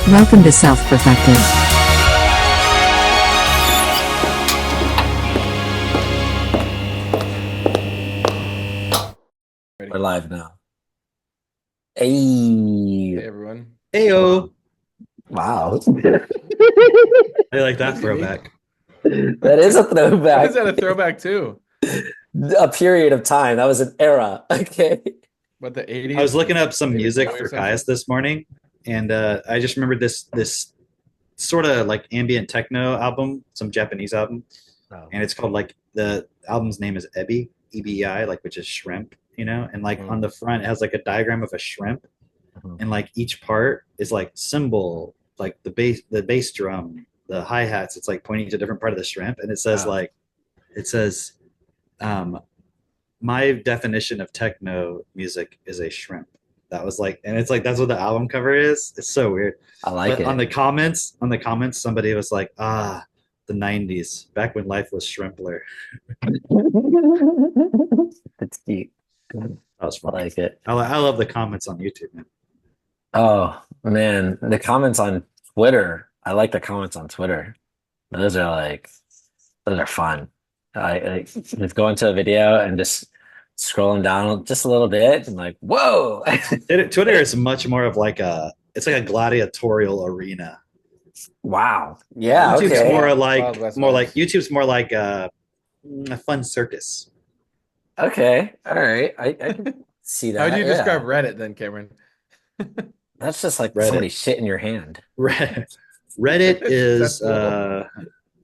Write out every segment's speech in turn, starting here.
Welcome to Self Perfected. We're live now. Hey Hey, everyone. Heyo. wow. I like that Look at me. throwback. That is a Why throwback. is that a throwback too? A period of time. That was an era. Okay. What, the 80s? I was looking up some David music Bowie or for something? Caius this morning, and I just remembered this sort of like ambient techno album, some Japanese album, Oh. and it's called like the album's name is Ebi, EBI, like which is shrimp, and like on the front it has like a diagram of a shrimp, Mhm. and like each part is like symbol, like the bass drum, the hi hats. It's like pointing to a different part of the shrimp, and it says Wow. um, my definition of techno music is a shrimp. That was like, and it's like that's what the album cover is. It's so weird. I like But on it. the comments, somebody was like, the '90s, back when life was shrimpler. It's cute. That was I funny. like it. I love the comments on YouTube, man. Oh man, the comments on Twitter. I like the comments on Twitter. Those are fun. I just go into a video and just scrolling down just a little bit and like, whoa. Twitter is much more of like it's like a gladiatorial arena. Wow. Yeah, YouTube's okay. Wild West vibes. YouTube's more like a fun circus. Okay. All right. I can see How that. do you Yeah. describe Reddit then, Cameron? That's just like Reddit. somebody shit in your hand. Reddit is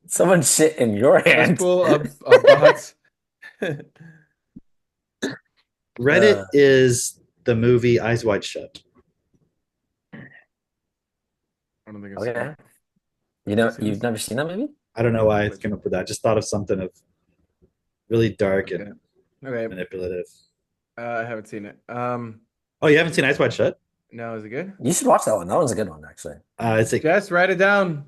Someone shit in your hand. Cesspool of bots. Reddit is the movie Eyes Wide Shut. I don't think I've Okay. seen it. You know, I've seen you've this. never seen that movie? I don't know why I came up with that. I just thought of something of really dark and Okay. manipulative. I haven't seen it. Oh, you haven't seen Eyes Wide Shut? No, is it good? You should watch that one. That one's a good one, actually. It's like Just write it down.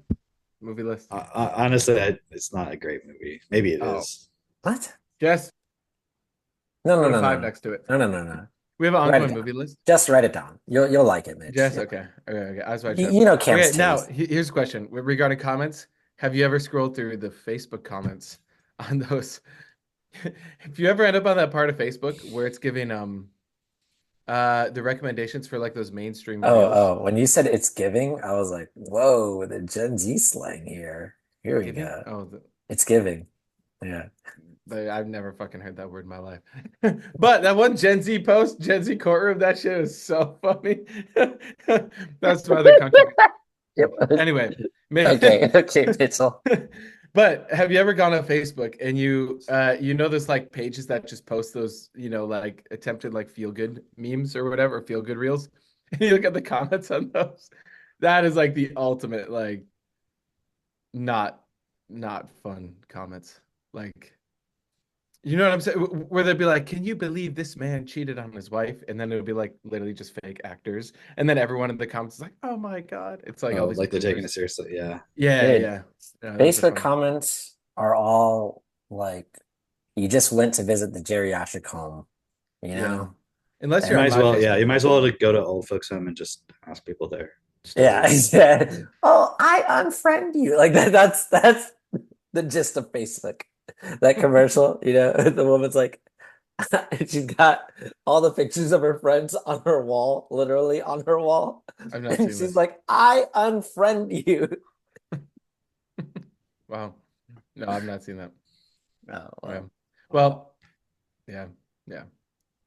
Movie list. honestly, it's not a great movie. Maybe it Oh. is. What? Just No, put no, a no, 5 no. next to it. No, no, no, no. We have an Write it ongoing down. movie list. Just write it down. You'll like it, Mitch. Just Yeah. okay. Eyes wide You, shut. you know Cam's Okay, now taste. here's a question regarding comments. Have you ever scrolled through the Facebook comments on those? If you ever end up on that part of Facebook where it's giving the recommendations for like those mainstream reels. Oh, when you said it's giving, I was like, whoa, the Gen Z slang here. Here we Giving? go. Oh, It's giving. Yeah. I've never fucking heard that word in my life. But that one Gen Z post, Gen Z courtroom, that shit is so funny. That's my other country. Yep. Anyway, Okay, Mitchell. But have you ever gone on Facebook and you know those like pages that just post those, like attempted like feel good memes or whatever, feel good reels? And you look at the comments on those. That is like the ultimate like not fun comments. Like, you know what I'm saying? Where they'd be like, "Can you believe this man cheated on his wife?" And then it would be like literally just fake actors. And then everyone in the comments is like, "Oh my God." It's like all these like they're taking it boomers. seriously. Yeah. Yeah, Dude, yeah. Yeah, those are Facebook fun. comments are all like, you just went to visit the geriatric home, you Yeah. know? Unless You you're might on as my well, yeah. Facebook You might as page. well go to old folks home and just ask people there. Just Yeah. Yeah. Oh, I unfriend you. Like that's the gist of Facebook. That commercial, the woman's like, she's got all the pictures of her friends on her wall, literally on her wall. I've not And seen she's this. like, I unfriend you. Wow. No, I've not seen that. Oh, Yeah. well. Well, yeah.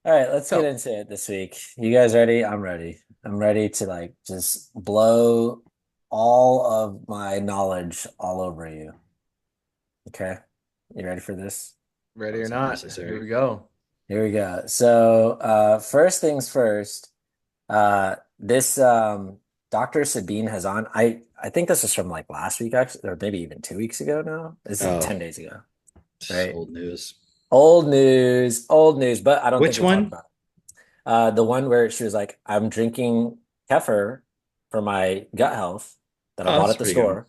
All right, let's So- get into it this week. You guys ready? I'm ready. I'm ready to like just blow all of my knowledge all over you. Okay? You ready for this? Ready or That's not, unnecessary. here we go. Here we go. So, first things first, this Dr. Sabine has on. I think this is from like last week, actually, or maybe even 2 weeks ago now. This is Oh. 10 days ago. It's Right. old news. Old news, but I don't Which think we'll one? talk about it. The one where she was like, I'm drinking kefir for my gut health that I Oh, bought that's at the pretty good. store,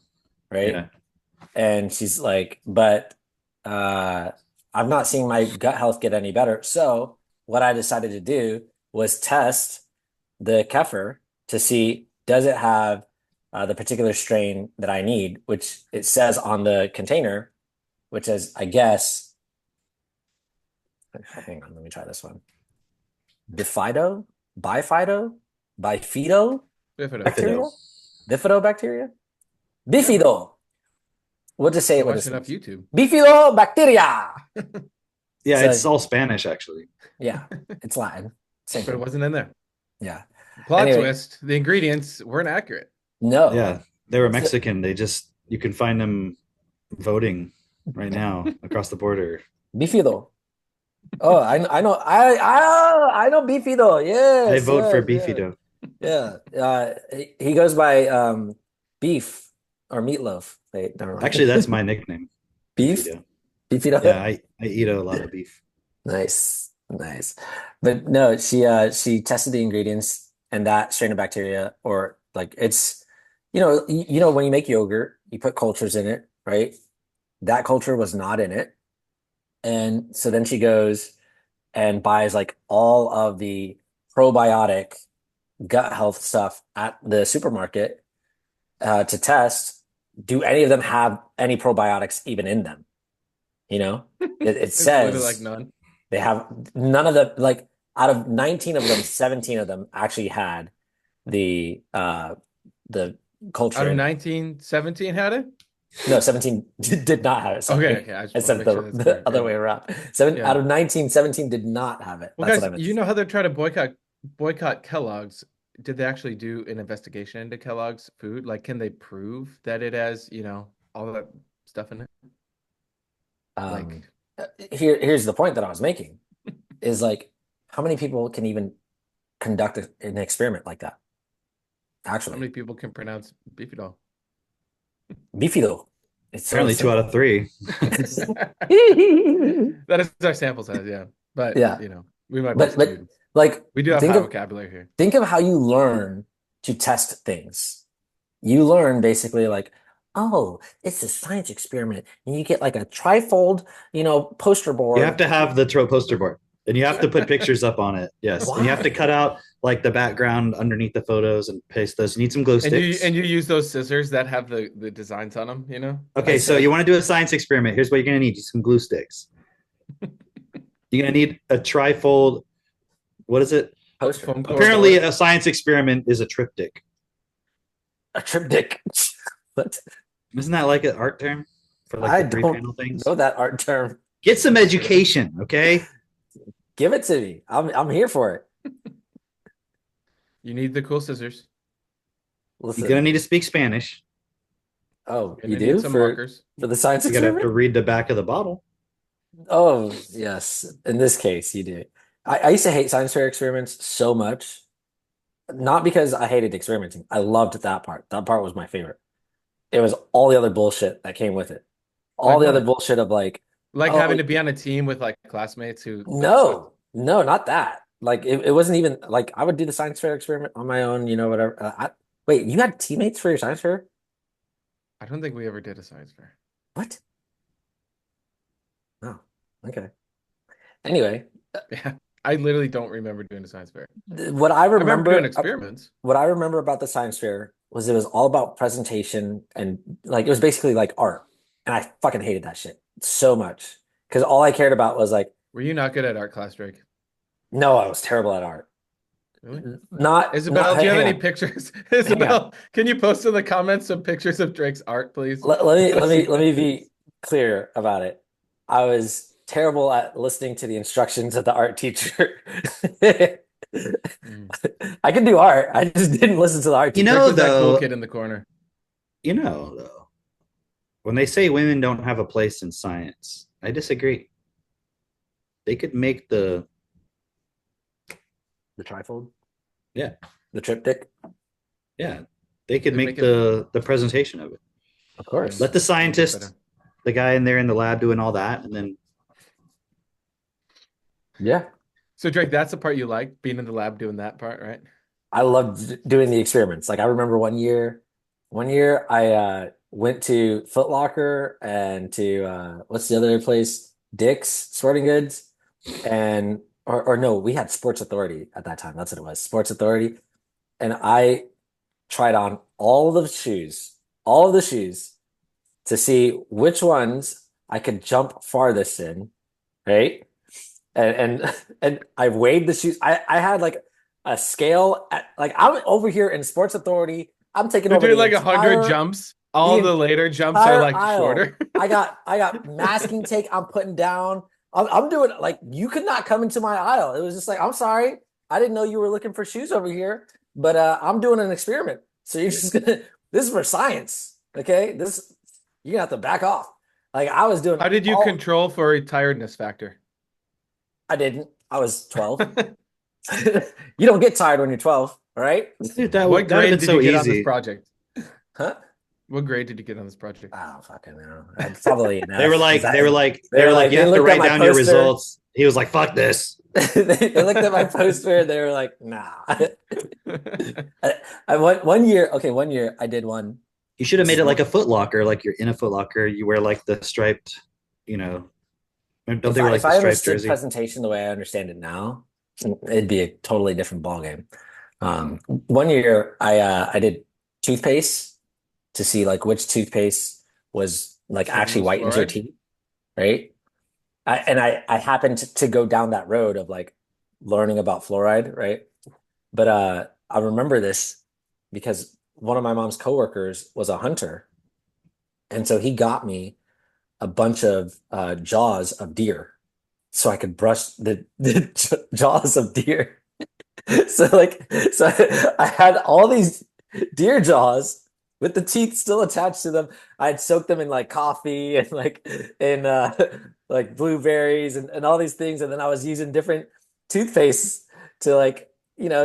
right? Yeah. And she's like, but I'm not seeing my gut health get any better. So what I decided to do was test the kefir to see, does it have the particular strain that I need, which it says on the container, which is, I guess, hang on, let me try this one. Bifido, Bifido, Bifido Bifido. bacteria, Bifido. Bifidobacteria, Bifido. We'll just say I it what watched it enough is. YouTube. Bifidobacteria. Yeah, So it's all Spanish actually. yeah, it's Latin. Same But it thing. wasn't in there. Yeah. Plot Anyway, twist: the ingredients weren't accurate. no. Yeah, they were So- Mexican. They just you can find them voting right now across the border. Bifido. Oh, I know Bifido. I Yes, vote for yes, yes. Beefido. Yeah. He goes by beef or meatloaf. Wait, never mind. Actually, that's my nickname. Beef? Beefido. Beefido? Yeah, I eat a lot of beef. Nice. Nice. But no, she tested the ingredients and that strain of bacteria or like it's when you make yogurt, you put cultures in it, right? That culture was not in it. And so then she goes and buys like all of the probiotic gut health stuff at the supermarket to test. Do any of them have any probiotics even in them? It It's literally like says none. they have none of them. Like out of 19 of them, 17 of them actually had the culture Out of in it. 1917 had it. No, 17 did not have it. Sorry. Okay, I just I want to said make the, sure that's the clear. other Yeah. way around. Seven Yeah. out of 19, 17 did not have it. Well, That's guys, what I meant. you know how they're trying to boycott Kellogg's. Did they actually do an investigation into Kellogg's food? Like, can they prove that it has, all that stuff in it? Like, Here's the point that I was making is like, how many people can even conduct an experiment like that? how Actually, many people can pronounce beefy doll? Bifido. It's so Apparently, 2 out of 3. simple. That is our sample size, yeah. But Yeah. we might be But skewed. like We do have think high of vocabulary here. think of how you learn to test things. You learn basically like, oh, it's a science experiment, and you get like a trifold, poster You board. have to have the poster board, and you have to put pictures up on it. Yes, and you have to Why? cut out like the background underneath the photos and paste those. You need some glue sticks. And you use those scissors that have the designs on them, Okay, so you want to do a science experiment. Here's what you're gonna need: some glue sticks. You're gonna need a trifold. What is it? Poster. Foam core Apparently, board. a science experiment is a triptych. A triptych. But Isn't that like an art term for like I the three don't panel things? know that art term. Get some education, okay? Give it to me. I'm here for it. You need the cool scissors. Listen. You're gonna need to speak Spanish. Oh, You're you gonna need do some for markers. the science You're gonna have to experiment? read the back of the bottle. Oh, yes. In this case, you do. I used to hate science fair experiments so much. Not because I hated experimenting. I loved that part. That part was my favorite. It was all the other bullshit that came with it. All Like the other what? bullshit of like, Like oh, having to be on a team with like classmates who no, not that. Like it wasn't even like I would do the science fair experiment on my own, whatever. Wait, you had teammates for your science fair? I don't think we ever did a science fair. What? Oh, okay. Anyway, Yeah. I literally don't remember doing a science fair. what I I remember remember, doing experiments. what I remember about the science fair was it was all about presentation and like it was basically like art. And I fucking hated that shit so much because all I cared about was like, Were you not good at art class, Drake? no, I was terrible at art. Really? not, Isabel, do you have hang any on. pictures? Isabel, can you post in the comments some pictures of Drake's art, please? Let me be clear about it. I was terrible at listening to the instructions of the art teacher. I could do art. I just didn't listen to the art You teacher. know, Drake was that cool though- kid in the corner. Though, when they say women don't have a place in science, I disagree. They could make the trifold? Yeah. The triptych? they could They make make the presentation of it. Of course. Let the scientist, Better. the guy in there in the lab doing all that, and then Yeah. So Drake, that's the part you like, being in the lab doing that part, right? I loved doing the experiments. Like I remember one year I went to Foot Locker and to what's the other place? Dick's Sporting Goods and or no, we had Sports Authority at that time. That's what it was. Sports Authority. And I tried on all of the shoes to see which ones I could jump farthest in, right? And I weighed the shoes. I had like a scale at like I'm over here in Sports Authority. I'm taking You're over doing like 100 jumps. All the the later jumps are entire like aisle. shorter. I got masking tape I'm putting down. I'm doing like you could not come into my aisle. It was just like, I'm sorry. I didn't know you were looking for shoes over here, but I'm doing an experiment. So you're just gonna this is for science. Okay. This you're gonna have to back off. Like I was doing How did you all control for a tiredness factor? I didn't. I was 12. You don't get tired when you're 12, all right? Dude, that What would have grade been did so you get on this easy. project? Huh? What grade did you get on this project? I don't fucking know. I'd probably enough. They were like, They they were like, they they were were like, like, you they have to looked at write my down your poster. results. He was like, fuck this. They looked at my poster and they were like, nah. One year, okay, one year I did one. You should have made it like a Foot Locker, like you're in a Foot Locker. You wear like the striped, you know, don't they wear like If the I striped understood jersey? presentation the way I understand it now, it'd be a totally different ballgame. One year I did toothpaste to see like which toothpaste was like actually Most whitens your fluoride? teeth, right? I happened to go down that road of like learning about fluoride, right? But I remember this because one of my mom's coworkers was a hunter, and so he got me a bunch of jaws of deer so I could brush the jaws of deer. So I had all these deer jaws with the teeth still attached to them. I had soaked them in like coffee and like in like blueberries and all these things, and then I was using different toothpastes to like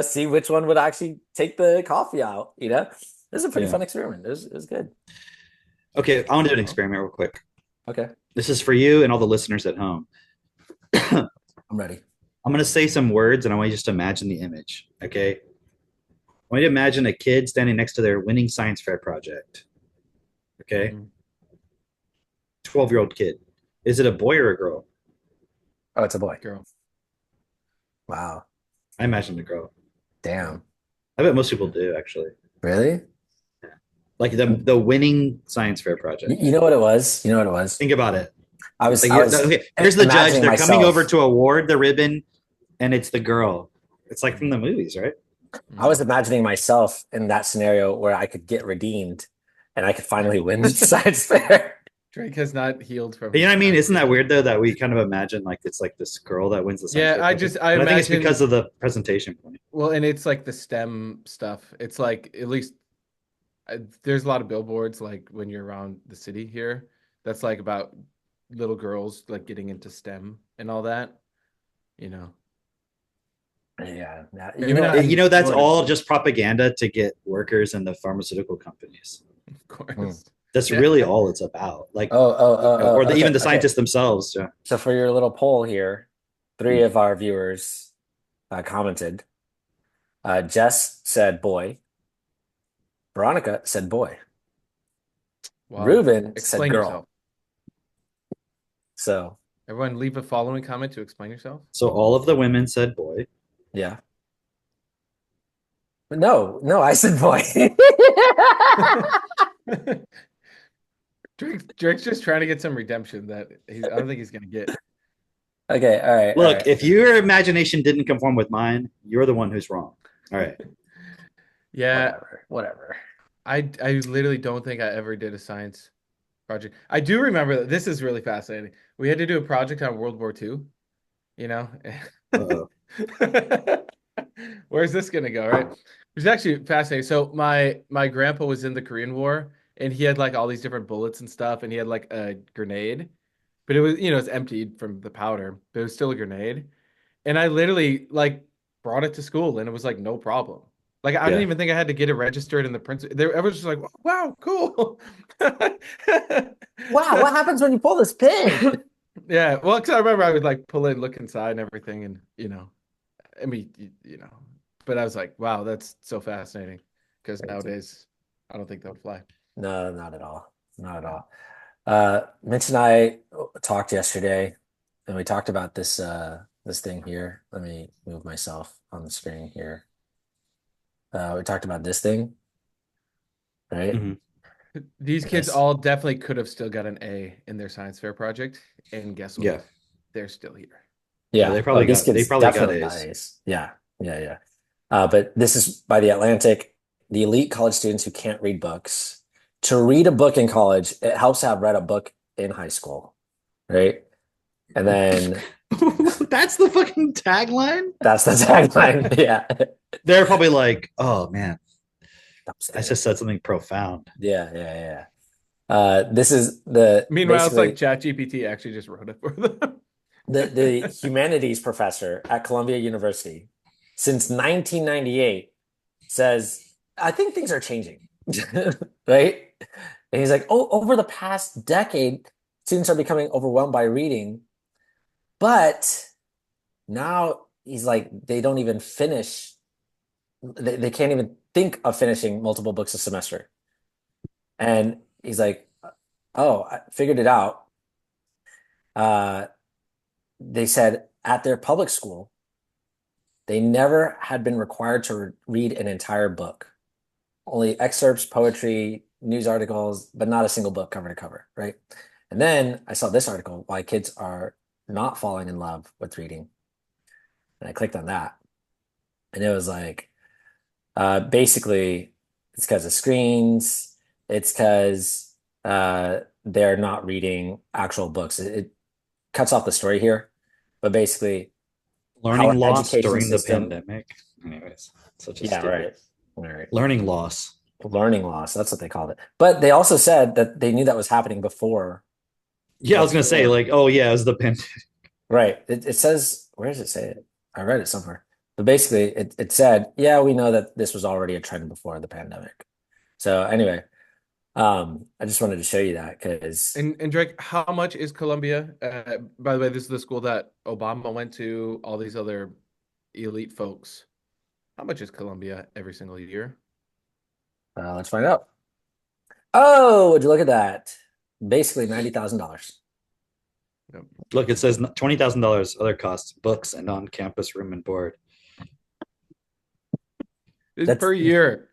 see which one would actually take the coffee out. It was a pretty Yeah. fun experiment. It was good. Okay, I want to do an experiment real quick. Okay, This is for you and all the listeners at home. I'm I'm ready. going to say some words and I want you just to imagine the image. Okay. I want you to imagine a kid standing next to their winning science fair project. Okay. Mhm. 12-year-old kid. Is it a boy or a girl? Oh, it's a boy. Girl. Wow. I imagine a girl. Damn. I bet most people do actually. Really? Like the winning science fair project. You know what it was? You know what it was? Think about it. I was, Like I was okay, here's the judge. imagining They're coming myself. over to award the ribbon, and it's the girl. It's like from the movies, right? I was imagining myself in that scenario where I could get redeemed and I could finally win the science fair. Drake has not healed from. But you know what I mean? his Isn't that weird though that we kind of imagine like it's like this girl that wins the science Yeah, fair I project? just I And I think it's imagine because of the presentation point. well, and it's like the STEM stuff. It's like at least there's a lot of billboards like when you're around the city here. That's like about little girls like getting into STEM and all that. You know, Yeah. Maybe not. You know, that's Florida. all just propaganda to get workers in the pharmaceutical companies. Of course. That's Yeah. really all it's about. Like, Oh, or okay, even the okay. scientists themselves. Yeah. So for your little poll here, 3 of our viewers commented. Jess said boy. Veronica said boy. Wow. Ruben said Explain girl. yourself. So Everyone, leave a following comment to explain yourself. So all of the women said boy. yeah. But no, I said boy. Drake's just trying to get some redemption that I don't think he's gonna get. Okay, all right. Look, all right. if your imagination didn't conform with mine, you're the one who's wrong. All right. Yeah, Whatever. I literally don't think I ever did a science project. I do remember that this is really fascinating. We had to do a project on World War II, you know. Uh-oh. Where's this gonna go, right? It was actually fascinating. So my grandpa was in the Korean War and he had like all these different bullets and stuff, and he had like a grenade, but it was it's emptied from the powder, but it was still a grenade. And I literally like brought it to school and it was like no problem. Like I Yeah. didn't even think I had to get it registered in the print. I was just like, wow, cool. Wow, what happens when you pull this pin? Yeah, well, because I remember I would like pull in, look inside and everything, and I mean, but I was like, wow, that's so fascinating. Because nowadays, I don't think that would fly. No, not at all. Not at all. Mitch and I talked yesterday, and we talked about this thing here. Let me move myself on the screen here. We talked about this thing, right? Mhm. These kids Yes. all definitely could have still got an A in their science fair project, and guess what? Yeah. They're still here. Yeah, Yeah. Oh, these they kids probably got definitely got A's. A's. Yeah. Yeah. Yeah. But this is by The Atlantic. The elite college students who can't read books. To read a book in college, it helps to have read a book in high school, right? And then That's the fucking tagline. that's the tagline. Yeah. They're probably like, "Oh man, I Upstairs. just said something profound." Yeah. Yeah. Yeah. This is the Meanwhile, it's like basically ChatGPT actually just wrote it for them. the humanities professor at Columbia University since 1998 says, I think things are changing, right? And he's like, oh, over the past decade, students are becoming overwhelmed by reading, but now he's like, they don't even finish, they can't even think of finishing multiple books a semester. And he's like, oh, I figured it out. Uh, they said at their public school, they never had been required to read an entire book, only excerpts, poetry, news articles, but not a single book cover to cover, right? And then I saw this article, why kids are not falling in love with reading. And I clicked on that. And it was like, basically, it's because of screens, it's because they're not reading actual books. It cuts off the story here, but basically, how Learning our loss education during the system, pandemic. Anyways, such a yeah, stupid right. All right. learning loss. Learning loss, that's what they called it. But they also said that they knew that was happening Yeah, I was gonna say before. like, oh yeah, it was the pandemic. Right. It says, where does it say it? I read it somewhere. But basically, it said, yeah, we know that this was already a trend before the pandemic. So anyway, I just wanted to show you that because And Drake, how much is Columbia? By the way, this is the school that Obama went to, all these other elite folks. How much is Columbia every single year? let's find out. Oh, would you look at that? Basically $90,000. Yep. Look, it says $20,000 other costs, books, and on-campus room and board. This is That's per year.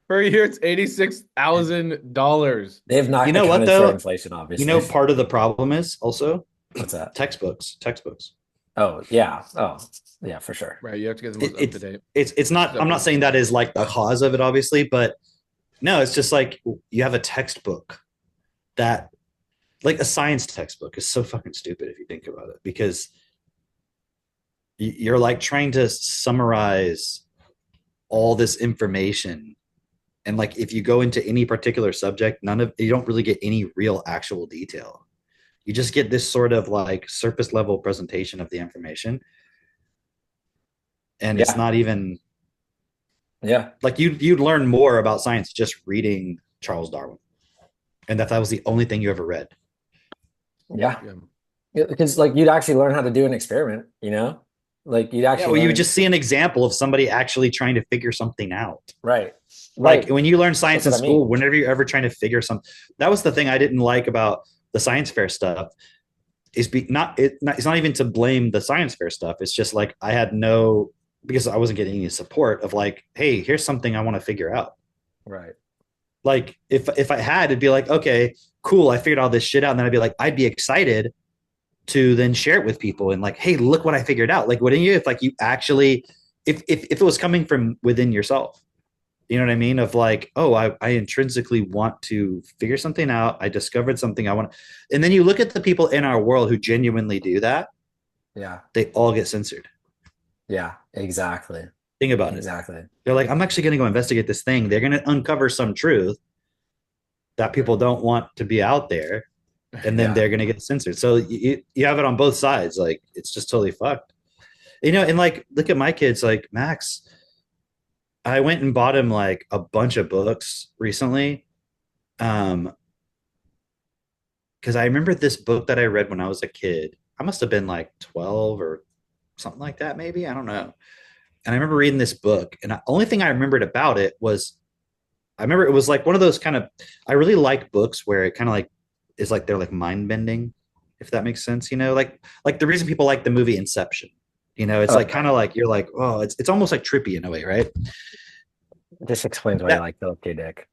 Per year, it's $86,000. they have not You know what accounted for though? inflation, You obviously. know, part of the problem is also What's that? textbooks. Textbooks. Oh, yeah. Oh, yeah, for sure. Right, you have to get the It, most up to date. it's not. I'm not saying that is like the cause of it, obviously, but no, it's just like you have a textbook that, like a science textbook, is so fucking stupid if you think about it, because you're like trying to summarize all this information, and like if you go into any particular subject, none of you don't really get any real actual detail. You just get this sort of like surface level presentation of the information, and it's Yeah. not even Yeah. like you'd learn more about science just reading Charles Darwin, and that was the only thing you ever read. Yeah. Yeah. Because like you'd actually learn how to do an experiment, you know? Like you'd Yeah, actually well, you learn, just see an example of somebody actually trying to figure something out. right. Like Right. when you learn science That's in what I mean. school, whenever you're ever trying to figure something, that was the thing I didn't like about the science fair stuff. It's not even to blame the science fair stuff. It's just like I had no, because I wasn't getting any support of like, hey, here's something I want to figure out. Right. Like if I had, it'd be like, okay, cool, I figured all this shit out, and then I'd be like, I'd be excited to then share it with people and like, hey, look what I figured out. Like, wouldn't you if like you actually, if it was coming from within yourself, you know what I mean? Of like, oh, I intrinsically want to figure something out. I discovered something I want. And then you look at the people in our world who genuinely do that, Yeah. they all get censored. Yeah. Exactly. Think about it. Exactly. They're like, I'm actually going to go investigate this thing. They're going to uncover some truth that people don't want to be out there. And then Yeah. they're going to get censored. So you have it on both sides. Like, it's just totally fucked. You know, and like, look at my kids, like Max. I went and bought him like a bunch of books recently. Because I remember this book that I read when I was a kid. I must have been like 12 or something like that, maybe. I don't know. And I remember reading this book, and the only thing I remembered about it was I remember it was like one of those kind of, I really like books where it kind of like is like they're like mind bending, if that makes sense, you know, like the reason people like the movie Inception, you know, it's like kind of like you're like, oh, it's almost like trippy in a way, right? This explains why you That, like Philip K. Dick.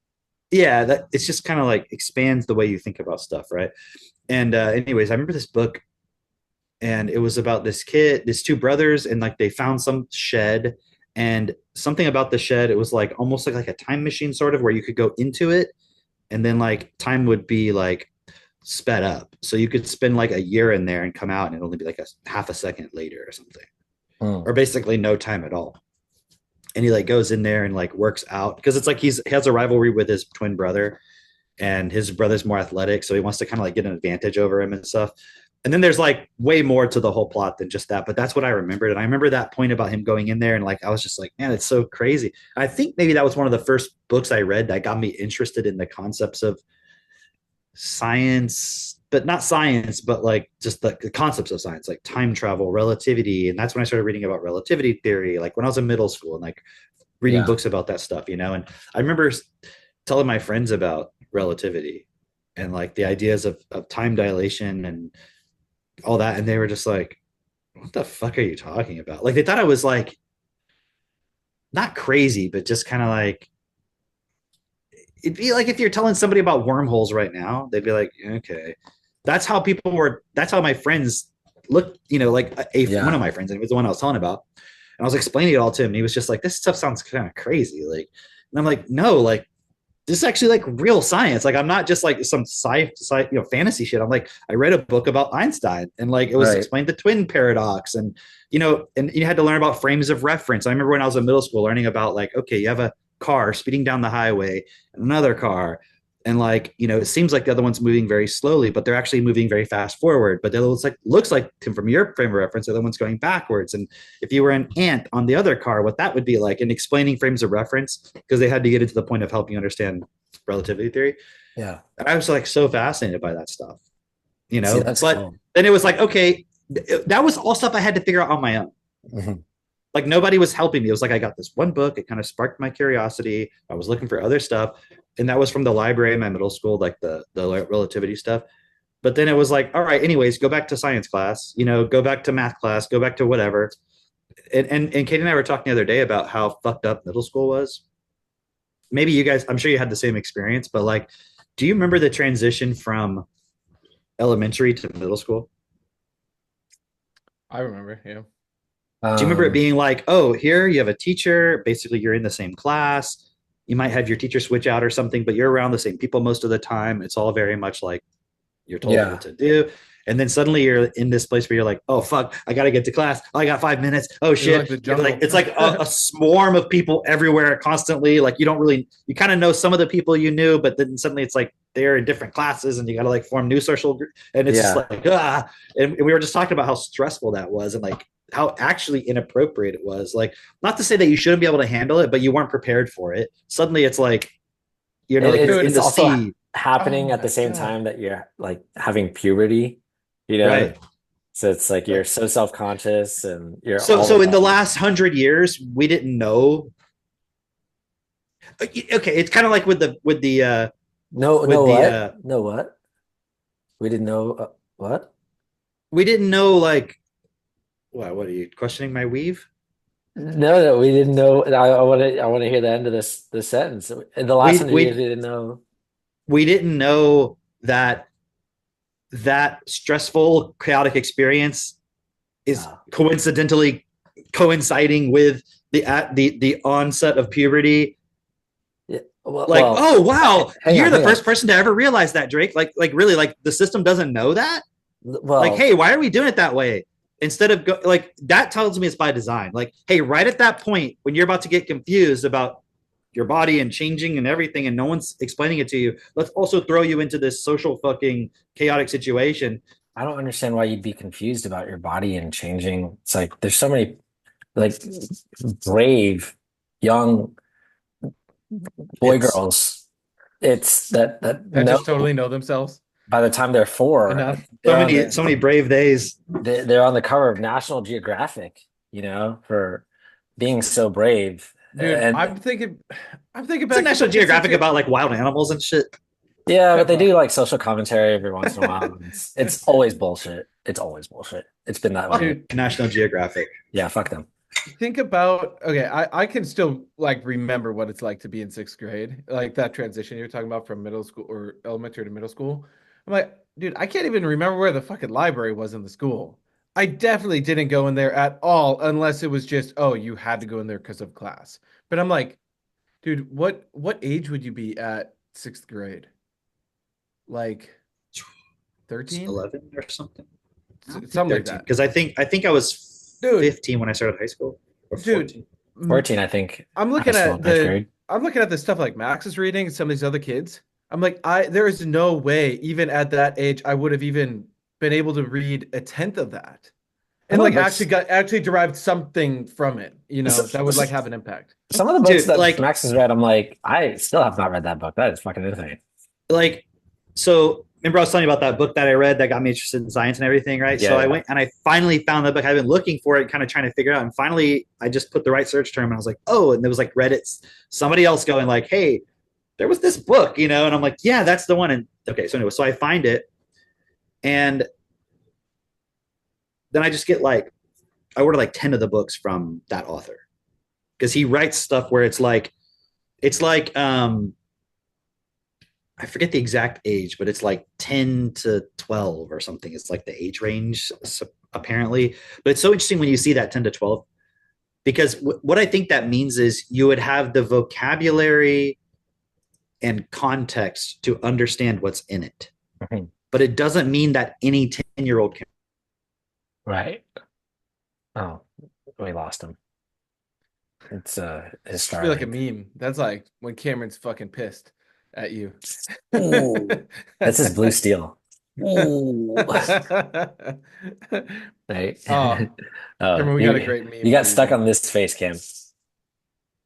yeah, that it's just kind of like expands the way you think about stuff, right? And anyways, I remember this book, and it was about this kid, these two brothers, and like they found some shed, and something about the shed, it was like almost like a time machine sort of, where you could go into it, and then like time would be like sped up, so you could spend like a year in there and come out, and it'd only be like a half a second later or something, Hmm. or basically no time at all. And he like goes in there and like works out, because it's like he has a rivalry with his twin brother, and his brother's more athletic, so he wants to kind of like get an advantage over him and stuff. And then there's like way more to the whole plot than just that, but that's what I remembered. And I remember that point about him going in there, and like I was just like, man, it's so crazy. I think maybe that was one of the first books I read that got me interested in the concepts of science, but not science, but like just the concepts of science, like time travel, relativity. And that's when I started reading about relativity theory, like when I was in middle school, and like reading Yeah. books about that stuff, you know. And I remember telling my friends about relativity and like the ideas of time dilation and all that, and they were just like, what the fuck are you talking about? Like they thought I was like not crazy, but just kind of like, it'd be like if you're telling somebody about wormholes right now, they'd be like, okay. That's how people were, that's how my friends looked, you know, like Yeah. one of my friends, and it was the one I was telling about. And I was explaining it all to him, and he was just like, this stuff sounds kind of crazy. Like, and I'm like, no, like this is actually like real science. Like I'm not just like some fantasy shit. I'm like, I read a book about Einstein, and like it was Right. explained the twin paradox, and and you had to learn about frames of reference. I remember when I was in middle school learning about like, okay, you have a car speeding down the highway and another car, and like it seems like the other one's moving very slowly, but they're actually moving very fast forward. But it looks like from your frame of reference, the other one's going backwards. And if you were an ant on the other car, what that would be like, and explaining frames of reference, because they had to get into the point of helping you understand relativity theory. Yeah. And I was like so fascinated by that stuff, See, that's But cool. then it was like, okay, that was all stuff I had to figure out on my own. Mhm. Like nobody was helping me. It was like I got this one book. It kind of sparked my curiosity. I was looking for other stuff, and that was from the library in my middle school, like the relativity stuff. But then it was like, all right, anyways, go back to science class. Go back to math class. Go back to whatever. And Kate and I were talking the other day about how fucked up middle school was. Maybe you guys, I'm sure you had the same experience, but like, do you remember the transition from elementary to middle school? I remember. Yeah. Do you remember it Um, being like, oh, here you have a teacher, basically you're in the same class. You might have your teacher switch out or something, but you're around the same people most of the time. It's all very much like you're told yeah. what to do. And then suddenly you're in this place where you're like, oh fuck, I gotta get to class. Oh, I got 5 minutes. Oh You're shit. like the It's jungle. like it's like a swarm of people everywhere constantly. Like you kind of know some of the people you knew, but then suddenly it's like they're in different classes, and you gotta like form new social group. And it's just Yeah. like and we were just talking about how stressful that was, and like how actually inappropriate it was. Like, not to say that you shouldn't be able to handle it, but you weren't prepared for it. Suddenly it's like like you're in It's the also sea. happening Oh at the my same God. time that you're like having puberty, Right. So it's like you're so self-conscious and you're So all in the about last 100 years, we didn't know. Okay, it's kind of like no, with no, the what? No, what? We didn't know what? we didn't know, like, what are you questioning my weave? No, we didn't know. I want to hear the end of this sentence. In the last We 100 years, we we didn't know. we didn't know that stressful, chaotic experience is Oh, coincidentally coinciding with the onset of puberty. yeah. Well, Like, oh wow, hang you're on, the hang on. first person to ever realize that, Drake. Like really, like the system doesn't know that. Like, Well, hey, why are we doing it that way? Instead of like that tells me it's by design. Like, hey, right at that point when you're about to get confused about your body and changing and everything, and no one's explaining it to you, let's also throw you into this social fucking chaotic situation. I don't understand why you'd be confused about your body and changing. It's like there's so many like brave young boy It's girls. It's that That no, just totally know themselves by the time they're four, enough. so many brave days. they're on the cover of National Geographic, for being so brave. Dude, And I'm thinking It's back a to National Geographic too. about like wild animals and shit. yeah, but they do like social commentary every once in a while. It's always bullshit. It's always bullshit. It's been that way. Dude, National Geographic. Yeah, fuck them. think about, okay, I can still like remember what it's like to be in sixth grade, like that transition you're talking about from middle school or elementary to middle school. I'm like, dude, I can't even remember where the fucking library was in the school. I definitely didn't go in there at all unless it was just, oh, you had to go in there because of class. But I'm like, dude, what age would you be at sixth grade? Like 13? 11 or something. I don't think Something like 13 that. because I think I was Dude, 15 when I started high school or dude, 14. 14, I think. I'm High looking school, at ninth grade. the stuff like Max is reading and some of these other kids. I'm like, there is no way, even at that age, I would have even been able to read a tenth of that. And Some of like the books, actually derived something from it, that would like have an impact. some of the books Dude, that like Max has read, I'm like, I still have not read that book. That is fucking insane. like so remember I was telling you about that book that I read that got me interested in science and everything, right? Yeah, So I yeah. went and I finally found the book. I've been looking for it, kind of trying to figure it out. And finally I just put the right search term and I was like, oh, and there was like Reddit's somebody else going like, hey, there was this book, and I'm like, yeah, that's the one. And okay, so anyway, so I find it and then I just get like I order like 10 of the books from that author because he writes stuff where it's like I forget the exact age, but it's like 10 to 12 or something. It's like the age range, apparently. But it's so interesting when you see that 10 to 12, because what I think that means is you would have the vocabulary and context to understand what's in it. Mhm. But it doesn't mean that any 10-year-old can. Right. Oh, we lost him. It's his Should be like a Starlink. meme. That's like when Cameron's fucking pissed at you. Ooh, that's his blue steel. Ooh, right. Oh, Oh, Cameron, we got a you great meme you got for you, stuck dude. on this face cam,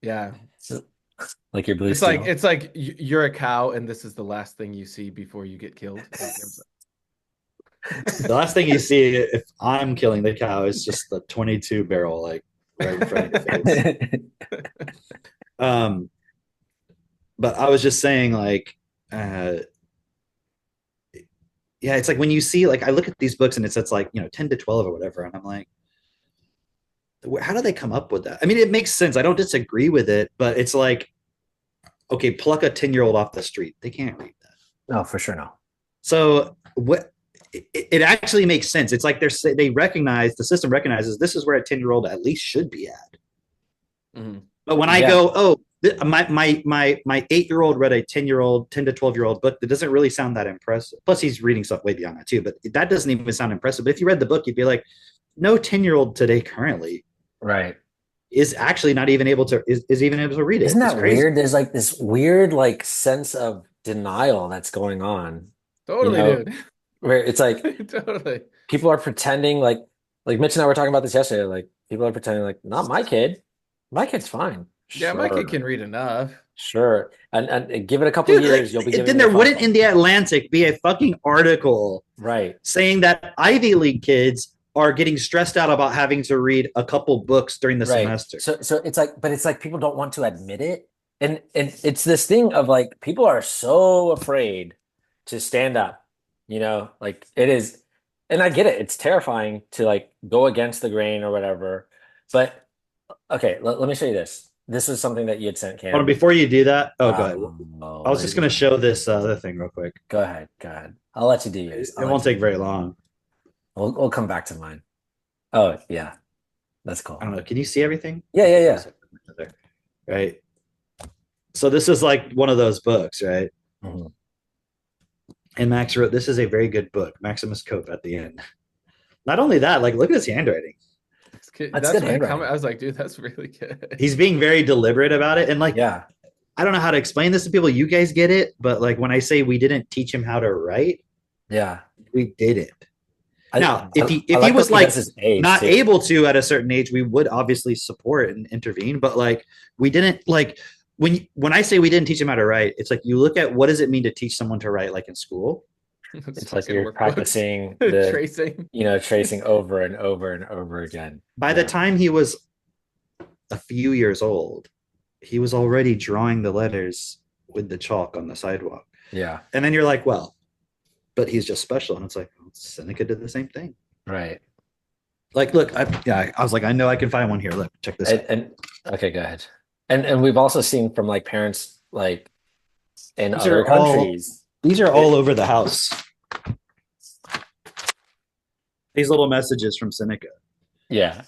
Yeah. like your blue It's like steel. it's like you're a cow and this is the last thing you see before you get killed. The last thing you see if I'm killing the cow is just the 22 barrel, like right in front of your face. Um, but I was just saying, like, uh, yeah, it's like when you see, like, I look at these books and it says like, 10 to 12 or whatever, and I'm like, how do they come up with that? I mean, it makes sense. I don't disagree with it, but it's like, okay, pluck a 10-year-old off the street. They can't read that. No, for sure, no. So what? It actually makes sense. It's like they recognize the system recognizes this is where a 10-year-old at least should be at. Mhm. But when I Yeah, go, oh, my 8-year-old read a 10 to 12-year-old book, that doesn't really sound that impressive. Plus, he's reading stuff way beyond that too. But that doesn't even sound impressive. But if you read the book, you'd be like, no 10-year-old today currently right. is actually not even able to is even able to read it. Isn't It's that crazy. weird? There's like this weird like sense of denial that's going on, you Totally, know, dude. where it's like Totally. people are pretending like Mitch and I were talking about this yesterday. Like people are pretending like not my kid. My kid's fine. Yeah, my kid Sure. can read enough. Sure. And give it a couple Dude, like years, you'll be giving then me a there phone wouldn't in call. the Atlantic be a fucking article Right. saying that Ivy League kids are getting stressed out about having to read a couple books during the Right. semester. So it's like, but it's like people don't want to admit it. And it's this thing of like people are so afraid to stand up, like it is, and I get it. It's terrifying to like go against the grain or whatever. But okay, let me show you this. This is something that you had sent Hold on, Cam. before you do that, oh, go ahead. I was What just is it? going to show this other thing real quick. Go ahead, go ahead. I'll let you do yours. It won't take very long. We'll come back to mine. Oh yeah, that's cool. I don't know. Can you see everything? Yeah, yeah, yeah. Right. So this is like one of those books, right? Mhm. And Max wrote, "This is a very good book." Maximus Cope at the end. Not only that, like look at his handwriting. That's That's good what I comment. handwriting. I was like, dude, that's really good. He's being very deliberate about it, and like Yeah. I don't know how to explain this to people. You guys get it, but like when I say we didn't teach him how to write, Yeah. we didn't. I, Now, I, if I he like was that because like his age not too. able to at a certain age, we would obviously support and intervene. But like we didn't like when I say we didn't teach him how to write, it's like you look at what does it mean to teach someone to write like in school. It's It's like fucking you're workbooks. practicing the, Tracing. tracing over and over and over again. By the time he was a few years old, he was already drawing the letters with the chalk on the sidewalk. Yeah. And then you're like, well, but he's just special. And it's like, well, Seneca did the same thing. Right. Like, look, I was like, I know I can find one here. Look, check this out. And okay, go ahead. And we've also seen from like parents like in These other are all countries. these are all It, over the house. These little messages from Seneca. yeah.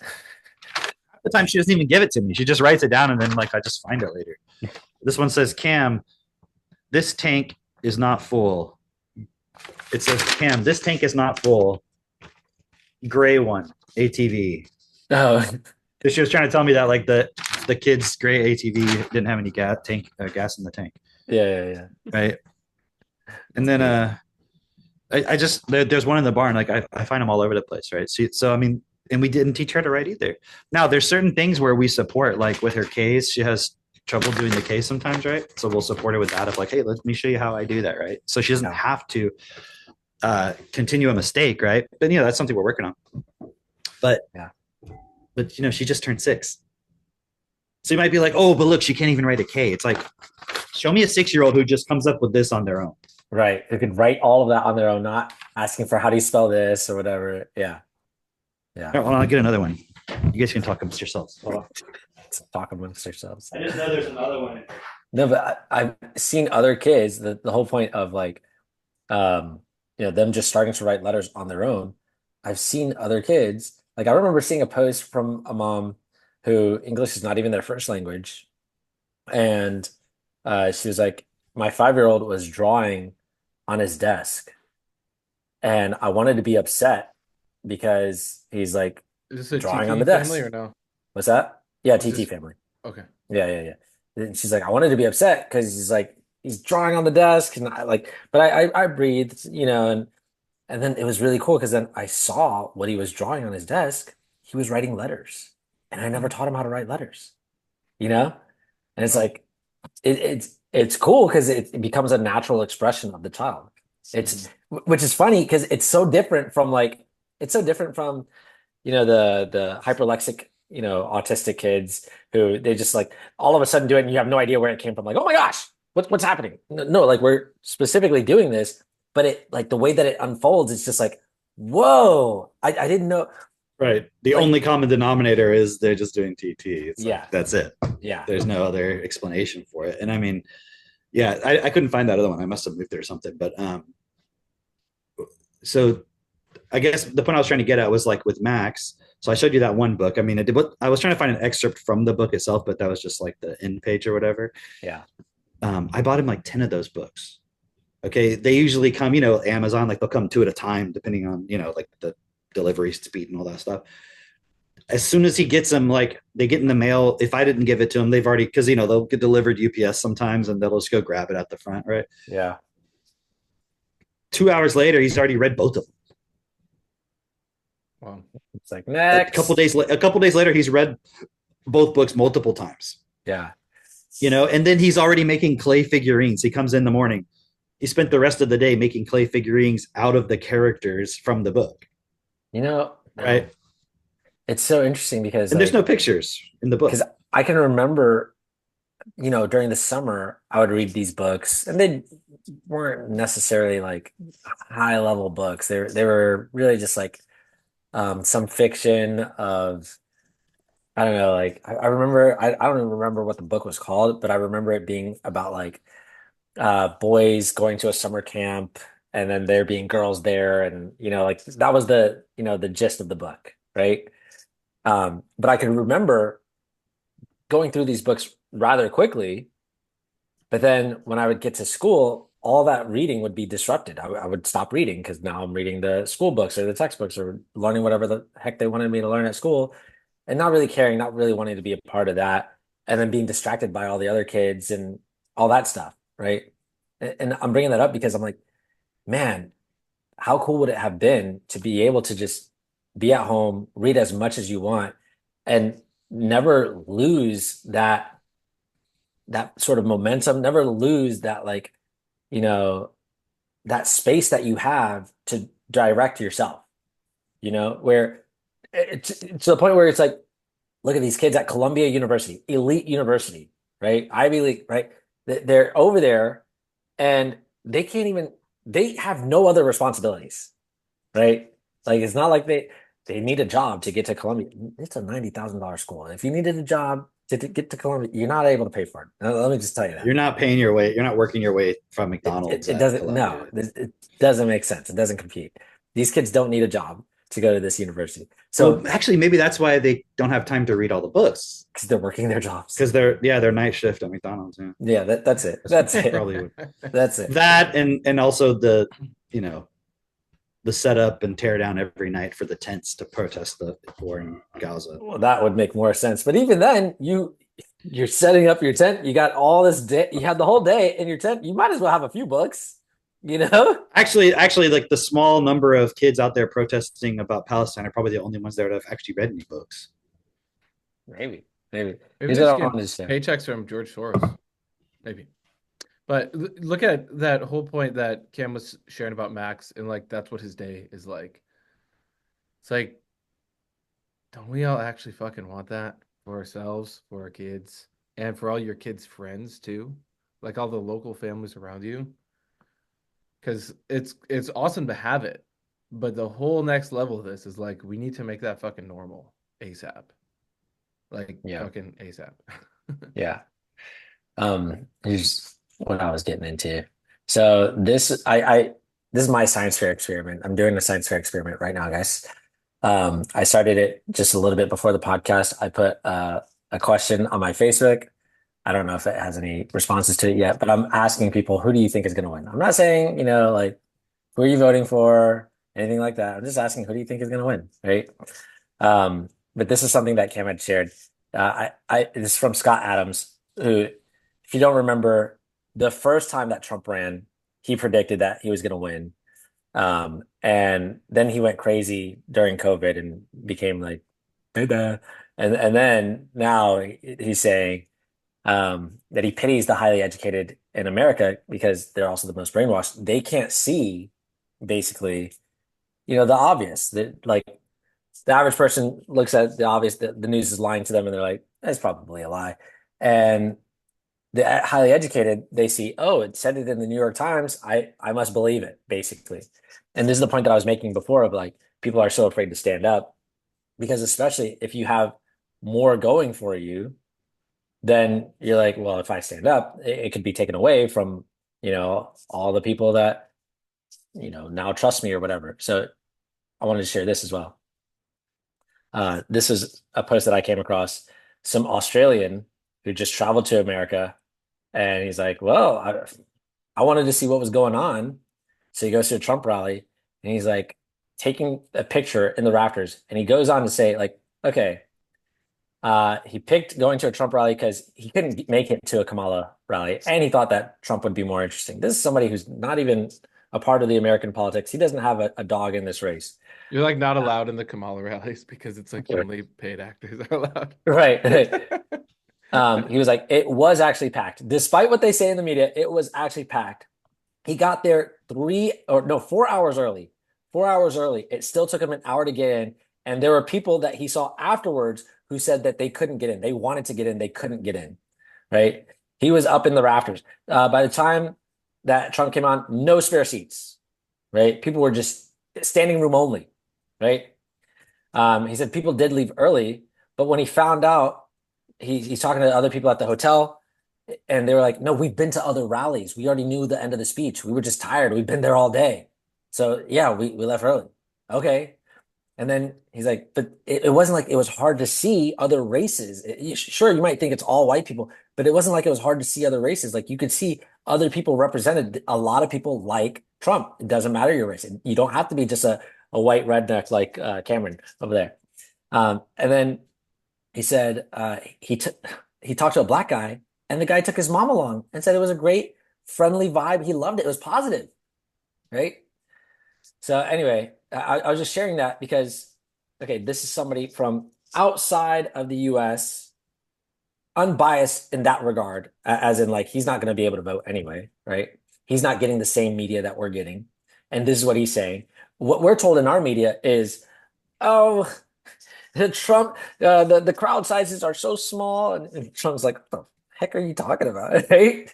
The time she doesn't even give it to me. She just writes it down and then like I just find it later. This one says, Cam, this tank is not full. It says, Cam, this tank is not full. Gray one, ATV. Oh, She was trying to tell me that like the kid's gray ATV didn't have any gas in the tank, yeah. right? And then I just there's one in the barn. Like I find them all over the place, right? So I mean, and we didn't teach her to write either. Now there's certain things where we support, like with her K's, she has trouble doing the K sometimes, right? So we'll support her with that of like, hey, let me show you how I do that, right? So she doesn't Yeah. have to continue a mistake, right? But that's something we're working on. But Yeah. but she just turned 6. So you might be like, oh, but look, she can't even write a K. It's like, show me a 6-year-old who just comes up with this on their own. Right. Who could write all of that on their own, not asking for how do you spell this or whatever. Yeah. All right, well, I'll get another one. You guys can talk amongst yourselves. Hold on. Let's talk amongst ourselves. I just know there's another one. No, but I've seen other kids, the whole point of like them just starting to write letters on their own. I've seen other kids, like I remember seeing a post from a mom who English is not even their first language. And she was like, my 5-year-old was drawing on his desk, and I wanted to be upset because he's like Is this a drawing on the TT family desk. or no? What's that? Yeah, Is TT this family. okay? Yeah. And she's like, I wanted to be upset because he's like he's drawing on the desk, and I like, but I breathed, and then it was really cool because then I saw what he was drawing on his desk. He was writing letters, and I never taught him how to write letters, you know? And it's Wow. like it's cool because it becomes a natural expression of the child. It's which is funny because it's so different from the hyperlexic autistic kids who they just like all of a sudden do it and you have no idea where it came from, like, oh my gosh, what's happening. No, like we're specifically doing this, but it like the way that it unfolds, it's just like, whoa, I didn't know. Right. The Like, only common denominator is they're just doing TT. It's yeah, like, that's it. yeah. There's no other explanation for it. And I mean, yeah, I couldn't find that other one. I must have moved it or something. But so I guess the point I was trying to get at was like with Max. So I showed you that one book. I mean, I was trying to find an excerpt from the book itself, but that was just like the end page or whatever. Yeah. I bought him like 10 of those books. Okay. They usually come, Amazon, like they'll come 2 at a time, depending on, like the delivery speed and all that stuff. As soon as he gets them, like they get in the mail. If I didn't give it to him, they've already, because, they'll get delivered UPS sometimes and they'll just go grab it at the front. Right. Yeah. 2 hours later, he's already read both of them. Wow. It's like next. A couple days later, he's read both books multiple times. Yeah. And then he's already making clay figurines. He comes in the morning. He spent the rest of the day making clay figurines out of the characters from the book. Right. It's so interesting because there's no pictures in the book. Because I can remember, during the summer, I would read these books, and they weren't necessarily like high level books. They were really just like some fiction of, I don't know, like I remember I don't even remember what the book was called, but I remember it being about like boys going to a summer camp and then there being girls there, and like that was the gist of the book, right? But I can remember going through these books rather quickly, but then when I would get to school, all that reading would be disrupted. I would stop reading because now I'm reading the school books or the textbooks or learning whatever the heck they wanted me to learn at school, and not really caring, not really wanting to be a part of that, and then being distracted by all the other kids and all that stuff, right? And I'm bringing that up because I'm like, man, how cool would it have been to be able to just be at home, read as much as you want, and never lose that sort of momentum, never lose that, like, that space that you have to direct yourself, where to the point where it's like, look at these kids at Columbia University, elite university, right? Ivy League, right? They're over there and they have no other responsibilities, right? Like, it's not like they need a job to get to Columbia. It's a $90,000 school. If you needed a job to get to Columbia, you're not able to pay for it. Let me just tell you that. You're not paying your way. You're not working your way from It, it, McDonald's it at doesn't, no, Columbia. it doesn't make sense. It doesn't compete. These kids don't need a job to go to this university. So, Well, actually, maybe that's why they don't have time to read all the books because they're working their jobs. because they're night shift at McDonald's. Yeah, Yeah, that's it. That's it. probably would. That's it. That and also the you know the setup and tear down every night for the tents to protest the war in Gaza. Well, that would make more sense. But even then, you're setting up your tent. You got all this day. You had the whole day in your tent. You might as well have a few books, you know? Actually, like the small number of kids out there protesting about Palestine are probably the only ones there that have actually read any books. Maybe. Maybe Here's they what just I get wanted to say. paychecks from George Soros. Maybe. But look at that whole point that Cam was sharing about Max, and like that's what his day is like. It's like, don't we all actually fucking want that for ourselves, for our kids, and for all your kids' friends too? Like all the local families around you. Because it's awesome to have it, but the whole next level of this is like we need to make that fucking normal ASAP. Like Yeah. fucking ASAP. Yeah. Here's what I was getting into. So this is my science fair experiment. I'm doing a science fair experiment right now, guys. I started it just a little bit before the podcast. I put a question on my Facebook. I don't know if it has any responses to it yet, but I'm asking people, who do you think is going to win? I'm not saying, like, who are you voting for? Anything like that. I'm just asking, who do you think is going to win? Right. But this is something that Cam had shared. This is from Scott Adams, who, if you don't remember, the first time that Trump ran, he predicted that he was going to win. And then he went crazy during COVID and became like, "Da-da." And then now he's saying that he pities the highly educated in America because they're also the most brainwashed. They can't see basically, the obvious. That like the average person looks at the obvious, the news is lying to them, and they're like, that's probably a lie. And the highly educated, they see, oh, it said it in the New York Times. I must believe it, basically. And this is the point that I was making before of like people are so afraid to stand up because especially if you have more going for you, then you're like, well, if I stand up, it could be taken away from, all the people that, now trust me or whatever. So I wanted to share this as well. This is a post that I came across, some Australian who just traveled to America, and he's like, well, I wanted to see what was going on. So he goes to a Trump rally, and he's like taking a picture in the rafters, and he goes on to say, like, okay, he picked going to a Trump rally because he couldn't make it to a Kamala rally, and he thought that Trump would be more interesting. This is somebody who's not even a part of the American politics. He doesn't have a dog in this race. You're like not allowed in the Kamala rallies because it's like only paid actors are allowed. Right. He was like, it was actually packed. Despite what they say in the media, it was actually packed. He got there 4 hours early. 4 hours early. It still took him an hour to get in. And there were people that he saw afterwards who said that they couldn't get in. They wanted to get in. They couldn't get in. Right. He was up in the rafters. By the time that Trump came on, no spare seats. Right. People were just standing room only. Right. He said people did leave early, but when he found out, he's talking to other people at the hotel, and they were like, "No, we've been to other rallies. We already knew the end of the speech. We were just tired. We've been there all day. So yeah, we left early." Okay. And then he's like, "But it wasn't like it was hard to see other races. Sure, you might think it's all white people, but it wasn't like it was hard to see other races. Like you could see other people represented. A lot of people like Trump. It doesn't matter your race. You don't have to be just a white redneck like Cameron over there." And then he said he talked to a black guy, and the guy took his mom along and said it was a great, friendly vibe. He loved it. It was positive, right? So anyway, I was just sharing that because, okay, this is somebody from outside of the U.S., unbiased in that regard, as in like he's not going to be able to vote anyway, right? He's not getting the same media that we're getting, and this is what he's saying. What we're told in our media is, oh, Trump, the crowd sizes are so small, and Trump's like, what the heck are you talking about, right?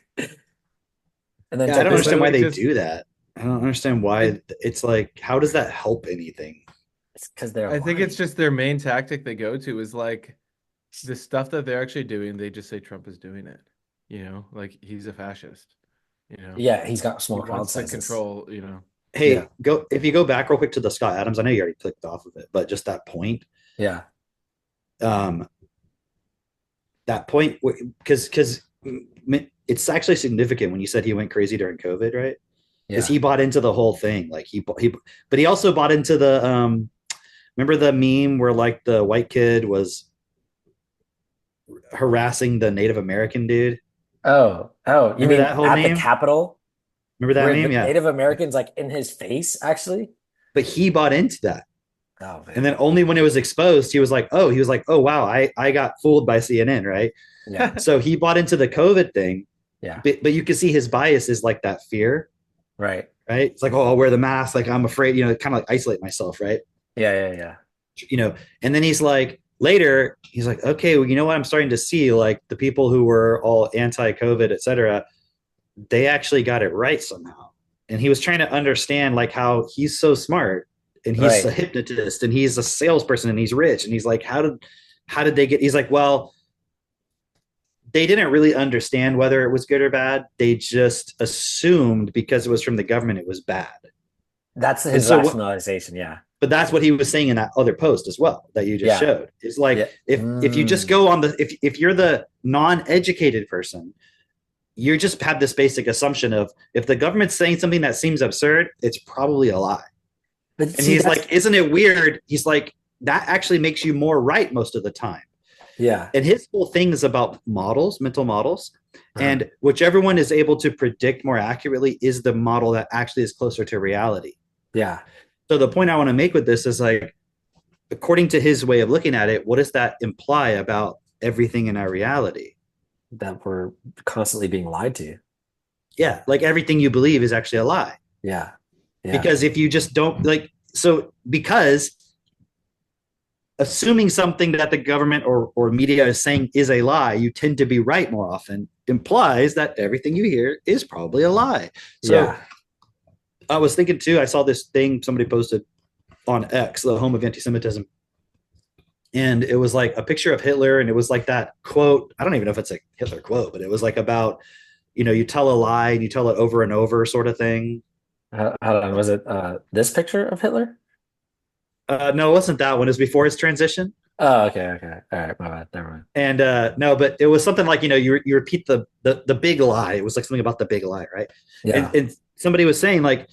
And then Yeah, I don't understand why they just- do that. I don't understand why it's like, how does that help anything? It's because they're I think lying. it's just their main tactic they go to is like the stuff that they're actually doing, they just say Trump is doing it. Like he's a fascist, you know. Yeah, he's got He small crowd wants to sizes. control. Yeah, Hey, go if you go back real quick to the Scott Adams. I know you already clicked off of it, but just that point. yeah, Um, that point because it's actually significant when you said he went crazy during COVID, right? Because yeah. he bought into the whole thing. Like but he also bought into the remember the meme where like the white kid was harassing the Native American dude? Oh, you Remember mean that whole at the meme? Capitol Remember that where meme? the Yeah. Native Americans like in his face, actually? But he bought into that. Oh And man. then only when it was exposed, he was like, oh wow, I got fooled by CNN, right? Yeah, So he bought into the COVID thing, yeah, but you can see his bias is like that fear, right. right? It's like, oh, I'll wear the mask, like I'm afraid, kind of like isolate myself, right? Yeah. And then he's like, later, he's like, okay, well, you know what? I'm starting to see like the people who were all anti-COVID, et cetera, they actually got it right somehow. And he was trying to understand like how he's so smart and he's a Right. hypnotist and he's a salesperson and he's rich. And he's like, how did they get, he's like, well, they didn't really understand whether it was good or bad. They just assumed because it was from the government, it was bad. That's And his so rationalization. Yeah. but that's what he was saying in that other post as well that you just Yeah. showed. It's like Yeah. if you just go on the if you're the non-educated person, you just have this basic assumption of if the government's saying something that seems absurd, it's probably a lie. But And see, he's that's like, isn't it weird? He's like, that actually makes you more right most of the time. yeah. And his whole thing is about models, mental models. Uh-huh. And whichever one is able to predict more accurately is the model that actually is closer to reality. Yeah. So the point I want to make with this is like, according to his way of looking at it, what does that imply about everything in our reality? That we're constantly being lied to. Yeah, like everything you believe is actually a lie. Yeah. Yeah. Because if you just don't because assuming something that the government or media is saying is a lie, you tend to be right more often, implies that everything you hear is probably a lie. So yeah. I was thinking too, I saw this thing somebody posted on X, the home of anti-Semitism. And it was like a picture of Hitler, and it was like that quote. I don't even know if it's a Hitler quote, but it was like about, you tell a lie and you tell it over and over sort of thing. Hold on. Was it this picture of Hitler? No, it wasn't that one. It was before his transition. Oh, okay. All right, my bad. Never mind. And no, but it was something like, you repeat the big lie. It was like something about the big lie, right? Yeah. And somebody was saying like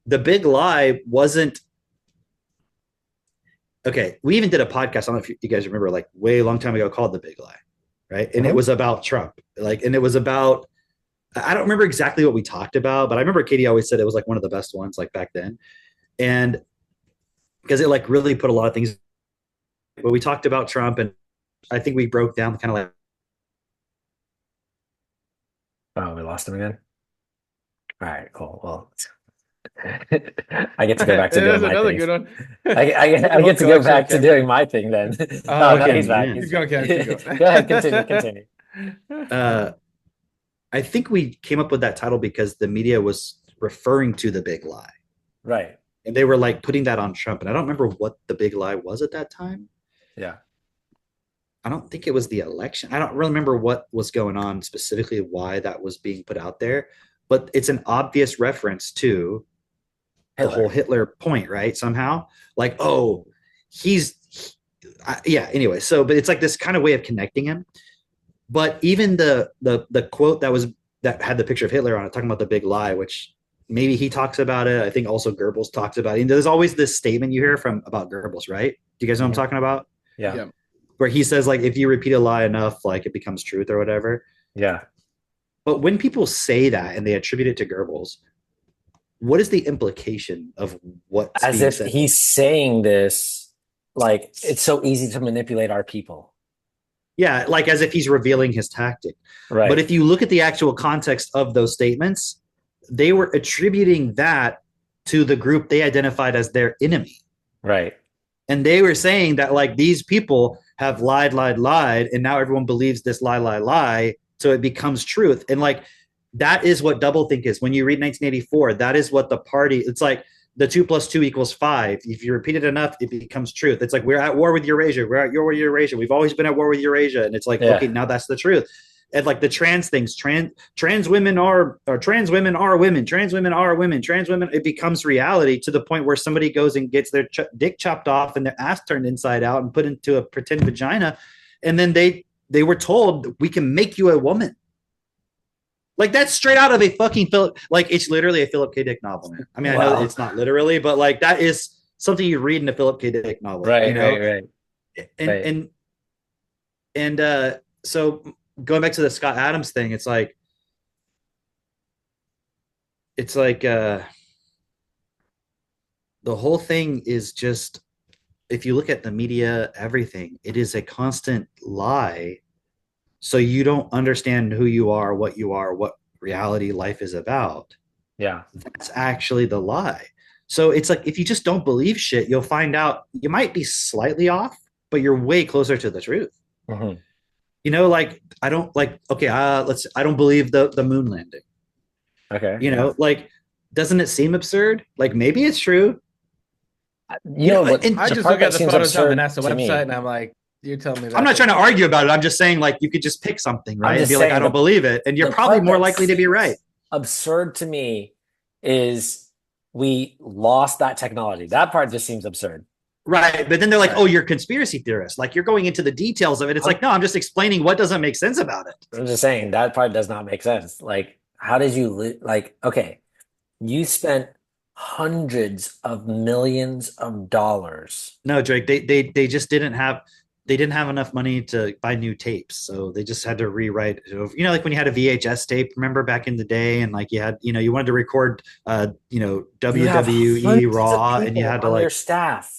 the big lie wasn't okay. We even did a podcast. I don't know if you guys remember, like way long time ago, called The Big Lie, right? And it was about Trump, and it was about, I don't remember exactly what we talked about, but I remember Katie always said it was like one of the best ones, like back then, and because it like really put a lot of things. But we talked about Trump, and I think we broke down kind of like. Oh, we lost him again. All right, cool. Well, I get to go back to There's doing my another thing. good one. I get to go back to doing my thing then. Oh, No, okay. he's back. Yeah. He's Keep going, back. Ken, keep going. Go ahead, continue. I think we came up with that title because the media was referring to the big lie, Right. and they were like putting that on Trump. And I don't remember what the big lie was at that time. Yeah. I don't think it was the election. I don't really remember what was going on specifically, why that was being put out there, but it's an obvious reference to the whole Hitler point, right? Somehow, like, oh, yeah. Anyway, but it's like this kind of way of connecting him. But even the quote that had the picture of Hitler on it, talking about the big lie, which maybe he talks about it. I think also Goebbels talks about it. And there's always this statement you hear about Goebbels, right? Do you guys know what I'm talking about? Yeah. Yeah. Where he says, like, if you repeat a lie enough, like it becomes truth or whatever. Yeah. But when people say that and they attribute it to Goebbels, what is the implication of what's As being if said? he's saying this, like it's so easy to manipulate our people. Yeah, like as if he's revealing his tactic. Right. But if you look at the actual context of those statements, they were attributing that to the group they identified as their enemy. Right. And they were saying that like these people have lied, and now everyone believes this lie, so it becomes truth. And like that is what doublethink is. When you read 1984, that is what the party, it's like the 2+2 = 5. If you repeat it enough, it becomes truth. It's like we're at war with Eurasia. We're at war with Eurasia. We've always been at war with Eurasia, and it's like Yeah. okay, now that's the truth. And like the trans things, trans women are women, trans women are women, trans women. It becomes reality to the point where somebody goes and gets their dick chopped off and their ass turned inside out and put into a pretend vagina, and then they were told we can make you a woman. Like that's straight out of a fucking Philip. Like it's literally a Philip K. Dick novel, man. I mean, Wow. I know it's not literally, but like that is something you read in a Philip K. Dick novel, Right, you know? right. And Right. so going back to the Scott Adams thing, it's like the whole thing is just, if you look at the media, everything, it is a constant lie. So you don't understand who you are, what reality life is about. Yeah. That's actually the lie. So it's like if you just don't believe shit, you'll find out you might be slightly off, but you're way closer to the truth. Mhm. You know, like I don't like okay, I don't believe the moon landing. Okay. You know, like doesn't it seem absurd? Like maybe it's true. You know what? and I the just part look at that the seems photos on the absurd NASA to me- website and I'm like, you're telling me that. I'm not trying to argue about it. I'm just saying like you could just pick something, right? And just be like, saying I don't believe it. And you're the probably part more that likely to be seems right. Absurd to me is we lost that technology. That part just seems absurd. Right. But then they're like, Right. oh, you're a conspiracy theorist. Like you're going into the details of it. It's like, no, I'm just explaining what doesn't make sense about it. I'm just saying that part does not make sense. Like, how did you like? Okay, you spent hundreds of millions of dollars. No, Drake, they just didn't have enough money to buy new tapes. So they just had to rewrite it over. You know, like when you had a VHS tape, remember back in the day, and like you had, you know, you wanted to record You have WWE hundreds of Raw, and you people had to on like your staff.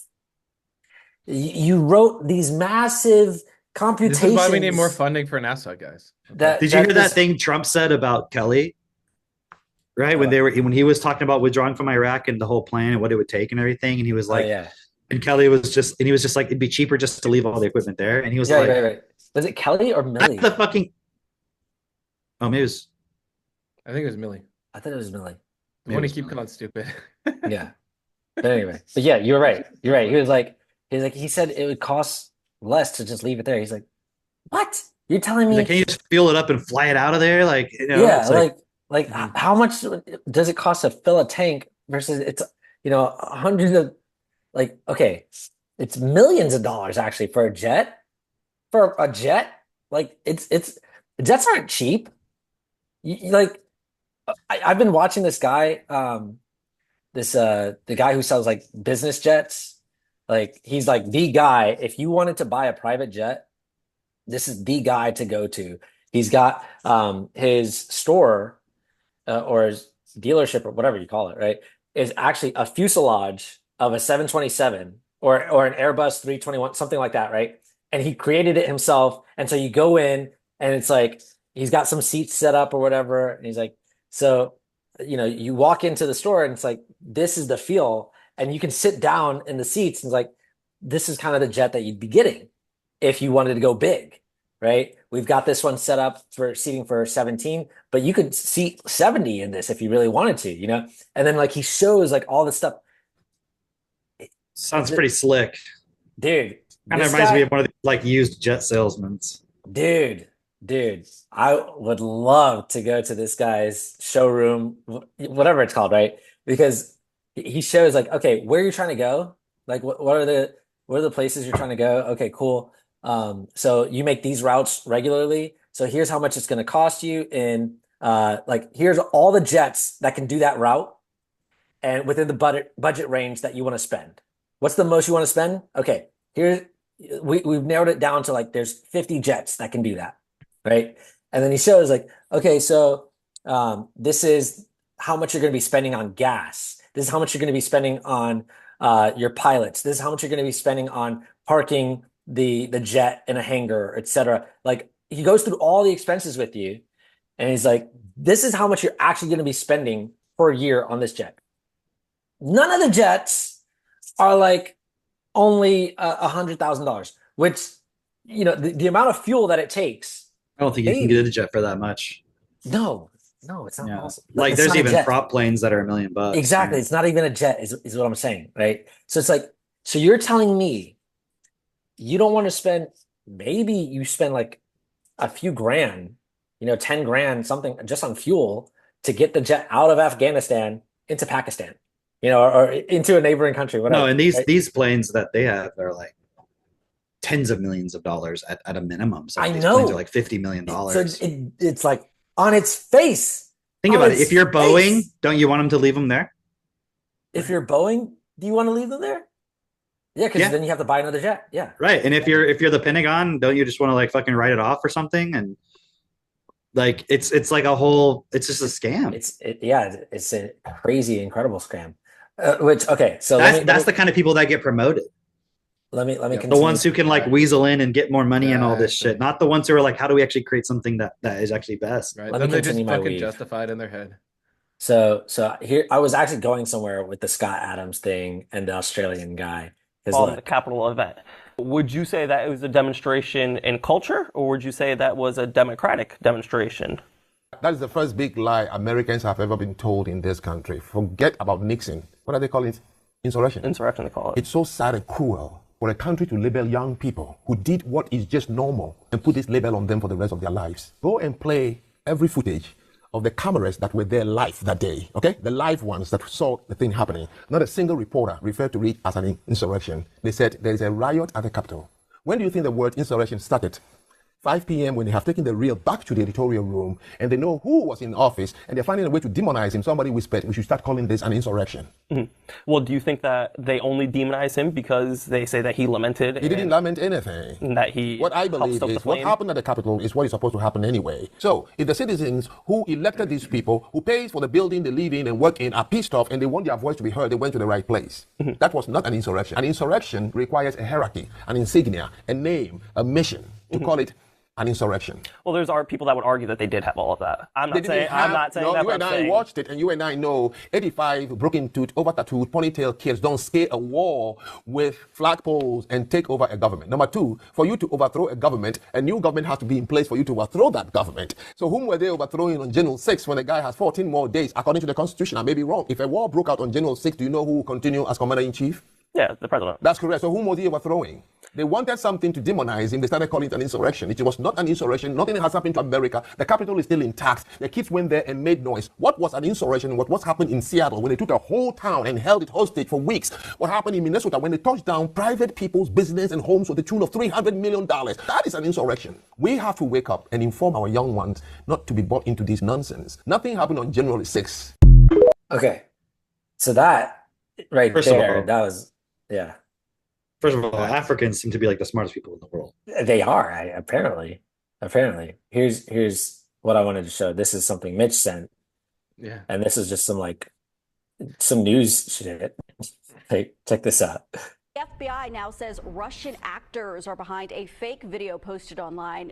You wrote these massive computations. This is why we need more funding for NASA, guys. Did you hear that thing Trump said about Kelly? Right, when he was talking about withdrawing from Iraq and the whole plan and what it would take and everything, and he was like, yeah. and Kelly was just like, it'd be cheaper just to leave all the equipment there, and he was like, right. Was it Kelly or Millie? the fucking, oh, maybe it was, I think it was Millie. I thought it was Millie. The one to keep calling stupid. Yeah. But anyway, but yeah, you're right. You're right. He said it would cost less to just leave it there. He's like, what? You're telling me? like, can you just fuel it up and fly it out of there? Like, you know, Yeah, it's like how much does it cost to fill a tank versus it's hundreds of like okay, it's millions of dollars actually for a jet. For a jet, like it's jets aren't cheap. Like I've been watching this guy, the guy who sells like business jets. Like he's like the guy. If you wanted to buy a private jet, this is the guy to go to. He's got his store or his dealership or whatever you call it, right? Is actually a fuselage of a 727 or an Airbus 321, something like that, right? And he created it himself. And so you go in and it's like he's got some seats set up or whatever. And he's like, so you walk into the store and it's like, this is the feel. And you can sit down in the seats and it's like, this is kind of the jet that you'd be getting if you wanted to go big, right? We've got this one set up for seating for 17, but you could seat 70 in this if you really wanted to, And then like he shows like all this stuff. sounds pretty slick. Dude. Kind of reminds me of one of the like used jet salesmen. Dude, I would love to go to this guy's showroom, whatever it's called, right? Because he shows like, okay, where you're trying to go, like what are the places you're trying to go? Okay, cool. So you make these routes regularly. So here's how much it's going to cost you, and like here's all the jets that can do that route, and within the budget range that you want to spend. What's the most you want to spend? Okay, we've narrowed it down to like there's 50 jets that can do that, right? And then he shows like, okay, so this is how much you're going to be spending on gas. This is how much you're going to be spending on your pilots. This is how much you're going to be spending on parking the jet in a hangar, etc. Like he goes through all the expenses with you, and he's like, this is how much you're actually going to be spending per year on this jet. None of the jets are like only $100,000, which the amount of fuel that it takes. I don't think you can get a jet for that much. No, No, it's not Yeah. possible. Like It's there's not a even jet. prop planes that are $1 million. Exactly. Right? It's not even a jet, is what I'm saying, right? So it's like, so you're telling me you don't want to spend, maybe you spend like a few grand, 10 grand, something just on fuel to get the jet out of Afghanistan into Pakistan, or into a neighboring country, No, whatever. and Right? these planes that they have are like tens of millions of dollars at a minimum. Some I of these planes are know. like $50 million. So it's like on its face, Think on about it. If its you're Boeing, face. don't you want them to leave them there? If you're Boeing, do you want to leave them there? Yeah, because Yeah. then you have to buy another jet. Yeah. Right. And if you're the Pentagon, don't you just want to like fucking write it off or something? And like it's like it's just a scam. It's a crazy, incredible scam. Which okay, so That's the kind of people that get promoted. let me Yep. The continue. ones who can like weasel in and get more money and all this shit, Exactly. not the ones who are like, how do we actually create something that is actually best? Right. Let Then me they just continue my fucking weave. justify it in their head. So here I was actually going somewhere with the Scott Adams thing and the Australian guy. Because Called the look, Capitol event. Would you say that it was a demonstration in culture, or would you say that was a democratic demonstration? That is the first big lie Americans have ever been told in this country. Forget about Nixon. What are they calling it? Insurrection. Insurrection, they call it. It's so sad and cruel for a country to label young people who did what is just normal and put this label on them for the rest of their lives. Go and play every footage of the cameras that were there live that day, okay? The live ones that saw the thing happening. Not a single reporter referred to it as an insurrection. They said there is a riot at the Capitol. When do you think the word insurrection started? 5 p.m. when they have taken the real back to the editorial room and they know who was in office and they're finding a way to demonize him. Somebody whispered, we should start calling this an insurrection. Well, do you think that they only demonize him because they say that he lamented? He didn't lament anything. And that he What I helped believe stoke the is what flame? happened at the Capitol is what is supposed to happen anyway. So if the citizens who elected these people, who pays for the building they live in and work in, are pissed off and they want their voice to be heard, they went to the right place. That was not an insurrection. An insurrection requires a hierarchy, an insignia, a name, a mission. To call it an insurrection. Well, there's people that would argue that they did have all of that. I'm not saying No, that. you But and I'm I saying, watched it, and you and I know 85 broken tooth, over tattooed, ponytail kids don't scale a wall with flagpoles and take over a government. Number two, for you to overthrow a government, a new government has to be in place for you to overthrow that government. So whom were they overthrowing on January 6th when the guy has 14 more days, according to the Constitution? I may be wrong. If a war broke out on January 6th, do you know who will continue as commander-in-chief? yeah, the president. That's correct. So whom was he overthrowing? They wanted something to demonize him. They started calling it an insurrection. It was not an insurrection. Nothing has happened to America. The Capitol is still intact. The kids went there and made noise. What was an insurrection? What happened in Seattle when they took a whole town and held it hostage for weeks? What happened in Minnesota when they touched down private people's business and homes to the tune of $300 million? That is an insurrection. We have to wake up and inform our young ones not to be bought into this nonsense. Nothing happened on January 6th. okay. So that right First of there, all- that was yeah. First of all, Africans seem to be like the smartest people in the world. They are, apparently. Apparently. Here's what I wanted to show. This is something Mitch sent, Yeah. and this is just some news shit. Hey, check this out. The FBI now says Russian actors are behind a fake video posted online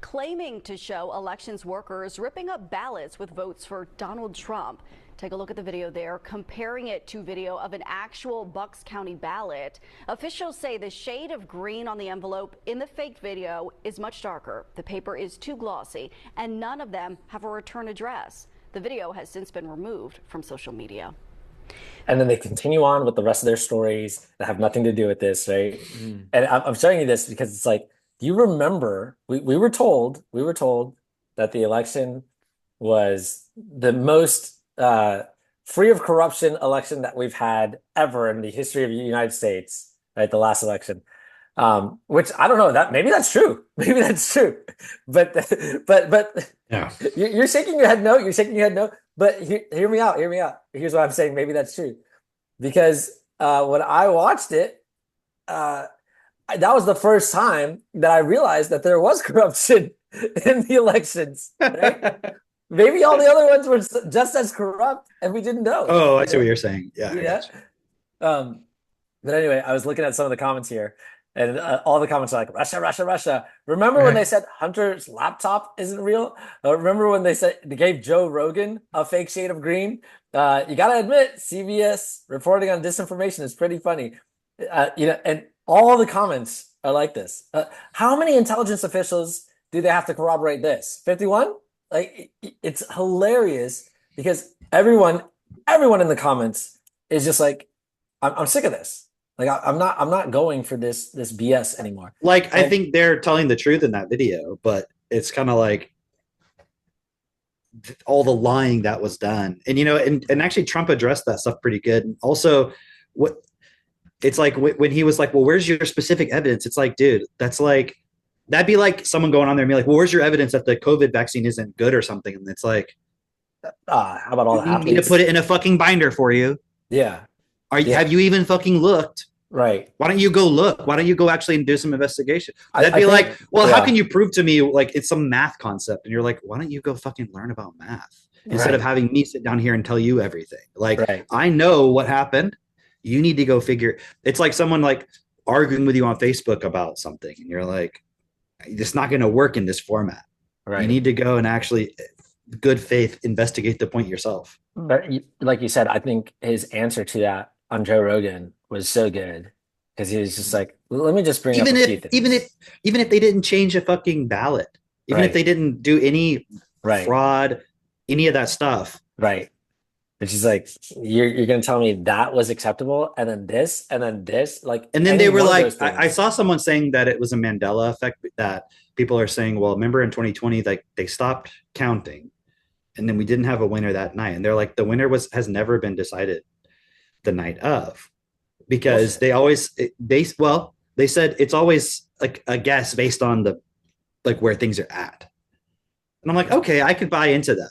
claiming to show elections workers ripping up ballots with votes for Donald Trump. Take a look at the video there, comparing it to video of an actual Bucks County ballot. Officials say the shade of green on the envelope in the fake video is much darker. The paper is too glossy, and none of them have a return address. The video has since been removed from social media. And then they continue on with the rest of their stories that have nothing to do with this, right? And I'm showing you this because it's like, do you remember we were told that the election was the most free of corruption election that we've had ever in the history of the United States, right? The last election. Which I don't know, that maybe that's true. Maybe that's true. But Yeah. you're shaking your head no. You're shaking your head no. But hear me out. Hear me out. Here's what I'm saying. Maybe that's true. Because when I watched it, that was the first time that I realized that there was corruption in the elections. Right? Maybe all the other ones were just as corrupt, and we didn't know. Oh, I see what you're saying. Yeah. I Yeah. got you. But anyway, I was looking at some of the comments here, and all the comments are like, Russia, Russia, Russia. Remember when they said Hunter's laptop isn't real? Remember when they gave Joe Rogan a fake shade of green? You got to admit, CBS reporting on disinformation is pretty funny. And all the comments are like this. How many intelligence officials do they have to corroborate this? 51? Like it's hilarious because everyone in the comments is just like, I'm sick of this. Like I'm not going for this BS anymore. Like, I And- think they're telling the truth in that video, but it's kind of like all the lying that was done. And, and actually Trump addressed that stuff pretty good. And also what it's like when he was like, well, where's your specific evidence? It's like, dude, that'd be like someone going on there and be like, well, where's your evidence that the COVID vaccine isn't good or something? And it's like, how about all the you need to athletes? put it in a fucking binder for you. Yeah, Have you even fucking looked? right. Why don't you go look? Why don't you go actually do some investigation? I That'd be think- like, well, yeah. how can you prove to me like it's some math concept? And you're like, why don't you go fucking learn about math instead of Right. having me sit down here and tell you everything? Like, Right. I know what happened. You need to go figure. It's like someone like arguing with you on Facebook about something, and you're like, it's not going to work in this format. Right. You need to go and actually, good faith, investigate the point yourself. But like you said, I think his answer to that on Joe Rogan was so good because he was just like, let me just bring up a few things. Even if they didn't change a fucking ballot, even if Right. they didn't do any Right. fraud, any of that stuff. Right. It's just like you're gonna tell me that was acceptable, and then this, like, And then any they were one of like, those things. I saw someone saying that it was a Mandela effect, that people are saying, well, remember in 2020, like they stopped counting and then we didn't have a winner that night. And they're like, the winner has never been decided the night of, because they said it's always like a guess based on where things are at. And I'm like, okay, I could buy into that.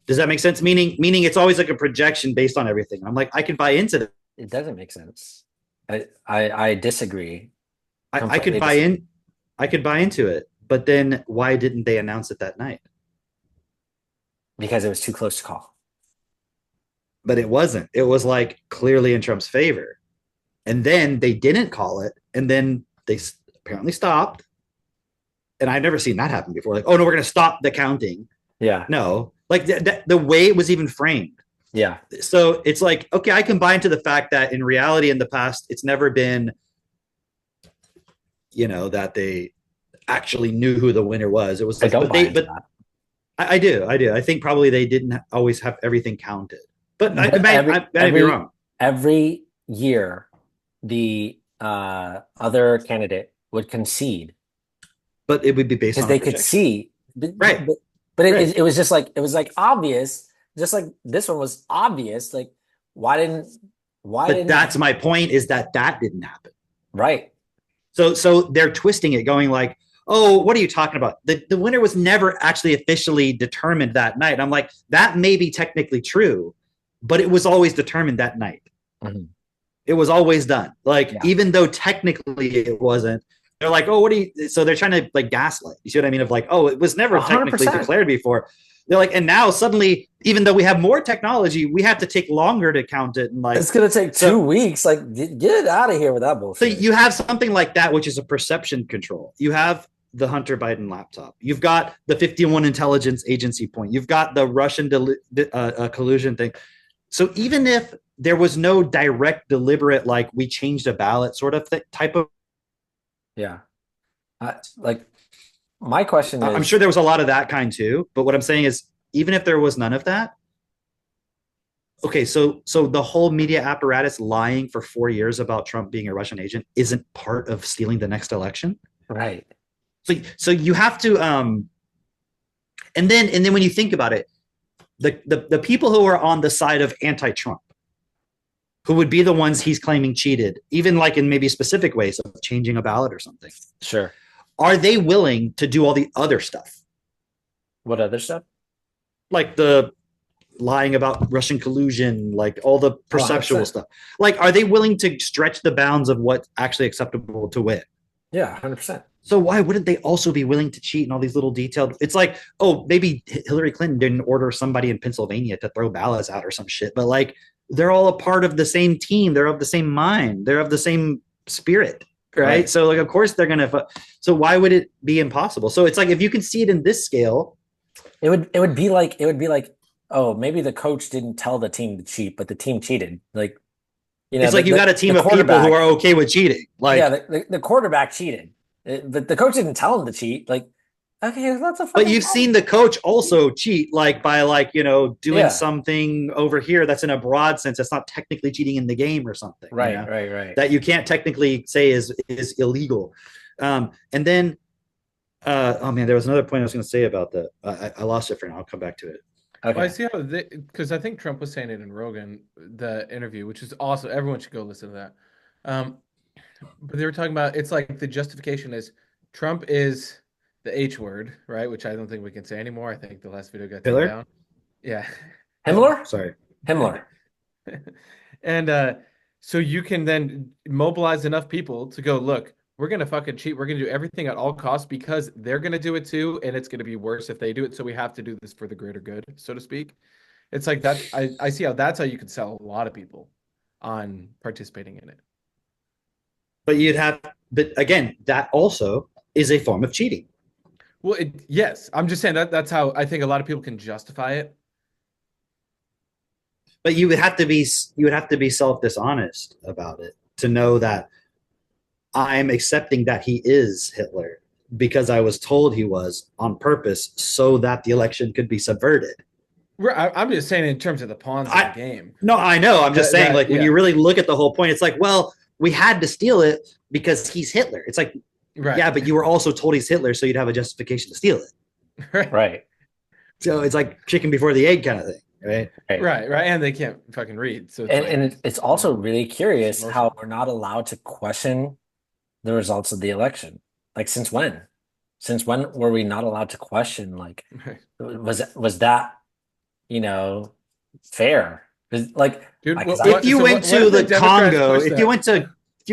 Does that make sense? Meaning it's always like a projection based on everything. I'm like, I could buy into that. It doesn't make sense. I disagree. I could buy in. I could buy into it. But then why didn't they announce it that night? Because it was too close to call. But it wasn't. It was like clearly in Trump's favor. And then they didn't call it. And then they apparently stopped. And I've never seen that happen before. Like, oh no, we're going to stop the counting. Yeah. No, like the way it was even framed. Yeah. So it's like, okay, I can buy into the fact that in reality, in the past, it's never been, that they actually knew who the winner was. It was I like, don't buy into that. I do. I think probably they didn't always have everything counted, but I could be wrong. Every year, the other candidate would concede But it would be based because on they a could projection. see, Right. But Right. it was just like obvious, just like this one was obvious. Like why didn't That's my point, is that didn't happen. right? So they're twisting it, going like, oh, what are you talking about? The winner was never actually officially determined that night. I'm like, that may be technically true, but it was always determined that night. Mhm. It was always done. Like, Yeah. even though technically it wasn't, they're like, oh, so they're trying to like gaslight. You see what I mean? Of like, oh, it was never technically 100%. declared before. They're like, and now suddenly, even though we have more technology, we have to take longer to count it. And like, It's gonna take 2 weeks. Like get out of here with that so bullshit. you have something like that, which is a perception control. You have the Hunter Biden laptop. You've got the 51 intelligence agency point. You've got the Russian collusion thing. So even if there was no direct, deliberate, like we changed a ballot sort of type of, Yeah. Like my question is, I'm sure there was a lot of that kind too. But what I'm saying is, even if there was none of that, okay, so the whole media apparatus lying for 4 years about Trump being a Russian agent isn't part of stealing the next election. right. So you have to, and then when you think about it, the people who are on the side of anti-Trump, who would be the ones he's claiming cheated, even like in maybe specific ways of changing a ballot or something, Sure. are they willing to do all the other stuff? What other stuff? Like the lying about Russian collusion, like all the perceptual 100%. stuff. Like, are they willing to stretch the bounds of what's actually acceptable to win? Yeah, 100%. So why wouldn't they also be willing to cheat in all these little detailed? It's like, oh, maybe Hillary Clinton didn't order somebody in Pennsylvania to throw ballots out or some shit, but like, they're all a part of the same team. They're of the same mind. They're of the same spirit, right? So like, of course they're gonna. So why would it be impossible? So it's like, if you can see it in this scale, It would be like oh, maybe the coach didn't tell the team to cheat, but the team cheated. Like it's like you got a team of people who are okay with cheating. Like, yeah, the quarterback cheated, but the coach didn't tell him to cheat. Like Okay, that's a. But fucking you've problem. seen the coach also cheat, like by doing Yeah. something over here that's in a broad sense that's not technically cheating in the game or something. Right, you know? right. That you can't technically say is illegal. And then, oh man, there was another point I was going to say about that. I lost it for now. I'll come back to it. Okay. Well, I see how because I think Trump was saying it in Rogan, the interview, which is awesome. Everyone should go listen to that. But they were talking about it's like the justification is Trump is the H word, right? Which I don't think we can say anymore. I think the last video got taken Hitler? down. Yeah. Himmler? Sorry. Himmler. And so you can then mobilize enough people to go, look, we're gonna fucking cheat. We're gonna do everything at all costs because they're gonna do it too, and it's gonna be worse if they do it. So we have to do this for the greater good, so to speak. It's like that. I see how that's how you could sell a lot of people on participating in it. But again, that also is a form of cheating. Well, yes, I'm just saying that's how I think a lot of people can justify it. But you would have to be self-dishonest about it to know that I'm accepting that he is Hitler because I was told he was on purpose so that the election could be subverted. I'm just saying in terms of the pawns in the game. No, I know. I'm just saying, when yeah. you really look at the whole point, it's like, well, we had to steal it because he's Hitler. It's like, Right. yeah, but you were also told he's Hitler, so you'd have a justification to steal it. Right. So it's like chicken before the egg kind of thing, right? Right. And they can't fucking read. So it's And it's also really curious emotional. how we're not allowed to question the results of the election. Like, since when? Since when were we not allowed to question? Like, was that, fair? Like, Dude, I- what- If you so went what to if the the Democrats Congo, push if that? you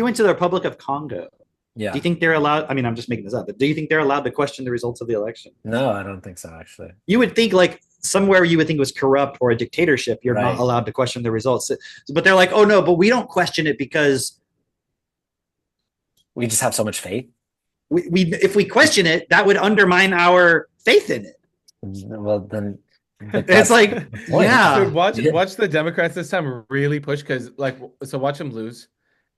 went to the Republic of Congo, yeah. do you think they're allowed? I mean, I'm just making this up, but do you think they're allowed to question the results of the election? No, I don't think so, actually. You would think like somewhere you would think was corrupt or a dictatorship, you're not Right. allowed to question the results. But they're like, oh no, but we don't question it because We just have so much faith. we if we question it, that would undermine our faith in it. Well, then It's like, point. yeah, Dude, watch the Democrats this time really push because so watch them lose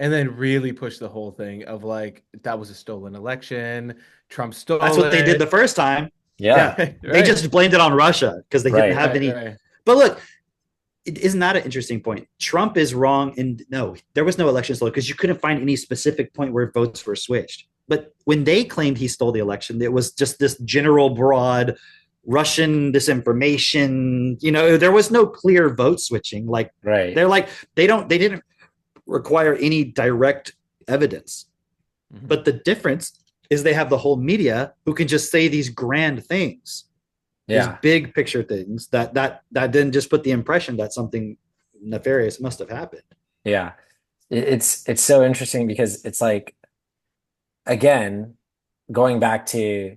and then really push the whole thing of like that was a stolen election. Trump stole that's what they it. did the first time. Yeah. Right. They just blamed it on Russia because they Right. didn't have Right, any. right. But look, isn't that an interesting point? Trump is wrong. No, there was no election stolen because you couldn't find any specific point where votes were switched. But when they claimed he stole the election, it was just this general broad Russian disinformation. There was no clear vote switching. Like Right. they're like, they didn't require any direct evidence. Mhm. But the difference is they have the whole media who can just say these grand things. These Yeah. big picture things that didn't just put the impression that something nefarious must have happened. Yeah. It's so interesting because it's like, again, going back to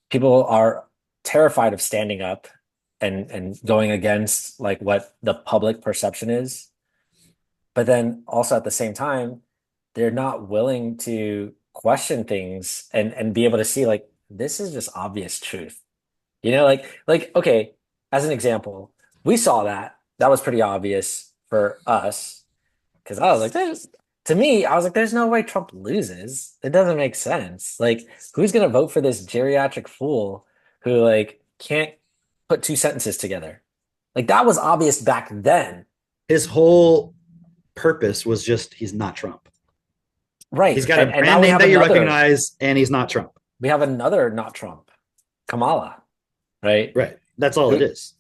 people are terrified of standing up and going against like what the public perception is. But then also at the same time, they're not willing to question things and be able to see like this is just obvious truth. Like okay, as an example, we saw that was pretty obvious for us because I was like, there's no way Trump loses. It doesn't make sense. Like, who's gonna vote for this geriatric fool who like can't put two sentences together? Like, that was obvious back then. His whole purpose was just he's not Trump. Right. He's got a And now brand we name have that you another- recognize, and he's not Trump. We have another not Trump, Kamala. Right. Right. That's all it is.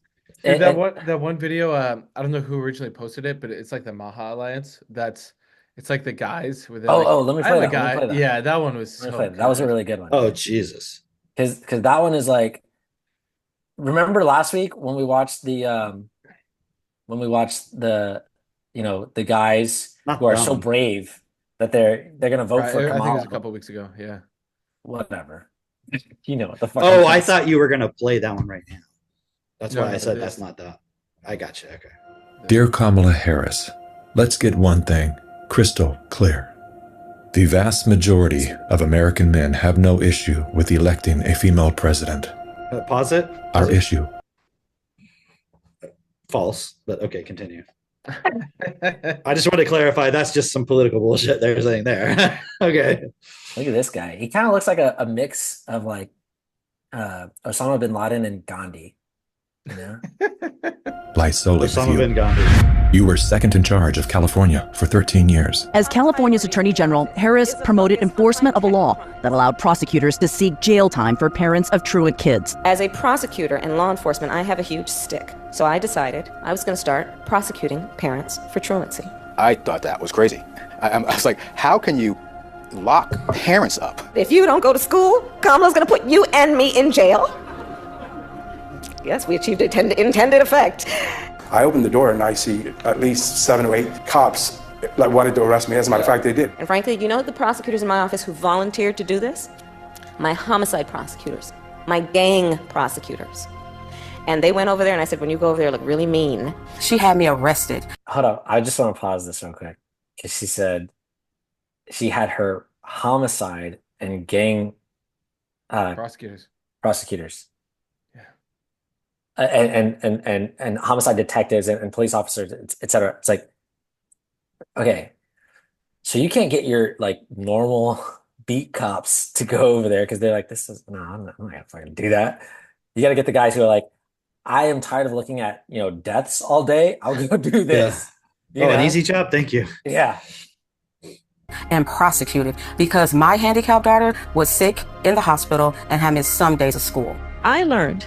Dude, And- that one video, I don't know who originally posted it, but it's like the Maha Alliance. It's like the guys with let me play I'm a that. Let me guy. play that. Yeah, that one was Let me so play that. That was a good. really good one. Oh Jesus. Because that one is like, remember last week when we watched the the guys Not who are that so one. brave that they're gonna vote Right, for I think it Kamala. was a couple weeks ago. Yeah. Whatever. You know what the fuck. Oh, I thought you were gonna play that one right now. That's No, why I no, said it that's is. not that. I got you. Okay. Dear Kamala Harris, let's get one thing crystal clear. The vast majority of American men have no issue with electing a female president. Pause it. Our issue False, but okay, continue. I just want to clarify that's just some political bullshit they're saying there. Okay. Look at this guy. He kind of looks like a mix of like Osama bin Laden and Gandhi. You know? Lies solely with Osama you. bin Gandhi. You were second in charge of California for 13 years. As California's Attorney General, Harris promoted enforcement of a law that allowed prosecutors to seek jail time for parents of truant kids. As a prosecutor and law enforcement, I have a huge stick. So I decided I was going to start prosecuting parents for truancy. I thought that was crazy. I was like, how can you lock parents up? If you don't go to school, Kamala's going to put you and me in jail. Yes, we achieved intended effect. I opened the door and I see at least 7 or 8 cops like wanted to arrest me. As a matter of fact, they did. And frankly, you know the prosecutors in my office who volunteered to do this? My homicide prosecutors, my gang prosecutors. And they went over there and I said, when you go over there, look really mean. She had me arrested. Hold up. I just want to pause this real quick. Because she said she had her homicide and gang Prosecutors. prosecutors. And homicide detectives and police officers, et cetera. It's like, okay, so you can't get your like normal beat cops to go over there because they're like, I'm not gonna fucking do that. You got to get the guys who are like, I am tired of looking at, deaths all day. I'll go do this. You An know? easy job. Thank you. Yeah. And prosecuted because my handicapped daughter was sick in the hospital and had missed some days of school. I learned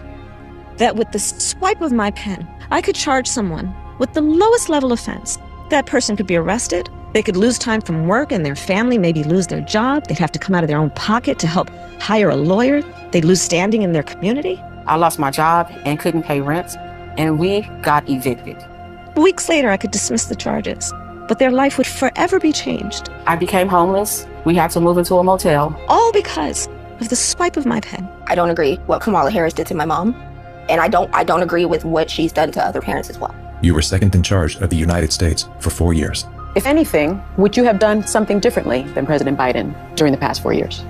that with the swipe of my pen, I could charge someone with the lowest level offense. That person could be arrested. They could lose time from work and their family maybe lose their job. They'd have to come out of their own pocket to help hire a lawyer. They'd lose standing in their community. I lost my job and couldn't pay rent, and we got evicted. Weeks later, I could dismiss the charges, but their life would forever be changed. I became homeless. We had to move into a motel. All because of the swipe of my pen. I don't agree what Kamala Harris did to my mom, and I don't agree with what she's done to other parents as well. You were second in charge of the United States for 4 years. If anything, would you have done something differently than President Biden during the past 4 years?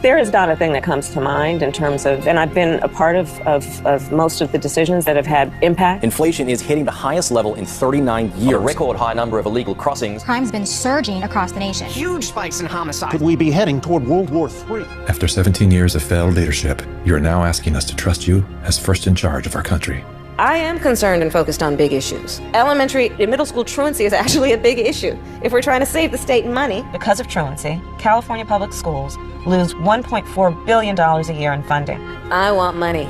There is not a thing that comes to mind in terms of, and I've been a part of most of the decisions that have had impact. Inflation is hitting the highest level in 39 years. A record high number of illegal crossings. Crime's been surging across the nation. Huge spikes in homicide. Could we be heading toward World War III? After 17 years of failed leadership, you are now asking us to trust you as first in charge of our country. I am concerned and focused on big issues. Elementary and middle school truancy is actually a big issue. If we're trying to save the state money. Because of truancy, California public schools lose $1.4 billion a year in funding. I want money.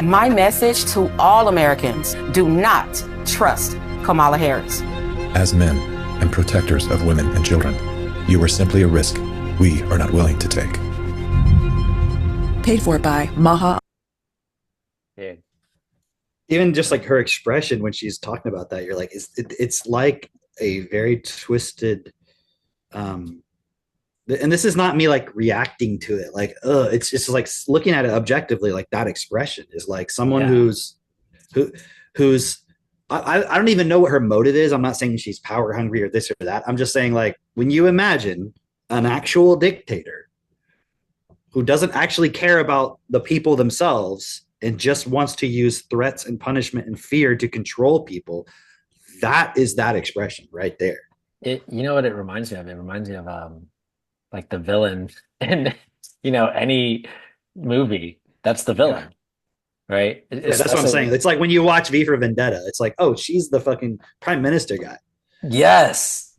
My message to all Americans, do not trust Kamala Harris. As men and protectors of women and children, you are simply a risk we are not willing to take. Paid for by Maha. Yeah. Even just like her expression when she's talking about that, you're like, it's like a very twisted, and this is not me like reacting to it. Like, it's just like looking at it objectively, like that expression is like someone who's I don't even know what her motive is. I'm not saying she's power hungry or this or that. I'm just saying like, when you imagine an actual dictator who doesn't actually care about the people themselves and just wants to use threats and punishment and fear to control people, that is that expression right there. You know what it reminds me of? It reminds me of like the villain in any movie. That's the villain, right? That's what I'm saying. It's like when you watch V for Vendetta, it's like, oh, she's the fucking prime minister guy. Yes,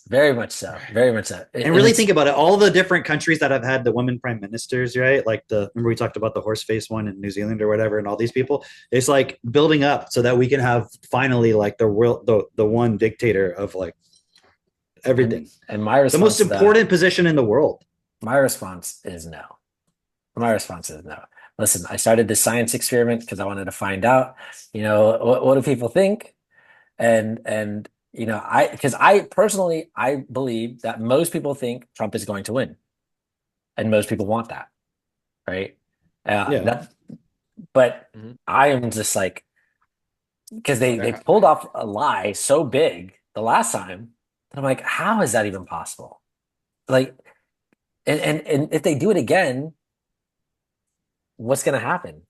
very much so, very much so. And really think about it. All the different countries that have had the women prime ministers, right? Like remember we talked about the horse face one in New Zealand or whatever, and all these people. It's like building up so that we can have finally like the one dictator of like everything. And my response, the most important position in the world. My response is no. Listen, I started this science experiment because I wanted to find out, what do people think, and. Because I personally believe that most people think Trump is going to win, and most people want that, right? But I am just like, because they pulled off a lie so big the last time that I'm like, how is that even possible? Like, and if they do it again, what's going to happen?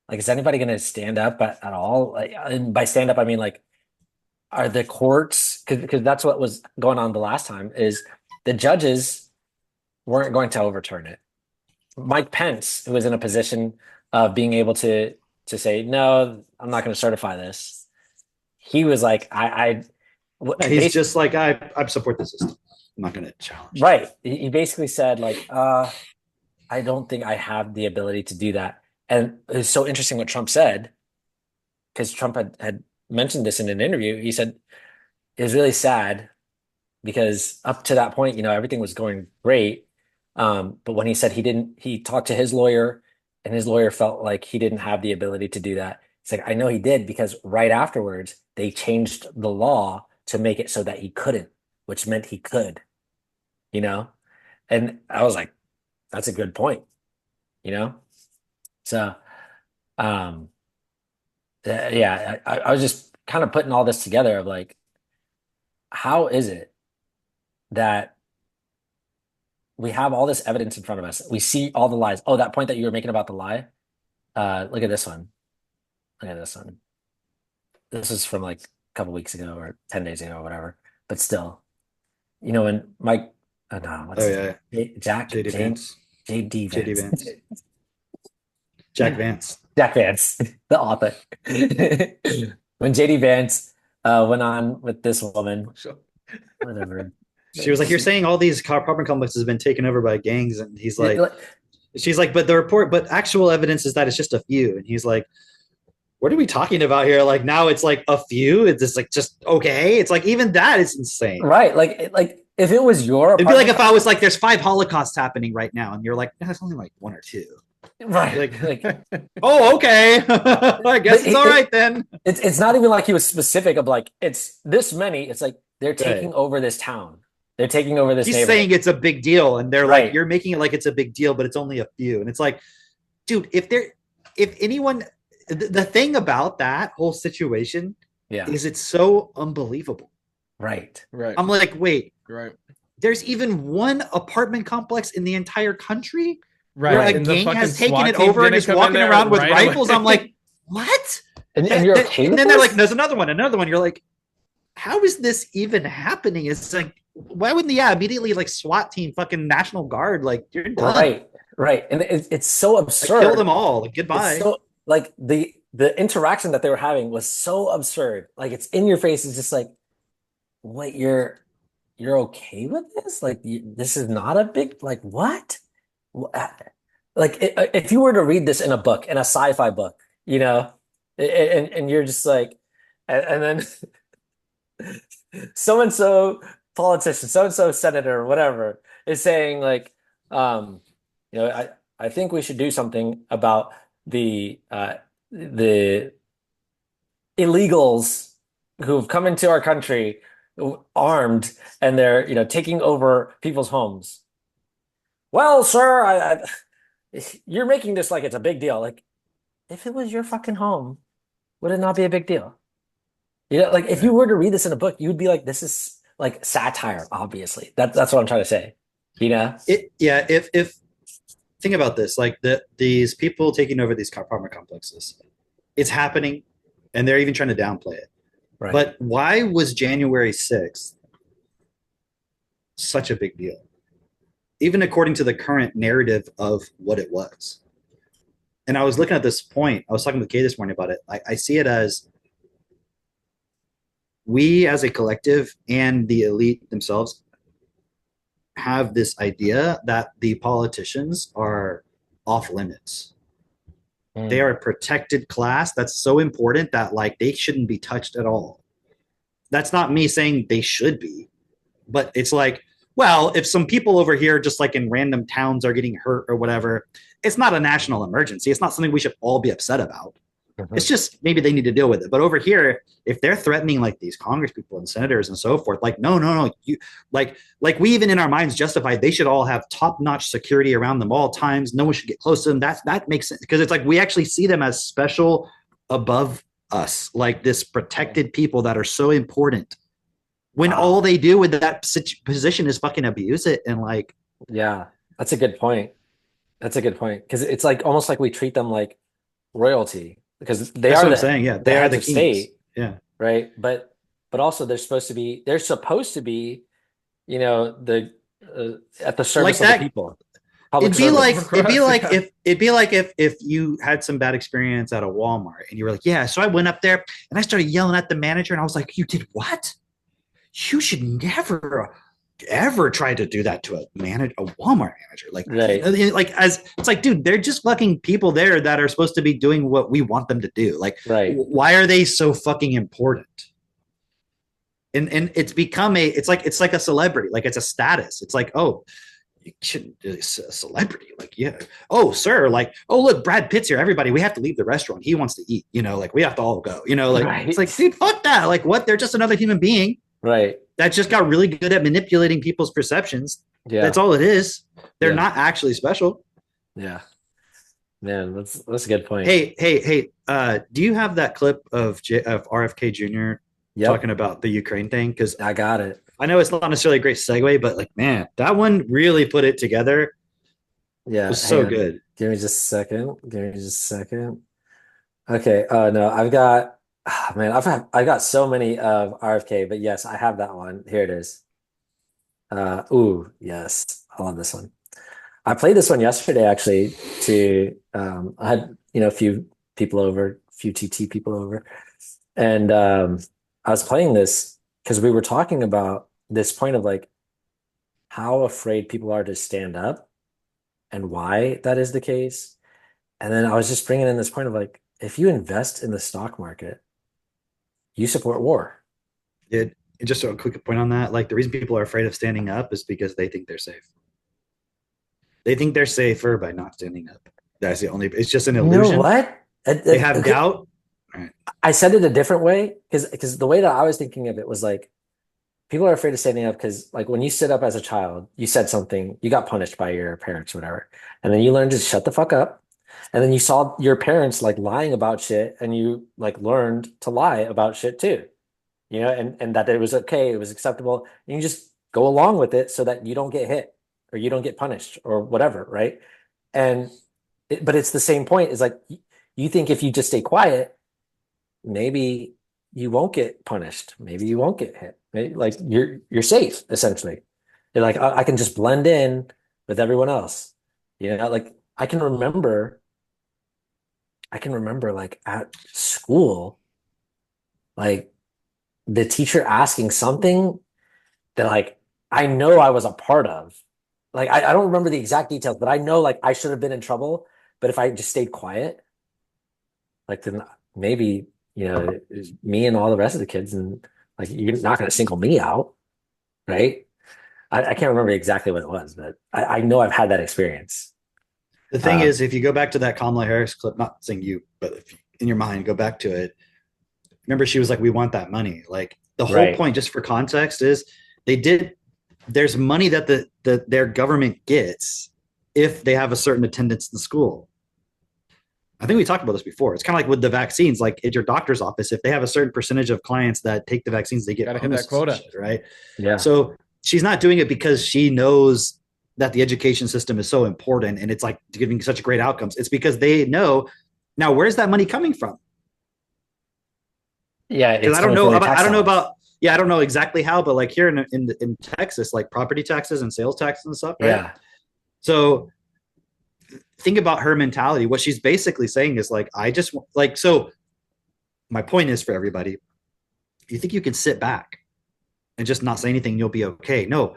Like, is anybody going to stand up at all? Like, and by stand up, I mean like. Are the courts, because that's what was going on the last time, is the judges weren't going to overturn it. Mike Pence, who was in a position of being able to say, no, I'm not going to certify this. He was like, he's just like, I support the system. I'm not going to challenge. Right. He basically said like, I don't think I have the ability to do that. And it was so interesting what Trump said, because Trump had mentioned this in an interview. He said it was really sad because up to that point, everything was going great. But when he said he talked to his lawyer and his lawyer felt like he didn't have the ability to do that. It's like, I know he did, because right afterwards they changed the law to make it so that he couldn't, which meant he could, and I was like, that's a good point, so, yeah, I was just kind of putting all this together of like, how is it that we have all this evidence in front of us? We see all the lies. Oh, that point that you were making about the lie. Look at this one. Look at this one. This is from like a couple weeks ago or 10 days ago or whatever. But still, when Mike, JD Vance. Jack Vance. Jack Vance, the author. When JD Vance went on with this woman, whatever. She was like, you're saying all these apartment complexes have been taken over by gangs, and he's like, she's like, but actual evidence is that it's just a few. And he's like, what are we talking about here? Like, now it's like a few. It's just like, just okay. It's like, even that is insane. Right. Like if it was your it'd be like if I was like, there's 5 Holocausts happening right now, and you're like, no, it's only like 1 or 2. Right. Like oh, okay. I guess it's all right then. It's not even like he was specific of like, it's this many. It's like they're taking over this town. They're taking over this He's neighborhood. saying it's a big deal, and they're like, you're making it like it's a big deal, but it's only a few. And it's like, dude, if anyone, the thing about that whole situation is it's so unbelievable. Right. I'm like, wait, right. There's even one apartment complex in the entire country where a gang has taken it over and is walking around with rifles. I'm like, what? And you're okay with then this? they're like, there's another one. You're like, how is this even happening? It's like, why wouldn't immediately like SWAT team, fucking National Guard, like you're done. Right. And it's so absurd. Kill them all. Like, goodbye. It's so, like the interaction that they were having was so absurd. Like, it's in your face. It's just like, wait, you're okay with this? Like, this is not a big, like, what? Like, if you were to read this in a book, in a sci-fi book, and you're just like, and then so-and-so politician, so-and-so senator, whatever, is saying like, I think we should do something about the illegals who've come into our country armed, and they're taking over people's homes. Well, sir, you're making this like it's a big deal. Like, if it was your fucking home, would it not be a big deal? Like if you were to read this in a book, you would be like, this is like satire, obviously. That's what I'm trying to say. If think about this, like these people taking over these apartment complexes, it's happening, and they're even trying to downplay it. Right. But why was January 6th such a big deal? Even according to the current narrative of what it was. And I was looking at this point, I was talking with Kay this morning about it. I see it as we as a collective and the elite themselves have this idea that the politicians are off limits. They are a protected class that's so important that like they shouldn't be touched at all. That's not me saying they should be, but it's like, well, if some people over here just like in random towns are getting hurt or whatever, it's not a national emergency. It's not something we should all be upset about. It's just maybe they need to deal with it. But over here, if they're threatening like these Congress people and senators and so forth, like no, you like we even in our minds justify they should all have top-notch security around them all times. No one should get close to them. That makes sense, because it's like we actually see them as special above us, like this protected people that are so important. When all they do with that position is fucking abuse it and like, yeah, that's a good point. Because it's like almost like we treat them like royalty. Because they That's are what I'm saying. Yeah, they are the kings. State, yeah, right. But also they're supposed to be, the at the service of that- the people. Public It'd be service. like if you had some bad experience at a Walmart and you were like, yeah, so I went up there and I started yelling at the manager and I was like, you did what? You should never ever try to do that to a Walmart manager. Like, right. like as it's like, dude, they're just fucking people there that are supposed to be doing what we want them to do. Like, right. Why are they so fucking important? And it's become it's like a celebrity, like it's a status. It's like, oh, you shouldn't be a celebrity. Like, yeah. Oh, sir. Like, oh, look, Brad Pitt's here. Everybody, we have to leave the restaurant. He wants to eat, like we have to all go, like, right. It's like, dude, fuck that. Like, what? They're just another human being. Right. That just got really good at manipulating people's perceptions. Yeah. That's all it is. They're not actually special. Yeah. Man, that's a good point. Hey, do you have that clip of RFK Jr. talking about the Ukraine thing? Because I got it. I know it's not necessarily a great segue, but like, man, that one really put it together. Yeah. It was so good. Give me just a second. Okay. No, I've got so many of RFK, but yes, I have that one. Here it is. Ooh, yes. I love this one. I played this one yesterday, actually, I had, a few people over, a few TT people over. And I was playing this because we were talking about this point of like how afraid people are to stand up and why that is the case. And then I was just bringing in this point of like, if you invest in the stock market, you support war. And just a quick point on that, like the reason people are afraid of standing up is because they think they're safe. They think they're safer by not standing up. That's the only. It's just an illusion. You know what? They have doubt. Right. I said it a different way because the way that I was thinking of it was like, people are afraid of standing up because like when you sit up as a child, you said something, you got punished by your parents, whatever, and then you learned to shut the fuck up, and then you saw your parents like lying about shit, and you like learned to lie about shit too, and that it was okay, it was acceptable, and you just go along with it so that you don't get hit or you don't get punished or whatever, right? But it's the same point. Is like you think if you just stay quiet, maybe you won't get punished. Maybe you won't get hit. Maybe, like you're safe essentially. You're like I can just blend in with everyone else. Like I can remember like at school, like the teacher asking something that like I know I was a part of. Like I don't remember the exact details, but I know like I should have been in trouble. But if I just stayed quiet, like then maybe it was me and all the rest of the kids, and like you're not going to single me out, right? I can't remember exactly what it was, but I know I've had that experience. The thing is, if you go back to that Kamala Harris clip, not saying you, but if you, in your mind, go back to it. Remember, she was like, "We want that money." Like the whole point, just for context, is there's money that their government gets if they have a certain attendance in the school. I think we talked about this before. It's kind of like with the vaccines, like at your doctor's office, if they have a certain percentage of clients that take the vaccines, they get gotta hit that quota, shit, right? Yeah. So she's not doing it because she knows that the education system is so important and it's like giving such great outcomes. It's because they know now where's that money coming from? Yeah, because I don't know exactly how, but like here in Texas, like property taxes and sales taxes and stuff, right? Yeah. So think about her mentality. What she's basically saying is like, so my point is for everybody, you think you can sit back and just not say anything and you'll be okay. No,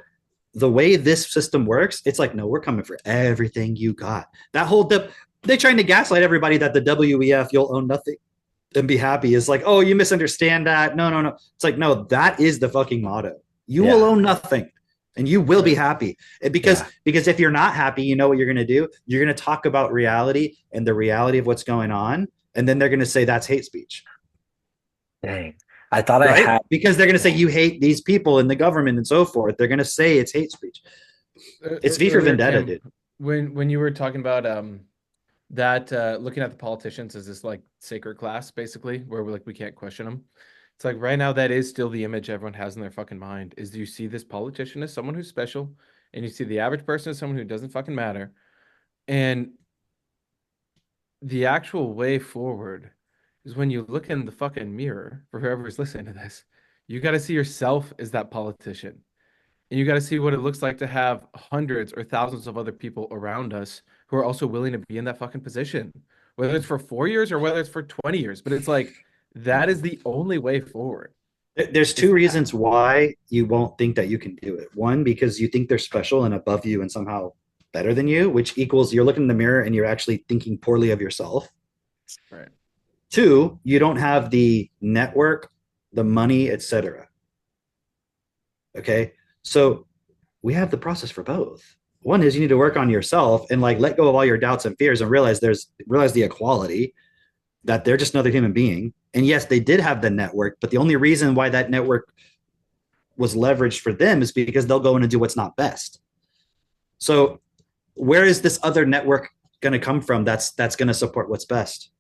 the way this system works, it's like, no, we're coming for everything you got. That whole they're trying to gaslight everybody that the WEF, you'll own nothing and be happy, is like, oh, you misunderstand that. No. It's like, no, that is the fucking motto. You will own nothing. And you will be happy because if you're not happy, you know what you're going to do? You're going to talk about reality and the reality of what's going on. And then they're going to say that's hate speech. Dang. I thought I had. Because they're going to say you hate these people in the government and so forth. They're going to say it's hate speech. It's V for Vendetta, dude. When you were talking about looking at the politicians as this like sacred class, basically, where we can't question them. It's like right now that is still the image everyone has in their fucking mind, is you see this politician as someone who's special and you see the average person as someone who doesn't fucking matter. And the actual way forward is when you look in the fucking mirror, for whoever's listening to this, you got to see yourself as that politician. And you got to see what it looks like to have hundreds or thousands of other people around us who are also willing to be in that fucking position, whether it's for 4 years or whether it's for 20 years. But it's like, that is the only way forward. There's two reasons why you won't think that you can do it. One, because you think they're special and above you and somehow better than you, which equals you're looking in the mirror and you're actually thinking poorly of yourself. Right. Two, you don't have the network, the money, etc. Okay. So we have the process for both. One is you need to work on yourself and like let go of all your doubts and fears and realize the equality, that they're just another human being. And yes, they did have the network, but the only reason why that network was leveraged for them is because they'll go in and do what's not best. So where is this other network going to come from that's going to support what's best?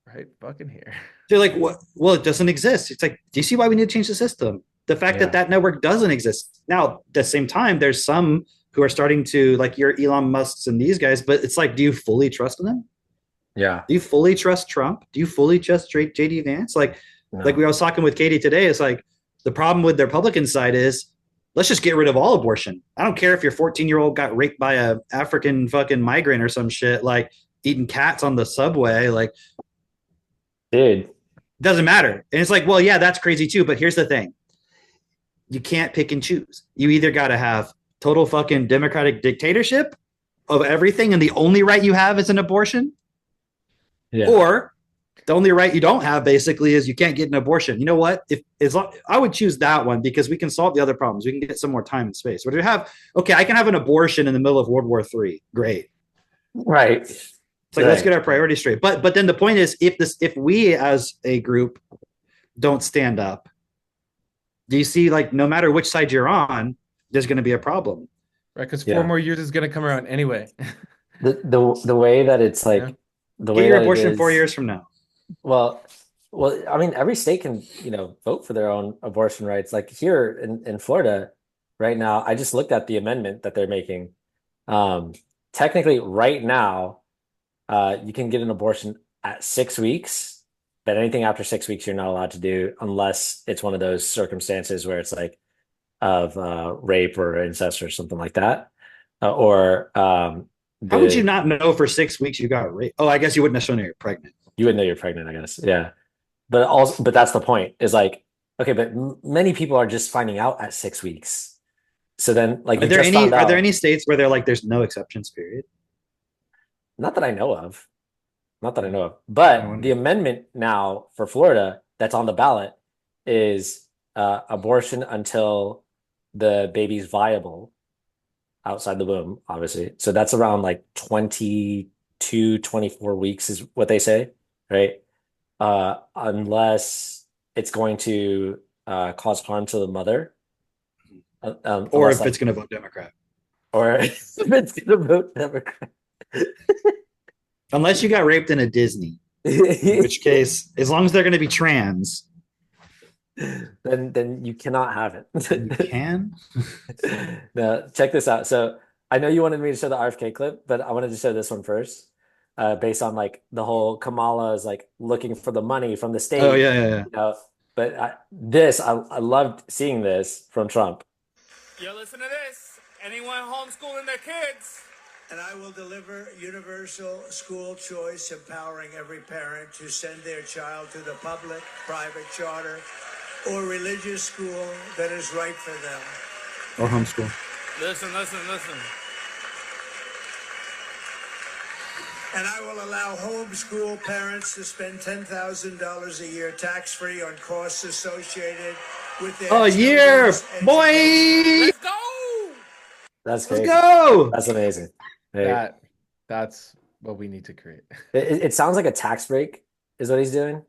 Right fucking here. They're like, what? Well, it doesn't exist. It's like, do you see why we need to change the system? The fact that network doesn't exist. Now, at the same time, there's some who are starting to, like your Elon Musks and these guys, but it's like, do you fully trust them? Yeah. Do you fully trust Trump? Do you fully trust JD Vance? Like we was talking with Katie today, it's like the problem with the Republican side is let's just get rid of all abortion. I don't care if your 14-year-old got raped by a African fucking migrant or some shit, like eating cats on the subway. Like, dude, doesn't matter. And it's like, well, yeah, that's crazy too. But here's the thing. You can't pick and choose. You either got to have total fucking democratic dictatorship of everything, and the only right you have is an abortion. Yeah. Or the only right you don't have basically is you can't get an abortion. You know what? I would choose that one because we can solve the other problems. We can get some more time and space. But I can have an abortion in the middle of World War III. Great. Right. It's like, let's get our priorities straight. But then the point is, if we as a group don't stand up, do you see, like, no matter which side you're on, there's going to be a problem. Right. Because 4 more years is going to come around anyway. The way that it's like, yeah. Get your abortion 4 years from now. Well, I mean, every state can, vote for their own abortion rights. Like here in Florida right now, I just looked at the amendment that they're making. Technically right now, you can get an abortion at 6 weeks, but anything after 6 weeks, you're not allowed to do unless it's one of those circumstances where it's like of rape or incest or something like that. How would you not know for 6 weeks you got raped? Oh, I guess you wouldn't necessarily know you're pregnant. You wouldn't know you're pregnant, I guess. Yeah. But that's the point is like, okay, but many people are just finding out at 6 weeks. So then like, are there any states where they're like, there's no exceptions period? Not that I know of. But the amendment now for Florida that's on the ballot is abortion until the baby's viable outside the womb, obviously. So that's around like 22, 24 weeks is what they say, right? Unless it's going to cause harm to the mother. Or if it's going to vote Democrat. Or if it's going to vote Democrat. Unless you got raped in a Disney, in which case, as long as they're going to be trans, then you cannot have it. You can? Now, check this out. So I know you wanted me to show the RFK clip, but I wanted to show this one first, based on like the whole Kamala is like looking for the money from the state. Oh, yeah. But I loved seeing this from Trump. Yo, listen to this. Anyone homeschooling their kids? And I will deliver universal school choice, empowering every parent to send their child to the public, private, charter, or religious school that is right for them. Or homeschool. Listen. And I will allow homeschool parents to spend $10,000 a year tax-free on costs associated with their a year, boy! Let's go! That's great. Let's go! That's amazing. Right? That's what we need to create. It sounds like a tax break is what he's doing.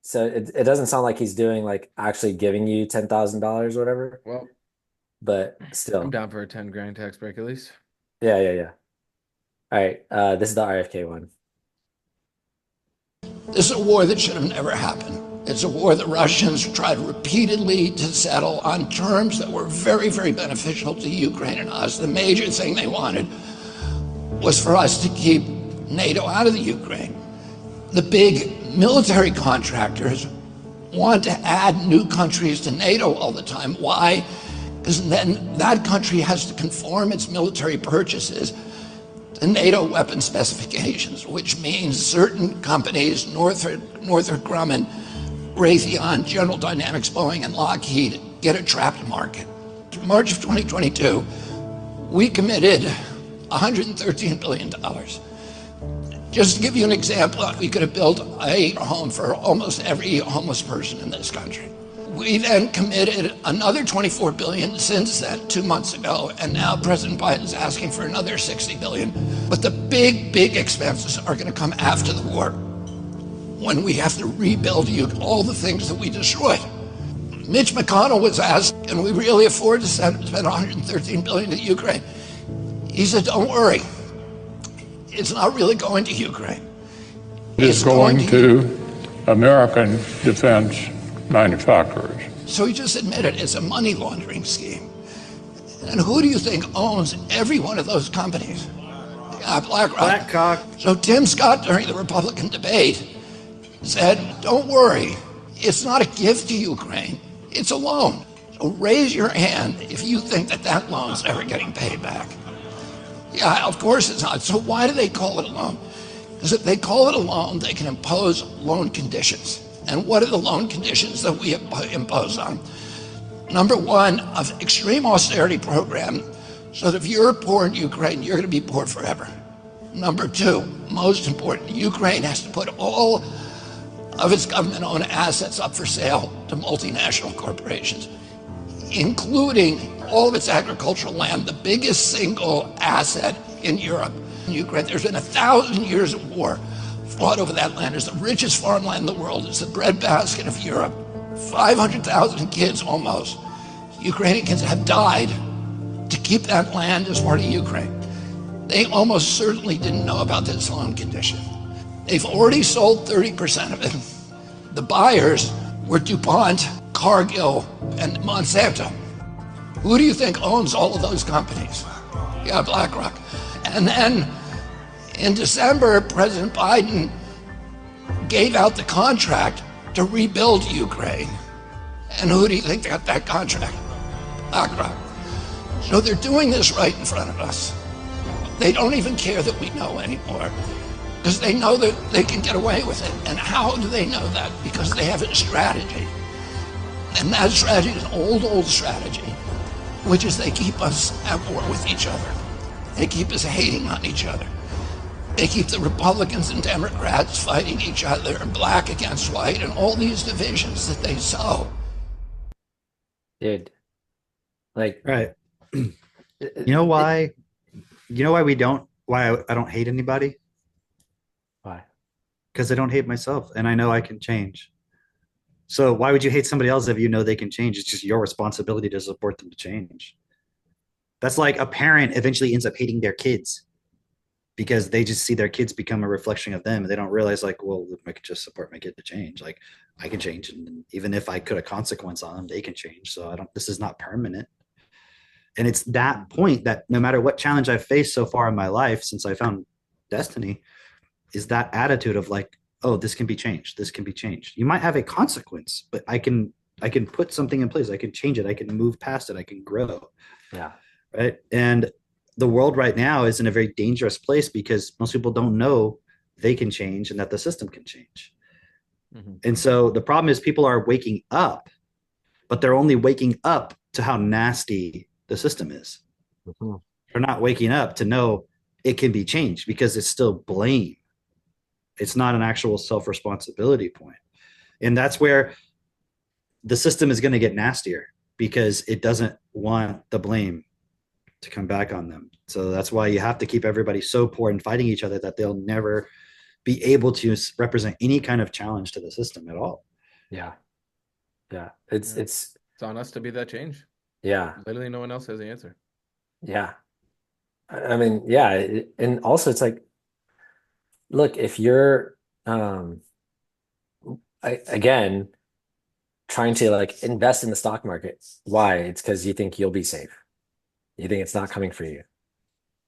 So it doesn't sound like he's doing like actually giving you $10,000 or whatever. Well, but still, I'm down for a 10 grand tax break at least. Yeah. All right, this is the RFK one. This is a war that should have never happened. It's a war that Russians tried repeatedly to settle on terms that were very, very beneficial to Ukraine and us. The major thing they wanted was for us to keep NATO out of the Ukraine. The big military contractors want to add new countries to NATO all the time. Why? because then that country has to conform its military purchases to NATO weapon specifications, which means certain companies, Northrop Grumman, Raytheon, General Dynamics, Boeing, and Lockheed, get a trapped market. In March of 2022, we committed $113 billion. Just to give you an example, we could have built a home for almost every homeless person in this country. We then committed another $24 billion since then, 2 months ago, and now President Biden's asking for another $60 billion. But the big expenses are going to come after the war, when we have to rebuild all the things that we destroyed. Mitch McConnell was asked, can we really afford to spend $113 billion to Ukraine? He said, don't worry. It's not really going to Ukraine. It's going to American defense manufacturers. So he just admitted it's a money laundering scheme. And who do you think owns every one of those companies? BlackRock. Blackhawk. So Tim Scott, during the Republican debate, said, don't worry, it's not a gift to Ukraine, it's a loan. So raise your hand if you think that loan's ever getting paid back. Yeah, of course it's not. So why do they call it a loan? Because if they call it a loan, they can impose loan conditions. And what are the loan conditions that we impose on? Number one, an extreme austerity program, so that if you're poor in Ukraine, you're going to be poor forever. Number two, most important, Ukraine has to put all of its government-owned assets up for sale to multinational corporations, including all of its agricultural land, the biggest single asset in Europe. In Ukraine, there's been 1,000 years of war fought over that land. It's the richest farmland in the world. It's the breadbasket of Europe. 500,000 kids almost, Ukrainian kids, have died to keep that land as part of Ukraine. They almost certainly didn't know about this loan condition. They've already sold 30% of it. The buyers were DuPont, Cargill, and Monsanto. Who do you think owns all of those companies? Yeah, BlackRock. And then in December, President Biden gave out the contract to rebuild Ukraine. And who do you think got that contract? BlackRock. So they're doing this right in front of us. They don't even care that we know anymore, because they know that they can get away with it. And how do they know that? Because they have a strategy. And that strategy is an old strategy, which is they keep us at war with each other. They keep us hating on each other. They keep the Republicans and Democrats fighting each other, and black against white, and all these divisions that they sow. Dude, like, right. You know why? You know why why I don't hate anybody? Why? Because I don't hate myself, and I know I can change. So why would you hate somebody else if you know they can change? It's just your responsibility to support them to change. That's like a parent eventually ends up hating their kids because they just see their kids become a reflection of them, and they don't realize, like, well, I could just support my kid to change. Like, I can change, and even if I put a consequence on them, they can change. So this is not permanent. And it's that point that no matter what challenge I've faced so far in my life since I found Destiny, is that attitude of like, oh, this can be changed. This can be changed. You might have a consequence, but I can put something in place. I can change it. I can move past it. I can grow. Yeah. Right. And the world right now is in a very dangerous place because most people don't know they can change and that the system can change. Mm-hmm. And so the problem is people are waking up, but they're only waking up to how nasty the system is. Mm-hmm. They're not waking up to know it can be changed because it's still blame. It's not an actual self-responsibility point. And that's where the system is going to get nastier because it doesn't want the blame to come back on them. So that's why you have to keep everybody so poor and fighting each other that they'll never be able to represent any kind of challenge to the system at all. Yeah. Yeah. It's on us to be that change. Yeah. Literally no one else has the answer. Yeah. I mean, yeah. And also it's like, look, if you're, again, trying to like invest in the stock market, why? It's because you think you'll be safe. You think it's not coming for you.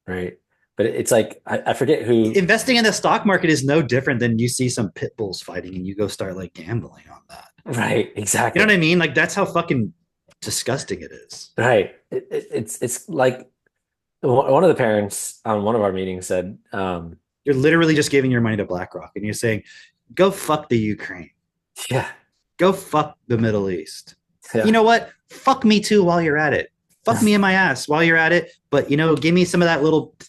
Right. But it's like, I forget who. Investing in the stock market is no different than you see some pit bulls fighting and you go start like gambling on that. Right. Exactly. You know what I mean? Like that's how fucking disgusting it is. Right. It's like one of the parents on one of our meetings said, you're literally just giving your money to BlackRock and you're saying, go fuck the Ukraine. Yeah. Go fuck the Middle East. Yeah. You know what? Fuck me too while you're at it. Fuck me in my ass while you're at it. But, give me some of that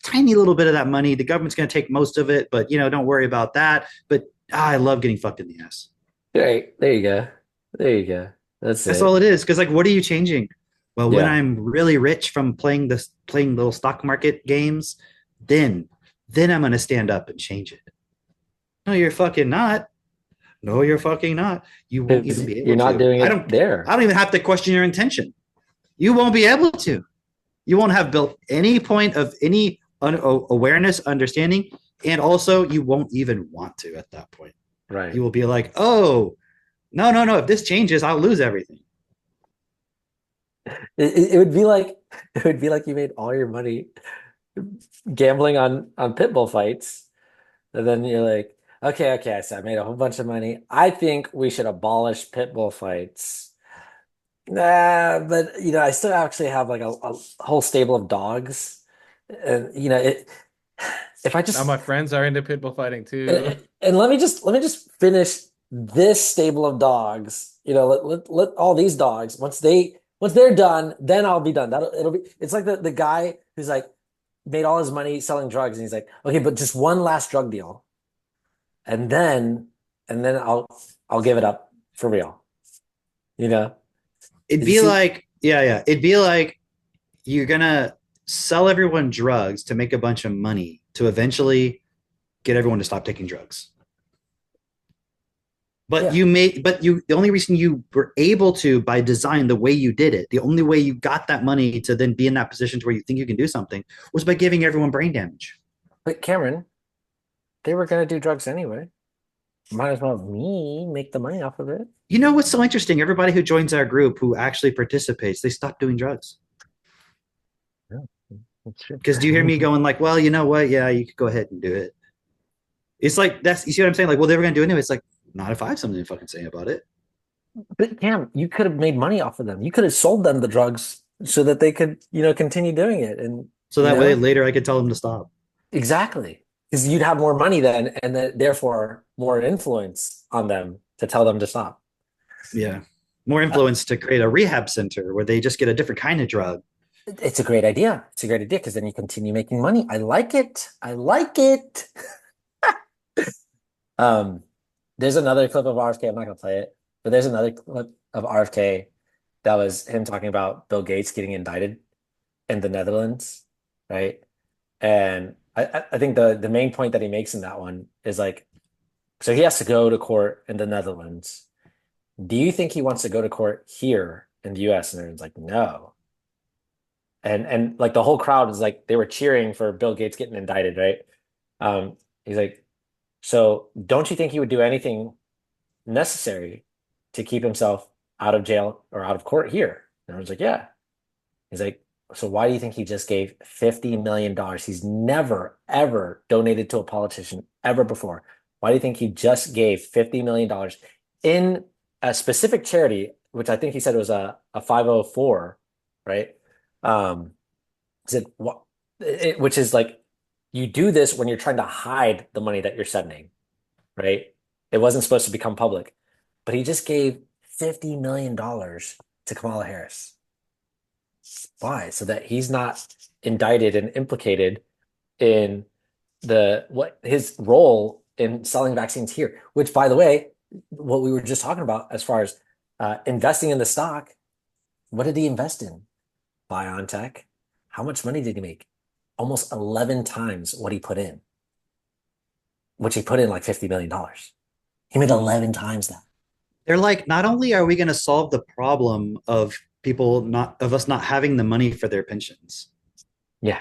tiny little bit of that money. The government's going to take most of it, but, don't worry about that. But I love getting fucked in the ass. Right. There you go. There you go. That's all it is. Because, what are you changing? Well, when Yeah. I'm really rich from playing little stock market games, then I'm going to stand up and change it. No, you're fucking not. No, you're fucking not. You won't even be able to. You're not doing it there. I don't even have to question your intention. You won't be able to. You won't have built any point of any awareness, understanding, and also you won't even want to at that point. Right. You will be like, oh, no. If this changes, I'll lose everything. It would be like you made all your money gambling on pit bull fights, and then you're like, okay, so I made a whole bunch of money. I think we should abolish pit bull fights. Nah, but I still actually have like a whole stable of dogs, and if I just Now my friends are into pit bull fighting too. and let me just finish this stable of dogs. Let all these dogs once they're done, then I'll be done. It's like the guy who's like made all his money selling drugs, and he's like, okay, but just one last drug deal, and then I'll give it up for real. It'd be like, yeah. It'd be like you're gonna sell everyone drugs to make a bunch of money to eventually get everyone to stop taking drugs. But the only reason you were able to, by design, the way you did it, the only way you got that money to then be in that position to where you think you can do something was by giving everyone brain damage. But Cameron, they were gonna do drugs anyway. Might as well me make the money off of it. You know what's so interesting? Everybody who joins our group who actually participates, they stop doing drugs. Yeah, that's true. Because do you hear me going like, well, you know what? Yeah, you could go ahead and do it. It's like, you see what I'm saying? Like, well, they were going to do it anyway. It's like, not if I have something to fucking say about it. But Cam, you could have made money off of them. You could have sold them the drugs so that they could, continue doing it. And so that way later I could tell them to stop. Exactly. Because you'd have more money then, and then therefore more influence on them to tell them to stop. Yeah. More influence to create a rehab center where they just get a different kind of drug. It's a great idea. It's a great idea because then you continue making money. I like it. There's another clip of RFK. I'm not going to play it, but there's another clip of RFK that was him talking about Bill Gates getting indicted in the Netherlands, right? And I think the main point that he makes in that one is like, so he has to go to court in the Netherlands. Do you think he wants to go to court here in the US? And everyone's like, no. And like the whole crowd is like, they were cheering for Bill Gates getting indicted, right? He's like, so don't you think he would do anything necessary to keep himself out of jail or out of court here? And everyone's like, yeah. He's like, so why do you think he just gave $50 million? He's never, ever donated to a politician ever before. Why do you think he just gave $50 million in a specific charity, which I think he said was a 504, right? Which is like, you do this when you're trying to hide the money that you're sending, right? It wasn't supposed to become public, but he just gave $50 million to Kamala Harris. Why? So that he's not indicted and implicated in his role in selling vaccines here, which, by the way, what we were just talking about as far as investing in the stock, what did he invest in? BioNTech. How much money did he make? Almost 11 times what he put in, which he put in like $50 million. He made 11 times that. They're like, not only are we going to solve the problem of us not having the money for their pensions. Yeah.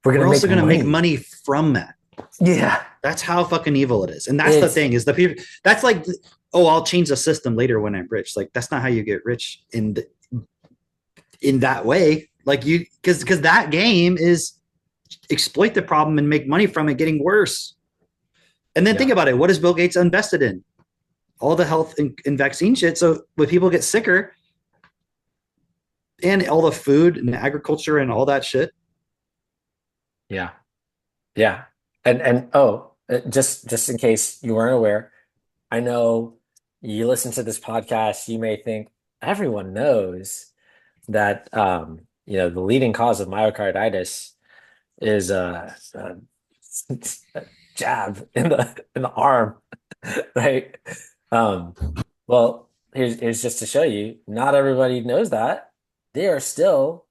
We're also going to make money from that. Yeah. That's how fucking evil it is. And that's the thing is the people, that's like, oh, I'll change the system later when I'm rich. Like, that's not how you get rich in that way. Like because that game is exploit the problem and make money from it getting worse. And then think about it. What is Bill Gates invested in? All the health and vaccine shit. So when people get sicker, and all the food and agriculture and all that shit. Yeah. Yeah. And just in case you weren't aware, I know you listen to this podcast, you may think everyone knows that the leading cause of myocarditis is a jab in the arm, right? Well, here's just to show you, not everybody knows that. They are still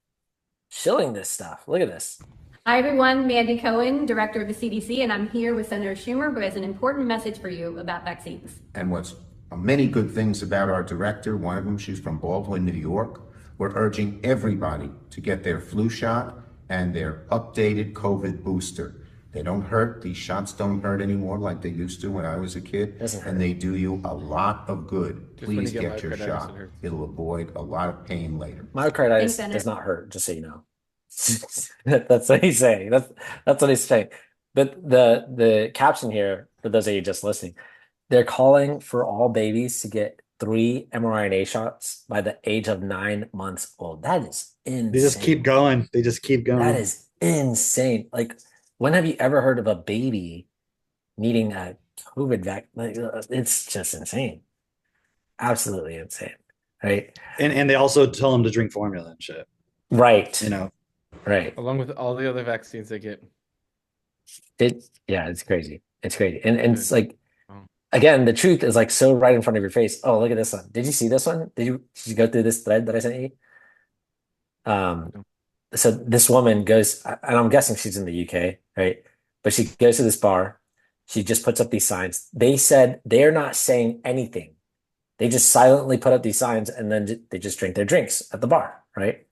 shilling this stuff. Look at this. Hi, everyone. Mandy Cohen, director of the CDC, and I'm here with Senator Schumer, who has an important message for you about vaccines. And what's many good things about our director, one of them, she's from Baldwin, New York. We're urging everybody to get their flu shot and their updated COVID booster. They don't hurt. These shots don't hurt anymore like they used to when I was a kid. And they do you a lot of good. Please get your shot. It'll avoid a lot of pain later. Myocarditis does not hurt, just so you know. That's what he's saying. That's what he's saying. But the caption here, for those of you just listening, they're calling for all babies to get 3 mRNA shots by the age of 9 months old. That is insane. They just keep going. They just keep going. That is insane. Like, when have you ever heard of a baby needing a COVID vaccine? Like, it's just insane. Absolutely insane. Right. And they also tell them to drink formula and shit. Right. You know. Right. Along with all the other vaccines they get. It's crazy. It's crazy. And it's like, again, the truth is like so right in front of your face. Oh, look at this one. Did you see this one? Did you go through this thread that I sent you? So this woman goes, and I'm guessing she's in the UK, right? But she goes to this bar. She just puts up these signs. They said they're not saying anything. They just silently put up these signs and then they just drink their drinks at the bar, right?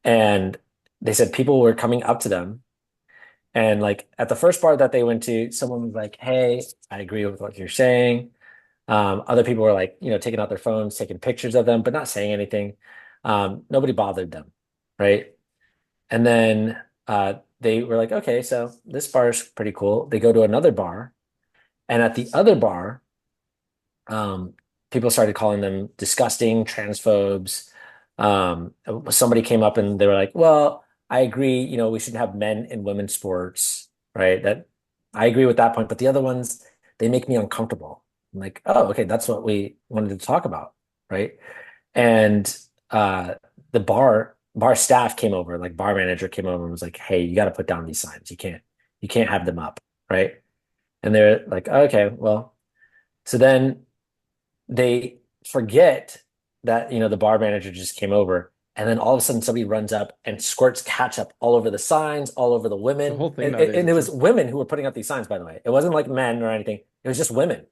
And they said people were coming up to them. And like at the first bar that they went to, someone was like, "Hey, I agree with what you're saying." Other people were like, taking out their phones, taking pictures of them, but not saying anything. Nobody bothered them, right? And then they were like, "Okay, so this bar is pretty cool." They go to another bar, and at the other bar, people started calling them disgusting, transphobes. Somebody came up and they were like, "Well, I agree, we should have men in women's sports," right? That I agree with that point, but the other ones, they make me uncomfortable. I'm like, "Oh, okay, that's what we wanted to talk about," right? And the bar staff came over, like bar manager came over and was like, "Hey, you got to put down these signs. You can't have them up," right? And they're like, "Okay, well," so then they forget that the bar manager just came over. And then all of a sudden somebody runs up and squirts ketchup all over the signs, all over the women. The whole thing and it was women who were putting up these signs, by the way. It wasn't like men or anything. It was just women,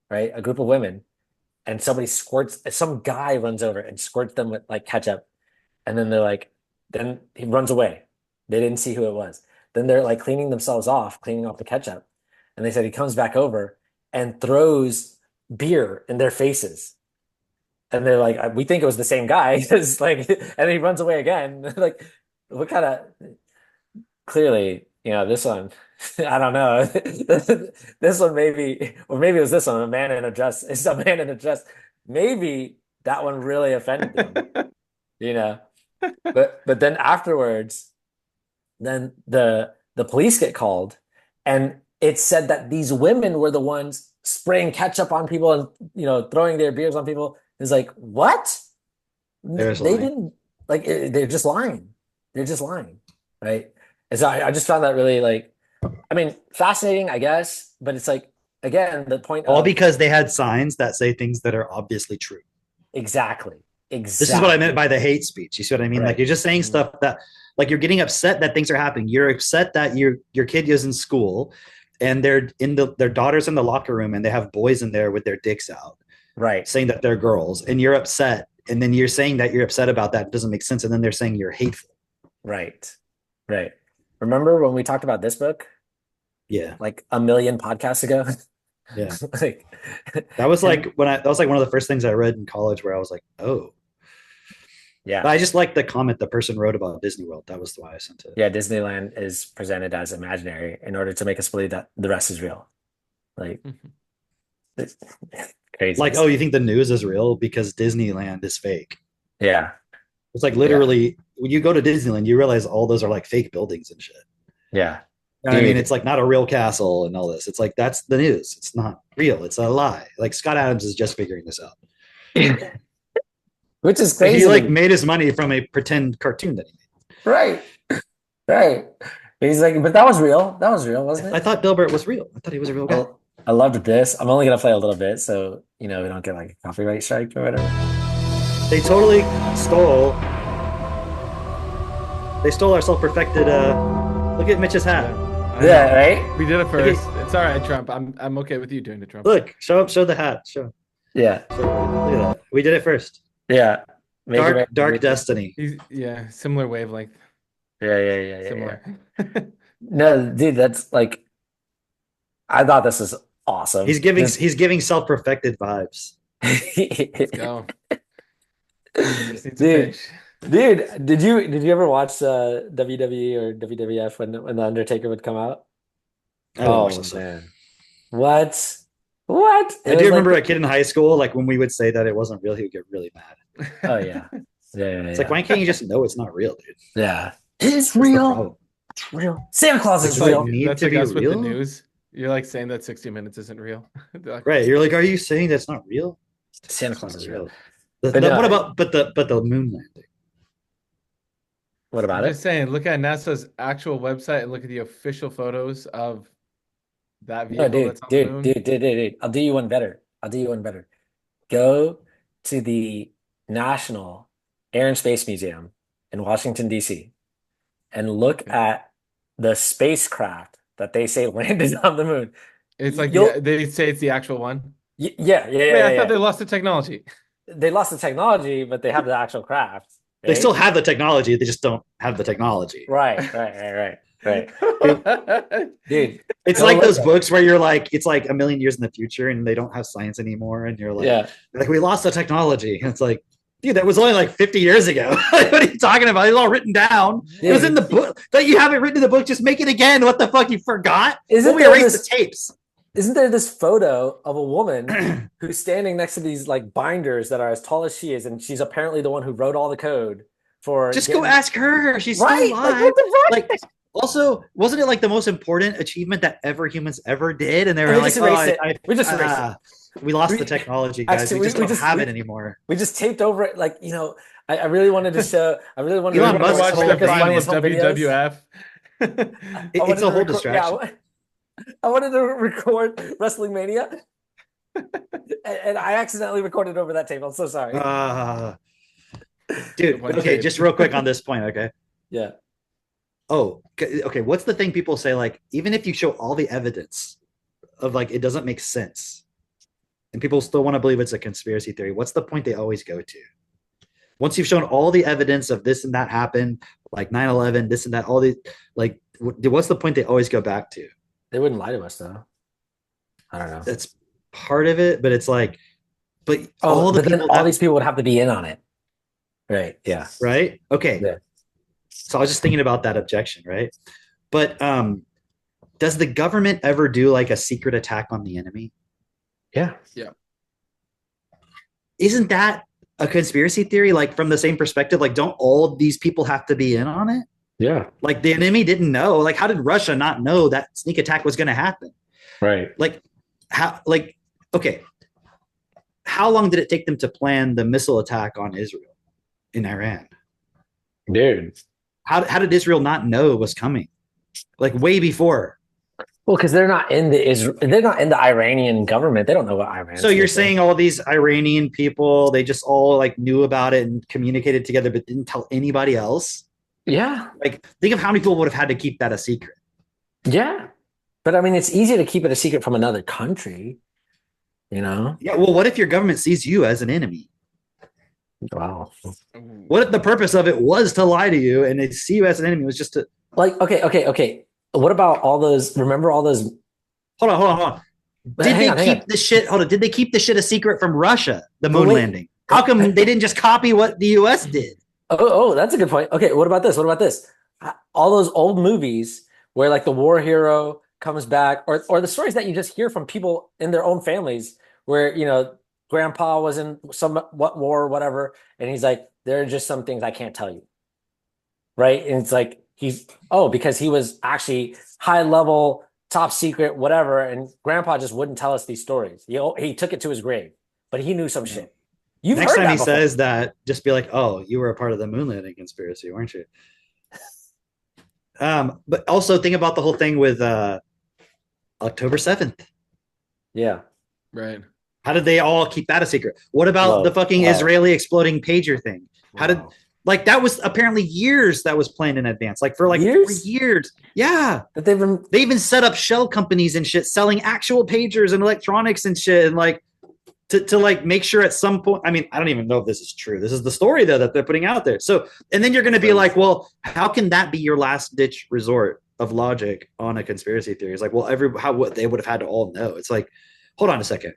right? A group of women. And some guy runs over and squirts them with like ketchup. And then then he runs away. They didn't see who it was. Then they're like cleaning off the ketchup. And they said he comes back over and throws beer in their faces. And they're like, "We think it was the same guy." It's like, and then he runs away again. Like, what kind of, clearly, this one, I don't know. This one maybe, or maybe it was this one, a man in a dress. It's a man in a dress. Maybe that one really offended them, But then afterwards, then the police get called, and it said that these women were the ones spraying ketchup on people and, throwing their beers on people. It's like, what? They didn't, like, they're just lying. They're just lying, right? And so I just found that really, fascinating, I guess. But it's like, again, the point all because they had signs that say things that are obviously true. Exactly. This is what I meant by the hate speech. You see what I mean? Right. Like, you're just saying stuff that, like, you're getting upset that things are happening. You're upset that your kid is in school and their daughter's in the locker room and they have boys in there with their dicks out. Right. Saying that they're girls, and you're upset. And then you're saying that you're upset about that. It doesn't make sense. And then they're saying you're hateful. Right. Right. Remember when we talked about this book? Yeah. Like a million podcasts ago? Yeah. That was like that was like one of the first things I read in college where I was like, oh. Yeah. But I just like the comment the person wrote about Disney World. That was why I sent it. Yeah, Disneyland is presented as imaginary in order to make us believe that the rest is real. Like, it's crazy. Like, oh, you think the news is real because Disneyland is fake? Yeah. It's like literally when you go to Disneyland, you realize all those are like fake buildings and shit. Yeah. You know what I mean, it's like not a real castle and all this. It's like that's the news. It's not real. It's a lie. Like Scott Adams is just figuring this out. Which is crazy. He like made his money from a pretend cartoon that he made. Right. Right. He's like, but that was real. That was real, wasn't it? I thought Dilbert was real. I thought he was a real guy. Well, I loved this. I'm only gonna play a little bit, so we don't get like a copyright strike or whatever. They totally stole. They stole our self-perfected. Look at Mitch's hat. Yeah, right. We did it first. It's all right, Trump. I'm okay with you doing the Trump. Look, show the hat. Show. Yeah. Look at that. We did it first. Yeah. Dark Destiny. Similar wavelength. Yeah. Similar. No, dude, that's like. I thought this was awesome. He's giving self-perfected vibes. Let's go. Dude, did you ever watch WWE or WWF when the Undertaker would come out? Oh man, what? I do remember a kid in high school, like when we would say that it wasn't real, he would get really mad. Oh yeah. It's like, why can't you just know it's not real, dude? Yeah, it's real. It's real. Santa Claus is real. That's like us with the news. You're like saying that 60 Minutes isn't real. Like, right? You're like, are you saying that's not real? Santa Claus is real. What about the moon landing? What about I'm just saying, look at NASA's actual website and look at the official photos of that vehicle. That's on the moon. Dude. I'll do you one better. Go to the National Air and Space Museum in Washington, D.C. and look at the spacecraft that they say landed on the moon. It's like they say it's the actual one. Yeah. I thought they lost the technology. They lost the technology, but they have the actual craft. Right? They still have the technology. They just don't have the technology. Right. Dude, it's like those books where you're like, it's like a million years in the future and they don't have science anymore. And you're like, we lost the technology. And it's like, dude, that was only like 50 years ago. What are you talking about? It's all written down. It was in the book. That you have it written in the book. Just make it again. What the fuck? You forgot? Isn't we erase the tapes? Isn't there this photo of a woman who's standing next to these like binders that are as tall as she is, and she's apparently the one who wrote all the code for. Just go ask her. She's still alive. Like, also, wasn't it like the most important achievement that humans ever did? And they were like, we just erased it. We lost the technology, guys. Actually, we just don't have it anymore. We just taped over it. Like, I really wanted to show. I really wanted Elon to Musk watch the final of WWF. It's a whole distraction. I wanted to record Wrestling Mania, and I accidentally recorded over that tape. I'm so sorry. Dude, okay, just real quick on this point, okay? Yeah. Oh, okay. What's the thing people say? Like, even if you show all the evidence of like it doesn't make sense, and people still want to believe it's a conspiracy theory, what's the point they always go to? Once you've shown all the evidence of this and that happened, like 9/11, this and that, all the like, what's the point they always go back to? They wouldn't lie to us, though. I don't know. That's part of it, but it's like, all these people would have to be in on it, right? Yeah. Right. Okay. Yeah. So I was just thinking about that objection, right? But does the government ever do like a secret attack on the enemy? Yeah. Isn't that a conspiracy theory? Like from the same perspective, like don't all these people have to be in on it? Yeah. Like the enemy didn't know. Like how did Russia not know that sneak attack was going to happen? Right. Like how? Like okay. How long did it take them to plan the missile attack on Israel in Iran? Dude. How did Israel not know it was coming? Like way before. Well, because they're not in the Iranian government. They don't know what Iran. So you're saying all these Iranian people, they just all like knew about it and communicated together, but didn't tell anybody else? Yeah. Like think of how many people would have had to keep that a secret. Yeah. But I mean, it's easy to keep it a secret from another country, Yeah. Well, what if your government sees you as an enemy? Wow. What if the purpose of it was to lie to you and they see you as an enemy? It was just to okay. What about all those? Remember all those? Hold on. Did they keep the shit? Hold on. Did they keep the shit a secret from Russia? The moon landing. How come they didn't just copy what the U.S. did? Oh, that's a good point. Okay, what about this? All those old movies where like the war hero comes back, or the stories that you just hear from people in their own families, where grandpa was in what war or whatever, and he's like, there are just some things I can't tell you, right? And it's like because he was actually high level, top secret, whatever, and grandpa just wouldn't tell us these stories. He took it to his grave, but he knew some shit. You've Next heard time that he before. says that, just be like, "Oh, you were a part of the moon landing conspiracy, weren't you?" But also think about the whole thing with October 7th. Yeah. Right. How did they all keep that a secret? What about the fucking Israeli exploding pager thing? How did that was apparently years that was planned in advance, like for like years. Yeah. But they even set up shell companies and shit selling actual pagers and electronics and shit, and like to like make sure at some point. I mean, I don't even know if this is true. This is the story though that they're putting out there. So, and then you're going to be like, well, how can that be your last ditch resort of logic on a conspiracy theory? It's like, well, what they would have had to all know. It's like, hold on a second.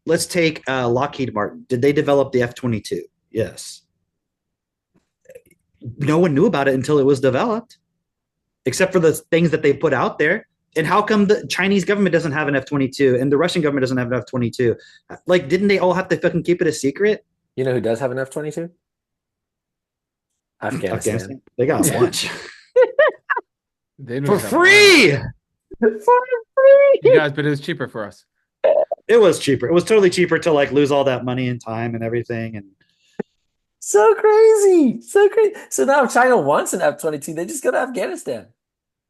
Let's take Lockheed Martin. Did they develop the F-22? Yes. No one knew about it until it was developed, except for the things that they put out there. And how come the Chinese government doesn't have an F-22 and the Russian government doesn't have an F-22? Like, didn't they all have to fucking keep it a secret? You know who does have an F-22? Afghanistan. They got lunch. For free! For free! You guys, but it was cheaper for us. It was cheaper. It was totally cheaper to like lose all that money and time and everything. And so crazy. So now if China wants an F-22, they just go to Afghanistan.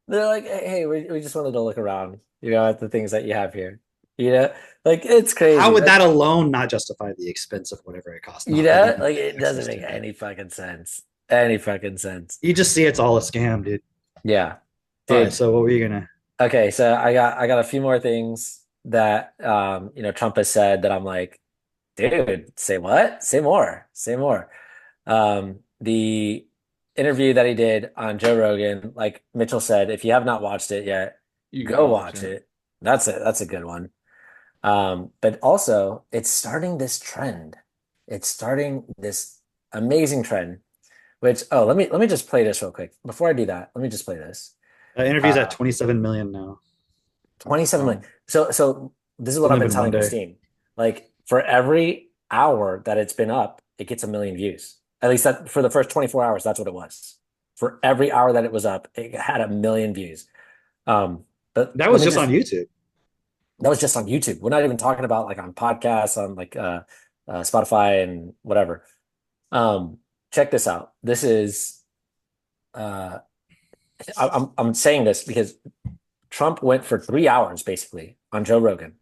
They're like, hey, we just wanted to look around, at the things that you have here. Like it's crazy. How would that alone not justify the expense of whatever it costs? Like it doesn't make any fucking sense. You just see it's all a scam, dude. Yeah. Dude. All right, so what were you gonna? Okay, so I got a few more things that Trump has said that I'm like, dude, say what? Say more. The interview that he did on Joe Rogan, like Mitchell said, if you have not watched it yet, you go watch it. That's a good one. But also it's starting this trend. It's starting this amazing trend, which let me just play this real quick. Before I do that, let me just play this. Interview's at 27 million now. 27 million. So this is what I've been telling Christine. Like for every hour that it's been up, it gets 1 million views. At least that for the first 24 hours, that's what it was. For every hour that it was up, it had 1 million views. But that was just on YouTube. That was just on YouTube. We're not even talking about like on podcasts, on like Spotify and whatever. Check this out. This is I'm saying this because Trump went for 3 hours basically on Joe Rogan.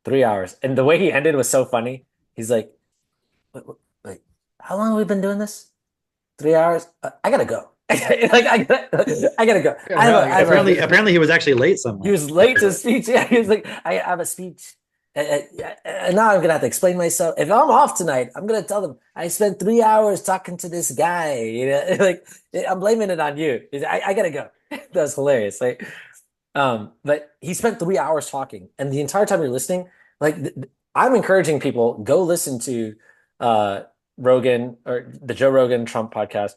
3 hours. And the way he ended was so funny. He's like, wait, how long have we been doing this? 3 hours? I gotta go. I gotta go. Apparently he was actually late somewhere. He was late to speech. Yeah, he was like, I have a speech. And now I'm gonna have to explain myself. If I'm off tonight, I'm gonna tell them I spent 3 hours talking to this guy. Like I'm blaming it on you. I gotta go. That's hilarious. Like, but he spent 3 hours talking, and the entire time you're listening, like I'm encouraging people go listen to Rogan or the Joe Rogan Trump podcast.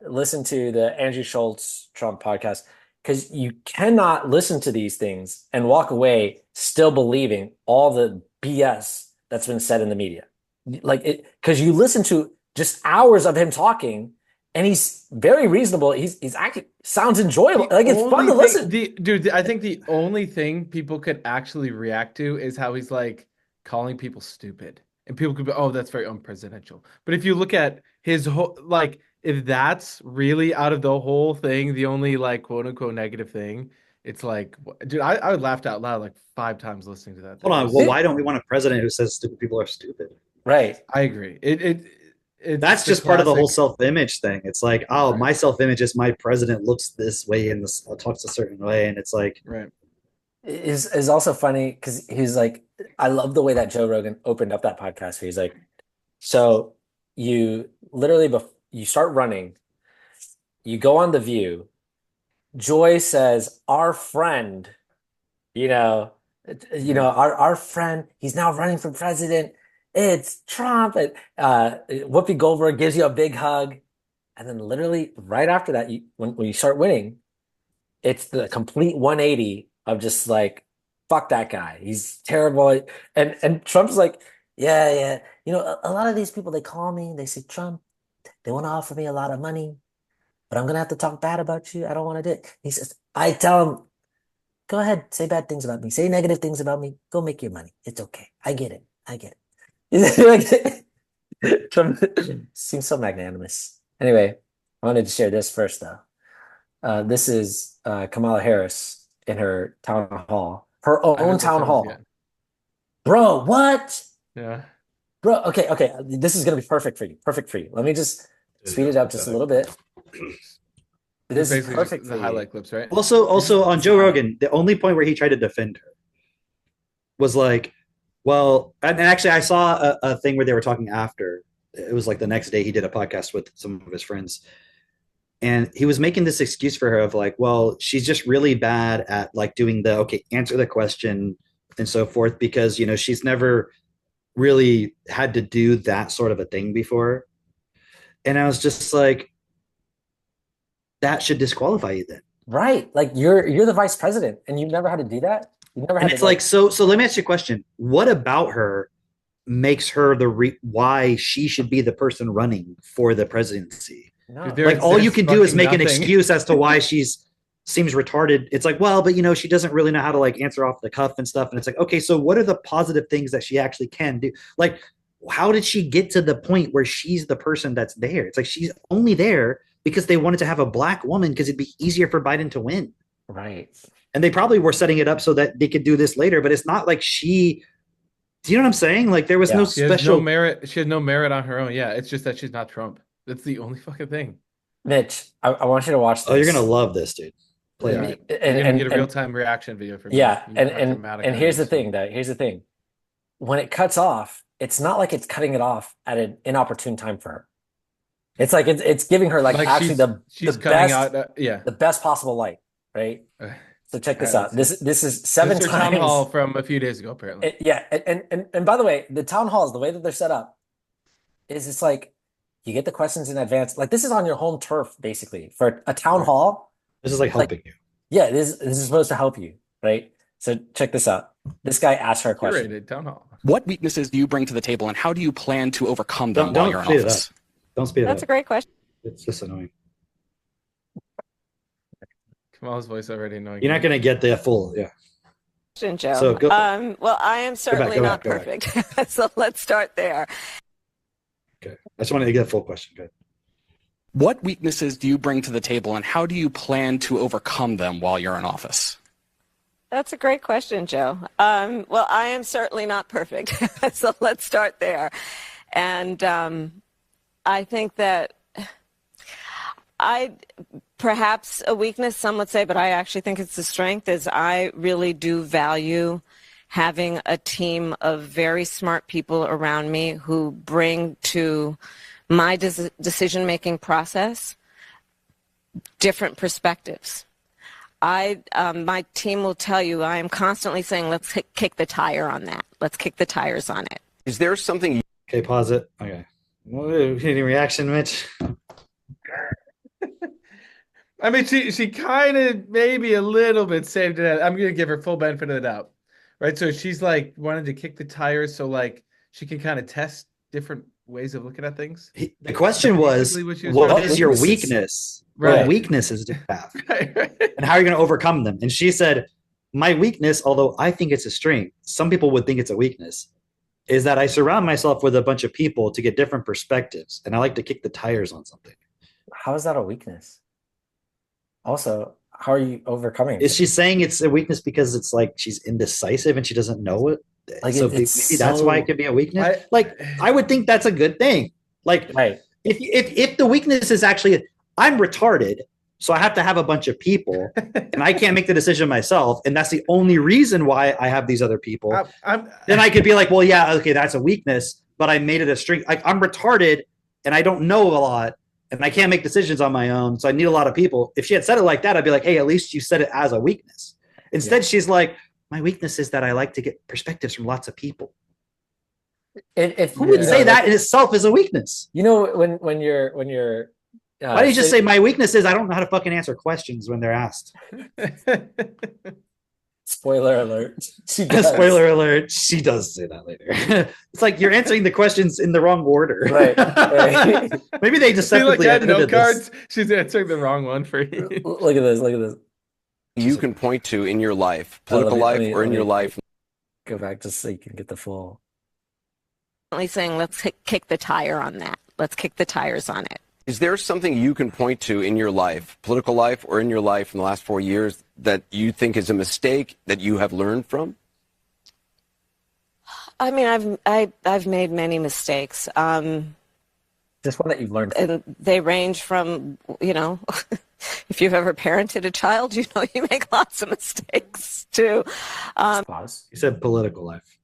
Listen to the Andrew Schultz Trump podcast, because you cannot listen to these things and walk away still believing all the BS that's been said in the media. Like it, because you listen to just hours of him talking, and he's very reasonable. He's actually sounds enjoyable. Like it's fun to listen. Dude, I think the only thing people could actually react to is how he's like calling people stupid, and people could be, oh, that's very unpresidential. But if you look at his whole, like, if that's really out of the whole thing, the only like quote unquote negative thing, it's like, dude, I laughed out loud like 5 times listening to that. Hold on, well, why don't we want a president who says stupid people are stupid? Right. I agree. That's just part of the whole self-image thing. It's like, oh, my self-image is my president looks this way and talks a certain way, and it's like, right. Is also funny because he's like, I love the way that Joe Rogan opened up that podcast. Where he's like, so you literally you start running, you go on The View. Joy says, our friend, our friend, he's now running for president. It's Trump. And Whoopi Goldberg gives you a big hug. And then literally right after that, when you start winning, it's the complete 180 of just like, fuck that guy. He's terrible. And Trump's like, yeah. You know, a lot of these people, they call me, they say, Trump, they want to offer me a lot of money, but I'm gonna have to talk bad about you. I don't want to do it. He says, I tell him, go ahead, say bad things about me, say negative things about me, go make your money. It's okay. I get it. Trump seems so magnanimous. Anyway, I wanted to share this first though. This is Kamala Harris in her town hall, her own town hall. Bro, what? Yeah. Bro, okay. This is gonna be perfect for you. Let me just speed it up just a little bit. This is perfect for the you. highlight clips, right? Also on Joe Rogan, the only point where he tried to defend her was like, well, and actually I saw a thing where they were talking after. It was like the next day he did a podcast with some of his friends. And he was making this excuse for her of like, well, she's just really bad at like doing the, okay, answer the question and so forth, because, you know, she's never really had to do that sort of a thing before. And I was just like, that should disqualify you then. Right. Like you're the vice president and you've never had to do that. You've never had And to it's like, so let me ask you a question. What about her makes her why she should be the person running for the presidency? No. Like all you can do is make an excuse as to why seems retarded. It's like, well, but you know, she doesn't really know how to like answer off the cuff and stuff. And it's like, okay, so what are the positive things that she actually can do? Like, how did she get to the point where she's the person that's there? It's like she's only there because they wanted to have a black woman because it'd be easier for Biden to win. Right. And they probably were setting it up so that they could do this later, but it's not like do you know what I'm saying? Like there was no She has special no merit. She has no merit on her own. Yeah, it's just that she's not Trump. That's the only fucking thing. Mitch, I want you to watch this. Oh, you're gonna love this, dude. Play it. You're gonna get a real-time reaction video from me. Yeah, and here's the thing, though. Here's the thing. When it cuts off, it's not like it's cutting it off at an inopportune time for her. It's like it's giving her like actually she's the cutting best out the best possible light, right? So check this out. This is seven Mr. times Town Hall from a few days ago, apparently. And by the way, the town halls, the way that they're set up, is it's like you get the questions in advance. Like this is on your home turf, basically, for a town hall. This is like helping you. Yeah, this is supposed to help you, right? So check this out. This guy asked her a question. Curated town hall. What weaknesses do you bring to the table, and how do you plan to overcome them while you're in speed it office? up. Don't speed it That's a up. great question. It's just annoying. Kamala's voice already annoying. You're not gonna get the full, yeah. Joe. So go- Well, I am certainly go not back. perfect. So let's start there. Okay. I just wanted to get a full question. Good. What weaknesses do you bring to the table, and how do you plan to overcome them while you're in office? That's a great question, Joe. Well, I am certainly not perfect. So let's start there. And I think that perhaps a weakness, some would say, but I actually think it's a strength, is I really do value having a team of very smart people around me who bring to my decision-making process different perspectives. My team will tell you, I am constantly saying, let's kick the tire on that. Let's kick the tires on it. Is there something? Okay, pause it. Okay. Any reaction, Mitch? I mean, she kind of maybe a little bit saved it. I'm going to give her full benefit of the doubt. Right. So she's like wanted to kick the tires so like she can kind of test different ways of looking at things. The question was, what is your weakness? Right. What weaknesses do you have? And how are you going to overcome them? And she said, my weakness, although I think it's a strength, some people would think it's a weakness, is that I surround myself with a bunch of people to get different perspectives. And I like to kick the tires on something. How is that a weakness? Also, how are you overcoming it? Is she saying it's a weakness because it's like she's indecisive and she doesn't know it? Like so maybe that's why it could be a weakness. I would think that's a good thing. Like, if the weakness is actually I'm retarded, so I have to have a bunch of people, and I can't make the decision myself, and that's the only reason why I have these other people. Then I could be like, well, yeah, okay, that's a weakness, but I made it a strength. Like I'm retarded, and I don't know a lot, and I can't make decisions on my own, so I need a lot of people. If she had said it like that, I'd be like, hey, at least you said it as a weakness. Instead, she's like, my weakness is that I like to get perspectives from lots of people. Who would say that in itself is a weakness? You know, when you're why do you just say my weakness is I don't know how to fucking answer questions when they're asked? Spoiler alert. She does. Spoiler alert, she does say that later. It's like you're answering the questions in the wrong order. Right. Right. Maybe they just See, like, separately I had note edited this. cards. She's answering the wrong one for you. Look at this. Look at this. You can point to in your life, Oh, let political me- life, let me- or in let your me- life. Go back just so you can get the full. Saying, let's kick the tire on that. Let's kick the tires on it. Is there something you can point to in your life, political life, or in your life in the last 4 years that you think is a mistake that you have learned from? I mean, I've made many mistakes. Just one that you've learned. And they range from, if you've ever parented a child, you make lots of mistakes too. Pause. You said political life.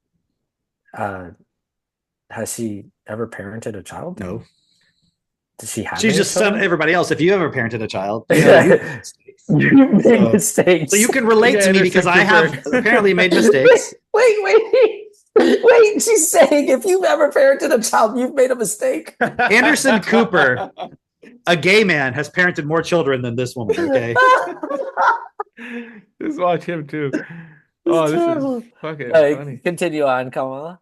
Has she ever parented a child? No. Does she have? She's any just children? everybody else. If you ever parented a child, You made mistakes. So you can relate to me because I have apparently made mistakes. Wait. She's saying if you've ever parented a child, you've made a mistake. Anderson Cooper, a gay man, has parented more children than this woman. Okay. Just watch him too. Oh, this is fucking funny. Continue on, Kamala.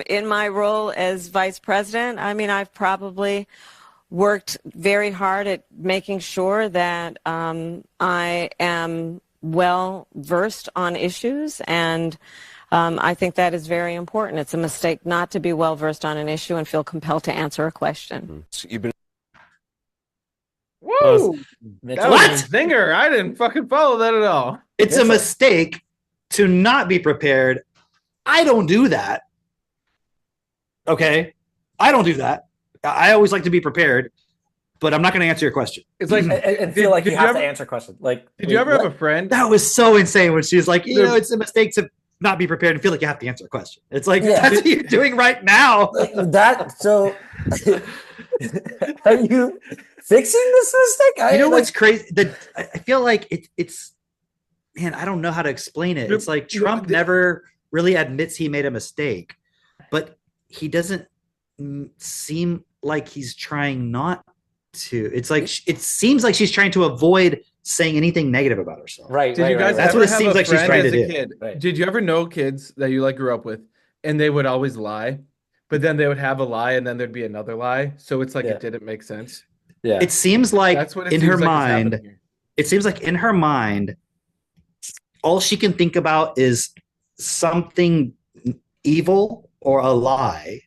In my role as vice president, I mean, I've probably worked very hard at making sure that I am well versed on issues, and I think that is very important. It's a mistake not to be well versed on an issue and feel compelled to answer a question. So you've been. Whoa! That was a zinger. I didn't fucking follow that at all. It's a mistake to not be prepared. I don't do that. Okay. I don't do that. I always like to be prepared, but I'm not going to answer your question. It's like, and feel like you have to answer questions. Like, did you ever have a friend? That was so insane when she was like, it's a mistake to not be prepared and feel like you have to answer a question. It's like, that's what you're doing right now. So are you fixing this mistake? You know what's crazy? I feel like it's man, I don't know how to explain it. It's like Trump never really admits he made a mistake, but he doesn't seem like he's trying not to. It's like it seems like she's trying to avoid saying anything negative about herself. Right. Did you guys That's ever what it have seems a like she's friend trying as to a do. kid? Right. Did you ever know kids that you grew up with, and they would always lie, but then they would have a lie, and then there'd be another lie, so it's like it didn't make sense. Yeah. It seems like That's what it in seems her like is mind, happening here. it seems like in her mind, all she can think about is something evil or a lie,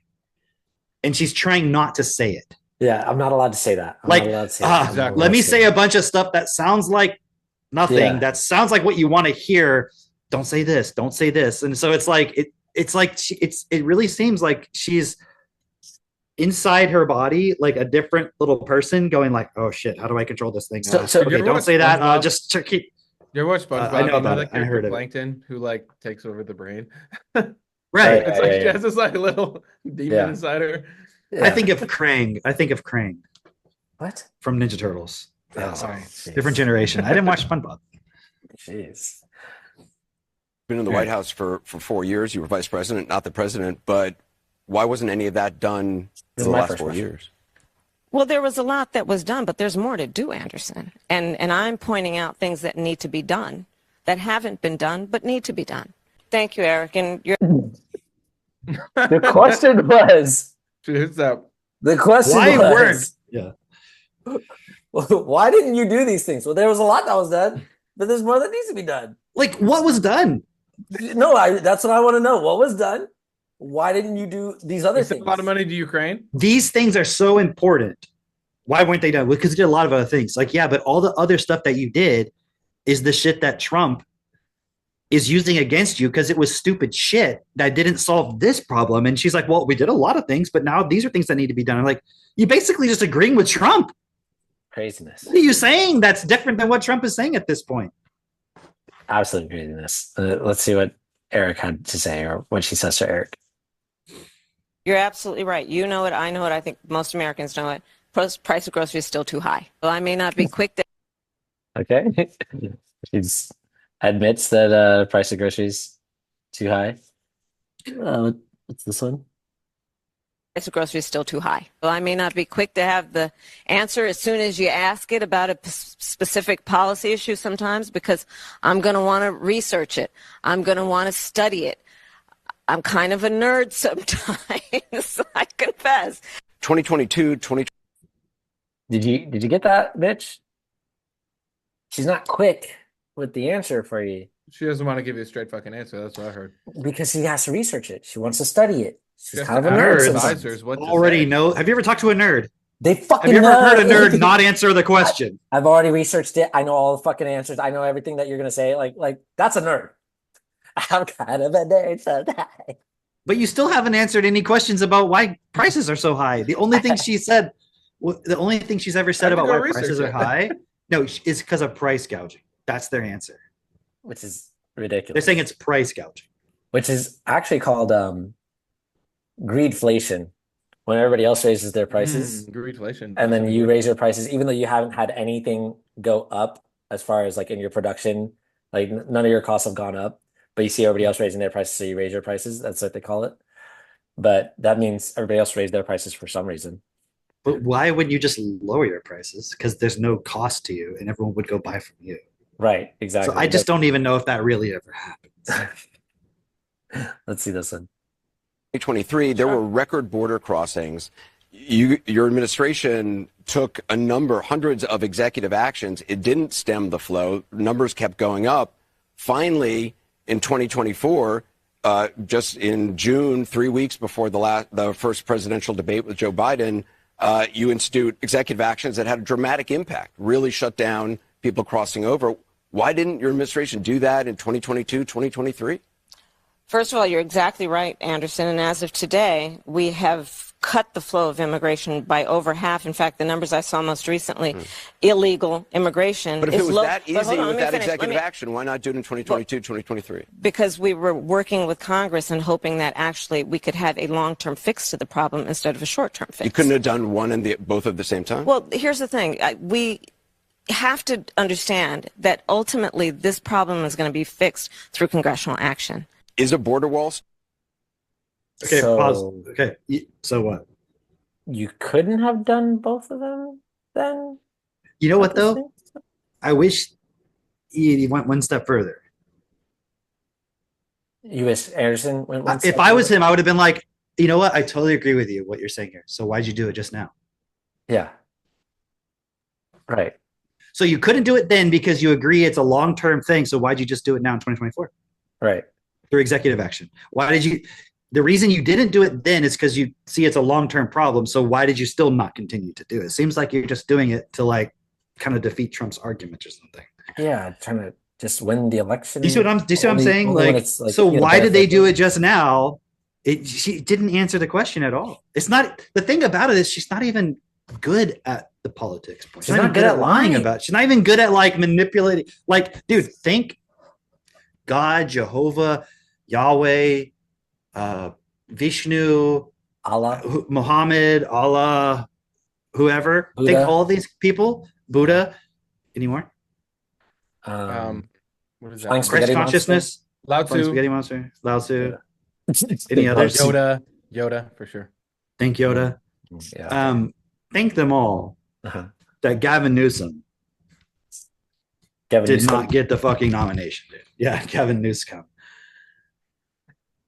and she's trying not to say it. Yeah, I'm not allowed to say that. I'm Like, not allowed to say that. I'm not allowed let me to say a bunch of stuff that sounds like nothing. Yeah. That sounds like what you want to hear. Don't say this. Don't say this. And so it's like it's like it really seems like she's inside her body, like a different little person, going like, "Oh shit, how do I control this thing?" So- Okay, Did you ever don't watch say that. SpongeBob? Just to keep. You ever watch SpongeBob? I know You about that it. I character heard of it. Plankton who like takes over the brain. Right. It's like she has this like little demon inside her. I think of Krang. What? From Ninja Turtles. Oh, Sorry, jeez. different generation. I didn't watch SpongeBob. Jeez. Been in the White House for 4 years. You were vice president, not the president. But why wasn't any of that done This in is the my last first 4 question. years? Well, there was a lot that was done, but there's more to do, Anderson. And I'm pointing out things that need to be done, that haven't been done, but need to be done. Thank you, Eric. And you're The question was. Who's that? The question Why was. weren't? Yeah. Why didn't you do these things? Well, there was a lot that was done, but there's more that needs to be done. Like, what was done? No, that's what I want to know. What was done? Why didn't you do these other You sent things? a lot of money to Ukraine. These things are so important. Why weren't they done? Because you did a lot of other things. Like, yeah, but all the other stuff that you did is the shit that Trump is using against you because it was stupid shit that didn't solve this problem. And she's like, well, we did a lot of things, but now these are things that need to be done. I'm like, you basically just agreeing with Trump. Craziness. What are you saying that's different than what Trump is saying at this point? Absolute craziness. Let's see what Eric had to say, or what she says to Eric. You're absolutely right. You know it. I know it. I think most Americans know it. Price of groceries is still too high. Well, I may not be quick to. Okay. She admits that price of groceries too high. What's this one? Price of groceries is still too high. Well, I may not be quick to have the answer as soon as you ask it about a specific policy issue sometimes, because I'm going to want to research it. I'm going to want to study it. I'm kind of a nerd sometimes, I confess. 2022, Did you get that, bitch? She's not quick with the answer for you She doesn't want to give you a straight fucking answer. That's what I heard. because she has to research it. She wants to study it. She's kind of a I nerd. heard sometimes. advisors what to Already say. know. Have you ever talked to a nerd? They fucking Have you ever heard a know. nerd not answer the question? I've already researched it. I know all the fucking answers. I know everything that you're gonna say. Like that's a nerd. I'm kind of a nerd sometimes. But you still haven't answered any questions about why prices are so high. The only thing she said, the only thing she's ever said I have about to go why prices research are it. high, no, is because of price gouging. That's their answer. Which is ridiculous. They're saying it's price gouging. Which is actually called greedflation. When everybody else raises their prices, Greedflation. and then you raise your prices, even though you haven't had anything go up as far as like in your production, like none of your costs have gone up, but you see everybody else raising their prices, so you raise your prices. That's what they call it. But that means everybody else raised their prices for some reason. But why would you just lower your prices? Because there's no cost to you, and everyone would go buy from you. Right, exactly. So I just don't even know if that really ever happens. Let's see this one. 2023, there were record border crossings. Your administration took hundreds of executive actions. It didn't stem the flow. Numbers kept going up. Finally, in 2024, just in June, 3 weeks before the first presidential debate with Joe Biden, you institute executive actions that had a dramatic impact, really shut down people crossing over. Why didn't your administration do that in 2022, 2023? First of all, you're exactly right, Anderson. And as of today, we have cut the flow of immigration by over half. In fact, the numbers I saw most recently, illegal immigration But if is it was low. that But hold easy on, let with me that finish. executive action, why not do it in 2022, 2023? Because we were working with Congress and hoping that actually we could have a long-term fix to the problem instead of a short-term fix. You couldn't have done one and both at the same time? Well, here's the thing. We have to understand that ultimately this problem is going to be fixed through congressional action. Is a border wall? Okay, So- pause. Okay, so what? You couldn't have done both of them then? You know what though? I wish he went one step further. U.S. Anderson went one If step I was further? him, I would have been like, you know what? I totally agree with you what you're saying here. So why'd you do it just now? Yeah. Right. So you couldn't do it then because you agree it's a long-term thing. So why'd you just do it now in 2024 Right. through executive action? Why did you? The reason you didn't do it then is because you see it's a long-term problem. So why did you still not continue to do it? It seems like you're just doing it to like kind of defeat Trump's argument or something. Yeah, trying to just win the election. Do you see what I'm Only- saying? only when Like, it's, like, so you know, why did they benefit. do it just now? She didn't answer the question at all. It's not the thing about it is she's not even good at the politics point. She's not good at lying. about it. She's not even good at like manipulating. Like, dude, think God, Jehovah, Yahweh, Vishnu, Allah, Muhammad, Allah, whoever. Buddha. Think all these people, Buddha. Any more? What is Flying that? spaghetti Christ consciousness. Lao Flying Tzu. Spaghetti monster. Lao Tzu. monster. Any others? Yoda, for sure. Thank Yoda. Yeah. Thank them all Uh-huh. that Gavin Newsom Gavin did Newsom. not get the fucking nomination, dude. Yeah, Gavin Newsom.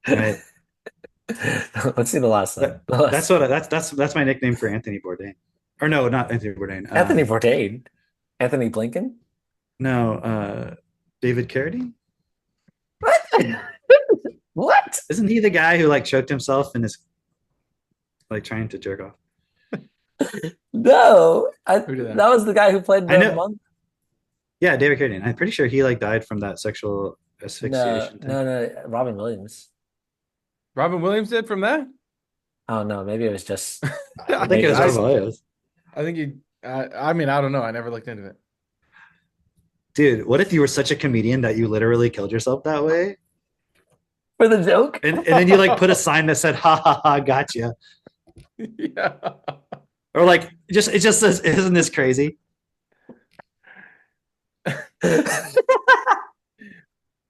Right. Let's see the last one. That's my nickname for Anthony Bourdain. Or no, not Anthony Bourdain. Anthony Bourdain. Anthony Blinken. No, David Carradine. What? Isn't he the guy who like choked himself and is like trying to jerk off? No, Who did that? that was the guy who played I the know. monk. Yeah, David Carradine. I'm pretty sure he like died from that sexual asphyxiation thing. No, Robin Williams. Robin Williams did from that? Oh no, maybe it was just. I think it was Robin Williams. I think he. I mean, I don't know. I never looked into it. Dude, what if you were such a comedian that you literally killed yourself that way? For the joke? And then you like put a sign that said, ha ha ha, gotcha. Yeah. Or like, it just says, isn't this crazy?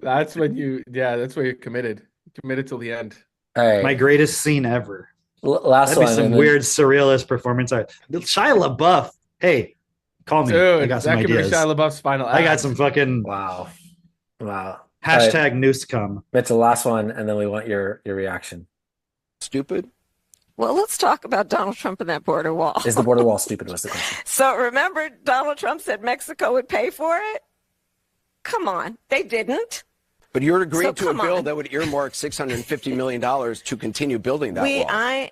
That's when you. Yeah, that's where you're committed. Committed till the end. All right. My greatest scene ever. Last That'd be one. some and then- weird surrealist performance art. Shia LaBeouf. Hey, call me. I Dude, got some that could be ideas. Shia LaBeouf's final I got act. some fucking Wow. hashtag noose come. Mitchell, last one, and then we want your reaction. Stupid? Well, let's talk about Donald Trump and that border wall. Is the border wall stupid? Was the question. So remember, Donald Trump said Mexico would pay for it? Come on, they didn't. But you're agreeing to a come bill on. that would earmark $650 million to continue building that wall.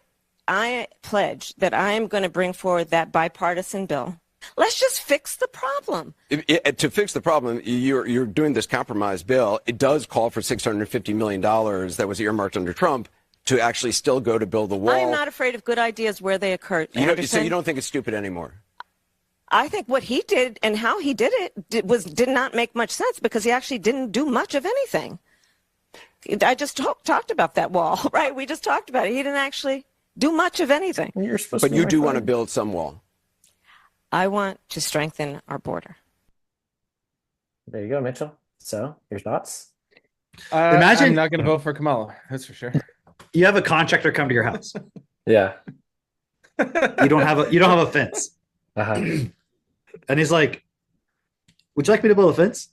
I pledge that I am going to bring forward that bipartisan bill. Let's just fix the problem. To fix the problem, you're doing this compromise bill. It does call for $650 million that was earmarked under Trump to actually still go to build the wall. I am not afraid of good ideas where they occur. So you don't think it's stupid anymore? I think what he did and how he did it did not make much sense because he actually didn't do much of anything. I just talked about that wall, right? We just talked about it. He didn't actually do much of anything. But you do want to build some wall. I want to strengthen our border. There you go, Mitchell. So, your thoughts? Imagine- I'm not going to vote for Kamala. That's for sure. You have a contractor come to your house. Yeah. You don't have a fence. And he's like, would you like me to build a fence?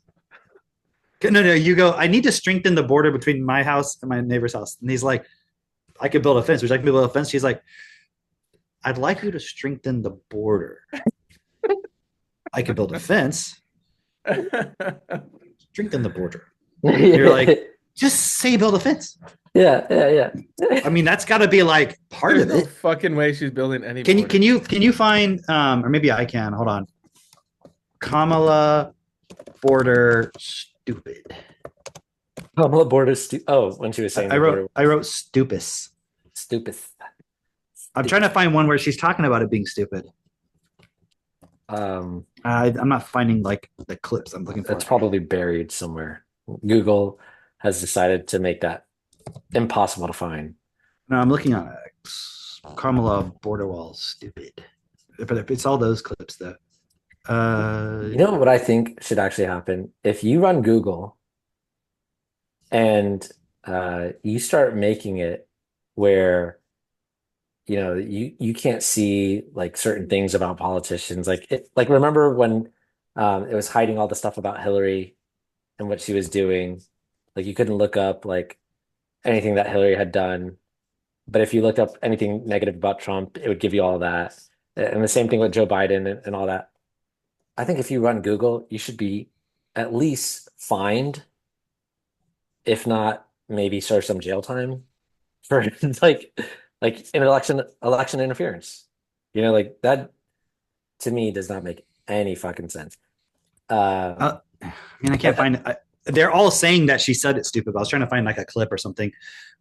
No, you go, I need to strengthen the border between my house and my neighbor's house. And he's like, I could build a fence. Would you like me to build a fence? She's like, I'd like you to strengthen the border. I could build a fence. Strengthen the border. You're like, just say build a fence. Yeah. I mean, that's got to be like part There's of no it. fucking way she's building any. Can border. you find or maybe I can, hold on. Kamala border stupid. Kamala border when she was saying I wrote stupus. Stupid. I'm trying to find one where she's talking about it being stupid. I'm not finding like the clips I'm looking for. It's probably buried somewhere. Google has decided to make that impossible to find. No, I'm looking on Kamala border wall stupid. But it's all those clips though. You know what I think should actually happen? If you run Google and you start making it where you can't see like certain things about politicians, like remember when it was hiding all the stuff about Hillary and what she was doing, like you couldn't look up like anything that Hillary had done, but if you looked up anything negative about Trump, it would give you all that. And the same thing with Joe Biden and all that. I think if you run Google, you should be at least fined, if not maybe serve some jail time for like an election interference. Like that to me does not make any fucking sense. I mean, I can't find it. They're all saying that she said it's stupid. But I was trying to find like a clip or something,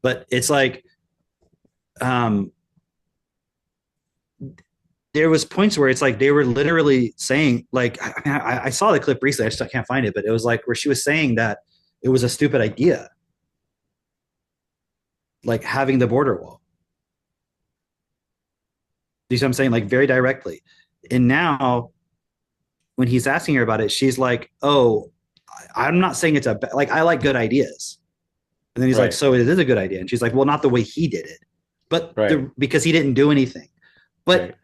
but it's like, there was points where it's like they were literally saying like, I saw the clip recently. I just can't find it, but it was like where she was saying that it was a stupid idea, like having the border wall. Do you see what I'm saying? Like very directly. And now when he's asking her about it, she's like, oh, I'm not saying it's like, I like good ideas. And then he's like, so it is a good idea. And she's like, well, not the way he did it, but because he didn't do anything. But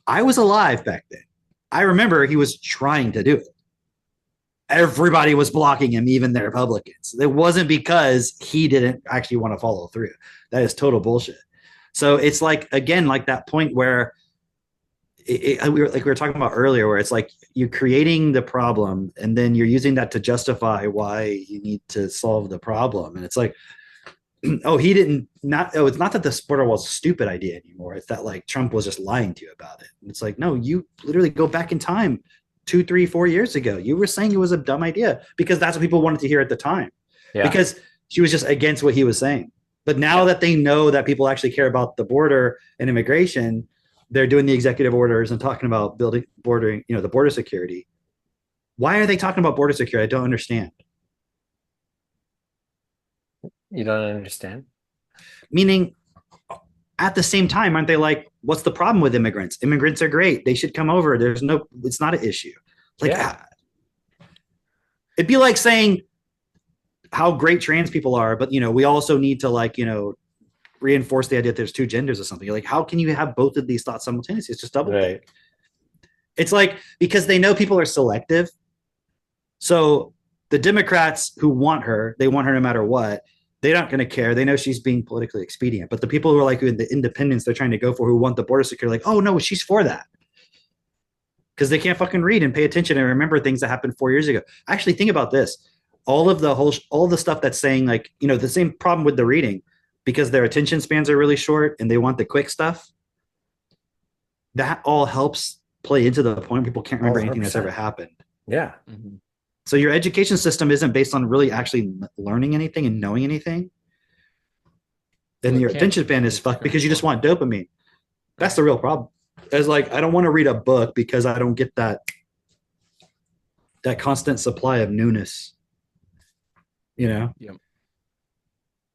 I was alive back then. I remember he was trying to do it. Everybody was blocking him, even the Republicans. It wasn't because he didn't actually want to follow through. That is total bullshit. So it's like, again, like that point where we were talking about earlier, where it's like you're creating the problem and then you're using that to justify why you need to solve the problem. And it's like, it's not that the border wall was a stupid idea anymore. It's that like Trump was just lying to you about it. And it's like, no, you literally go back in time 2, 3, 4 years ago. You were saying it was a dumb idea because that's what people wanted to hear at the time. Yeah. Because she was just against what he was saying. But now that they know that people actually care about the border and immigration, they're doing the executive orders and talking about the border security. Why are they talking about border security? I don't understand. You don't understand? Meaning, at the same time, aren't they like, what's the problem with immigrants? Immigrants are great. They should come over. It's not an issue. Like, it'd be like saying how great trans people are, but, we also need to reinforce the idea that there's two genders or something. You're like, how can you have both of these thoughts simultaneously? It's just double think. It's like, because they know people are selective. So the Democrats who want her, they want her no matter what. They're not going to care. They know she's being politically expedient. But the people who are like the independents they're trying to go for, who want the border security, like, oh no, she's for that. Because they can't fucking read and pay attention and remember things that happened 4 years ago. Actually, think about this. All the stuff that's saying, like, you know, the same problem with the reading, because their attention spans are really short and they want the quick stuff. That all helps play into the point people can't remember anything that's ever happened. Yeah. Mm-hmm. So your education system isn't based on really actually learning anything and knowing anything. Then your attention span is fucked because you just want dopamine. That's the real problem. It's like, I don't want to read a book because I don't get that constant supply of newness. You know? Yep.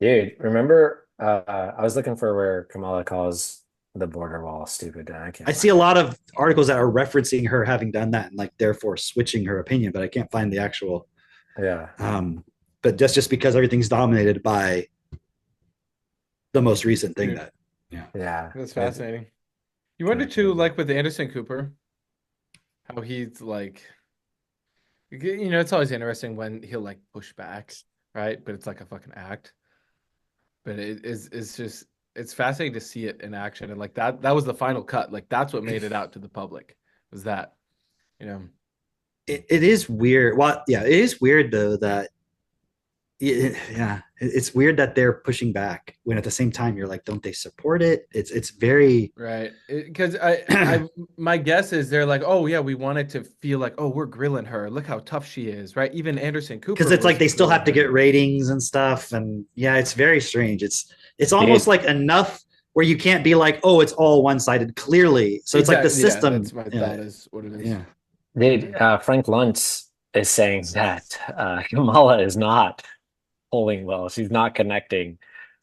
Dude, remember, I was looking for where Kamala calls the border wall stupid. I see a lot of articles that are referencing her having done that and like therefore switching her opinion, but I can't find the actual. Yeah. But that's just because everything's dominated by the most recent thing. Yeah. That's fascinating. You wonder too, like with Anderson Cooper, how he's like, you know, it's always interesting when he'll like push back, right? But it's like a fucking act. But it's just, it's fascinating to see it in action. And like that was the final cut. Like that's what made it out to the public, was that, you know. It is weird. Well, yeah, it is weird though that, it's weird that they're pushing back when at the same time you're like, don't they support it? It's very right, because I my guess is they're like, oh yeah, we wanted to feel like, oh, we're grilling her, look how tough she is, right? Even Anderson Cooper, because it's like they still have to get ratings and stuff, and yeah, it's very strange. It's almost like enough where you can't be like, oh, it's all one-sided clearly. So it's like the system. Yeah, that's my thought is what it is. Yeah. Dude, Frank Luntz is saying that Kamala is not polling well. She's not connecting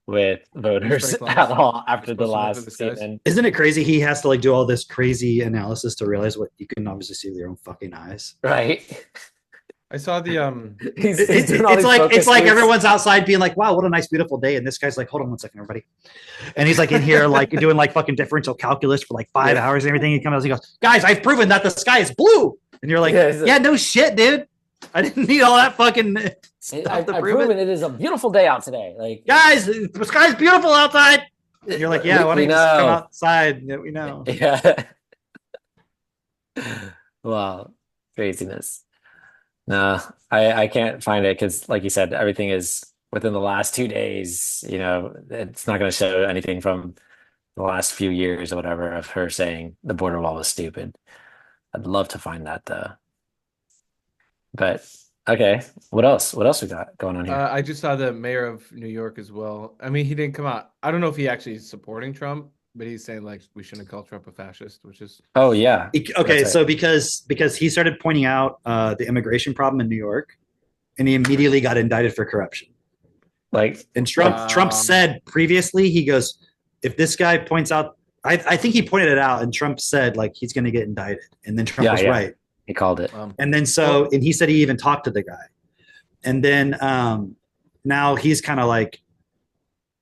with voters at all after the last statement. Isn't it crazy? He has to like do all this crazy analysis to realize what you can obviously see with your own fucking eyes. Right. I saw the it's like everyone's outside being like, wow, what a nice beautiful day, and this guy's like, hold on one second, everybody, and he's like in here like doing like fucking differential calculus for like 5 hours and everything. He comes out, he goes, guys, I've proven that the sky is blue, and you're like, yeah, no shit, dude, I didn't need all that fucking I've proven it is a beautiful day out today. Like, guys, the sky's beautiful outside. And you're like, yeah, why don't you just come outside? Yeah, we know. Yeah. Wow, craziness. No, I can't find it because, like you said, everything is within the last 2 days. You know, it's not going to show anything from the last few years or whatever of her saying the border wall was stupid. I'd love to find that though. But okay, what else? What else we got going on here? I just saw the mayor of New York as well. I mean, he didn't come out. I don't know if he actually is supporting Trump, but he's saying like we shouldn't call Trump a fascist, which is yeah. Okay, so because he started pointing out the immigration problem in New York, and he immediately got indicted for corruption. And Trump said previously, he goes, if this guy points out, I think he pointed it out, and Trump said like he's going to get indicted, and then Trump was right. He called it. And then and he said he even talked to the guy, and then now he's kind of like.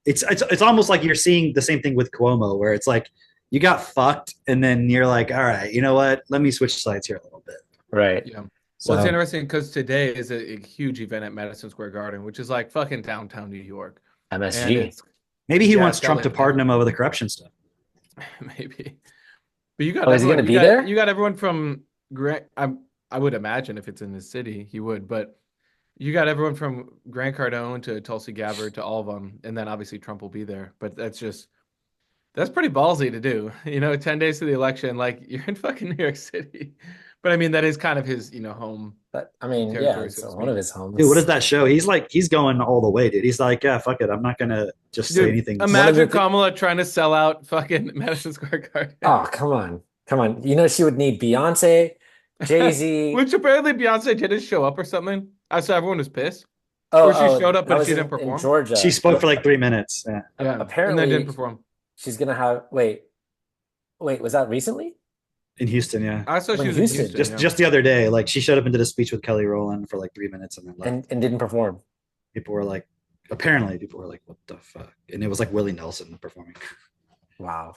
It's almost like you're seeing the same thing with Cuomo, where it's like you got fucked, and then you're like, all right, you know what? Let me switch sides here a little bit. Right. Yeah. Well, it's interesting because today is a huge event at Madison Square Garden, which is like fucking downtown New York. MSG. Maybe he wants Trump to pardon him over the corruption stuff. Maybe. But you got. Is he going to be there? You got everyone from I would imagine if it's in the city, he would, but. You got everyone from Grant Cardone to Tulsi Gabbard to all of them, and then obviously Trump will be there. But that's pretty ballsy to do. You know, 10 days to the election, like you're in fucking New York City. But I mean, that is kind of his, home. But I mean, yeah, it's one of his homes. Dude, what does that show? He's going all the way, dude. He's like, yeah, fuck it, I'm not gonna just say anything. Imagine Kamala trying to sell out fucking Madison Square Garden. Oh, come on. You know, she would need Beyonce, Jay-Z. Which apparently Beyonce didn't show up or something. I saw everyone was pissed. Or she showed up, but she didn't perform. In Georgia. She spoke for like 3 minutes. Yeah. Apparently, and then didn't perform. She's gonna have. Wait, was that recently? In Houston, yeah. I saw she was in Houston. Just the other day, like she showed up and did a speech with Kelly Rowland for like 3 minutes and then left. And didn't perform. People were like, apparently people were like, "What the fuck?" And it was like Willie Nelson performing. Wow.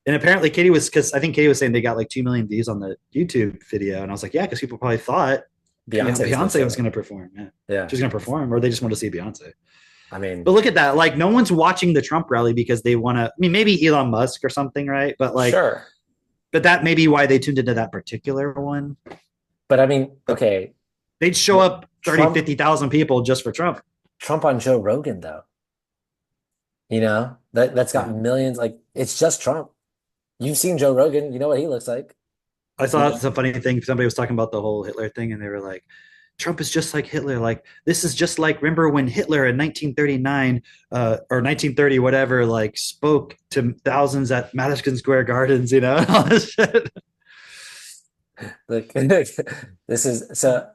And apparently Katie was, because I think Katie was saying they got like 2 million views on the YouTube video, and I was like, yeah, because people probably thought Beyonce was going to perform. Yeah, she's going to perform, or they just want to see Beyonce. I mean, but look at that. Like, no one's watching the Trump rally because they want to. I mean, maybe Elon Musk or something, right? But like, sure. But that may be why they tuned into that particular one. But I mean, okay, they'd show up 30, 50,000 people just for Trump. Trump on Joe Rogan, though. You know, that's got millions. Like, it's just Trump. You've seen Joe Rogan. You know what he looks like. I thought some funny thing. Somebody was talking about the whole Hitler thing, and they were like, Trump is just like Hitler. Like, this is just like, remember when Hitler in 1939 or 1930, whatever, like spoke to thousands at Madison Square Gardens, you know, and all this shit. Look, this is so.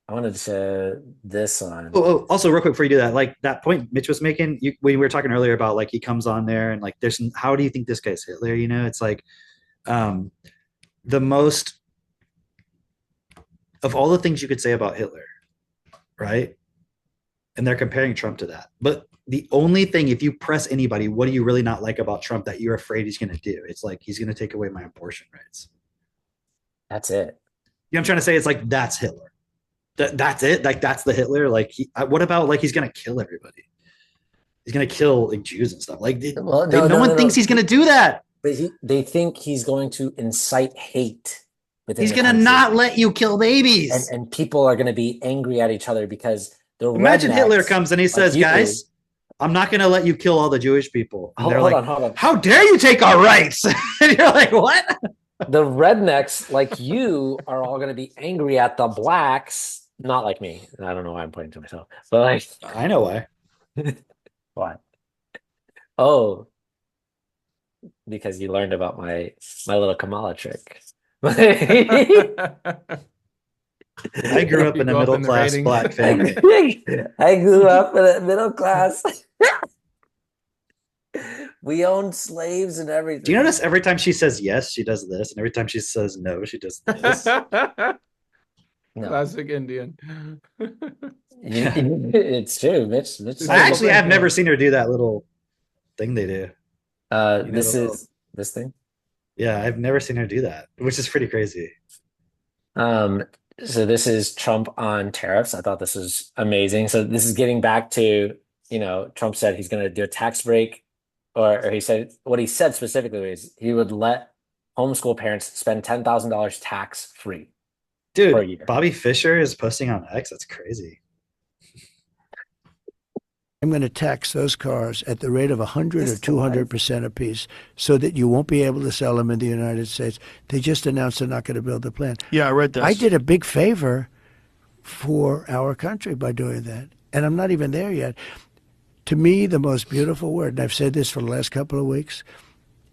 I wanted to show this on. Oh, also, real quick before you do that, like that point Mitch was making, we were talking earlier about like he comes on there and like there's how do you think this guy's Hitler? You know, it's like the most of all the things you could say about Hitler, right? And they're comparing Trump to that. But the only thing, if you press anybody, what do you really not like about Trump that you're afraid he's going to do? It's like he's going to take away my abortion rights. That's it. You know what I'm trying to say? It's like that's Hitler. That's it. Like that's the Hitler. Like, what about like he's gonna kill everybody? He's gonna kill like Jews and stuff. Like, no one thinks he's gonna do that. But they think he's going to incite hate. He's gonna not let you kill babies, and people are gonna be angry at each other because the imagine Hitler comes and he says, "Guys, I'm not gonna let you kill all the Jewish people." And hold on. How dare you take our rights? And you're like, what? The rednecks like you are all gonna be angry at the blacks. Not like me. I don't know why I'm pointing to myself, but like I know why. Why? Oh, because you learned about my little Kamala trick. I grew up in a middle class black family. I grew up in a middle class. We owned slaves and everything. Do you notice every time she says yes, she does this, and every time she says no, she does this? No. Classic Indian. It's true, Mitch. I have never seen her do that little thing they do. This thing. Yeah, I've never seen her do that, which is pretty crazy. So this is Trump on tariffs. I thought this was amazing. So this is getting back to, Trump said he's going to do a tax break, or he said what he said specifically is he would let homeschool parents spend $10,000 tax free. Dude, Bobby Fischer is posting on X. That's crazy. I'm going to tax those cars at the rate of 100 or 200% a piece so that you won't be able to sell them in the United States. They just announced they're not going to build the plant. Yeah, I read this. I did a big favor for our country by doing that. And I'm not even there yet. To me, the most beautiful word, and I've said this for the last couple of weeks,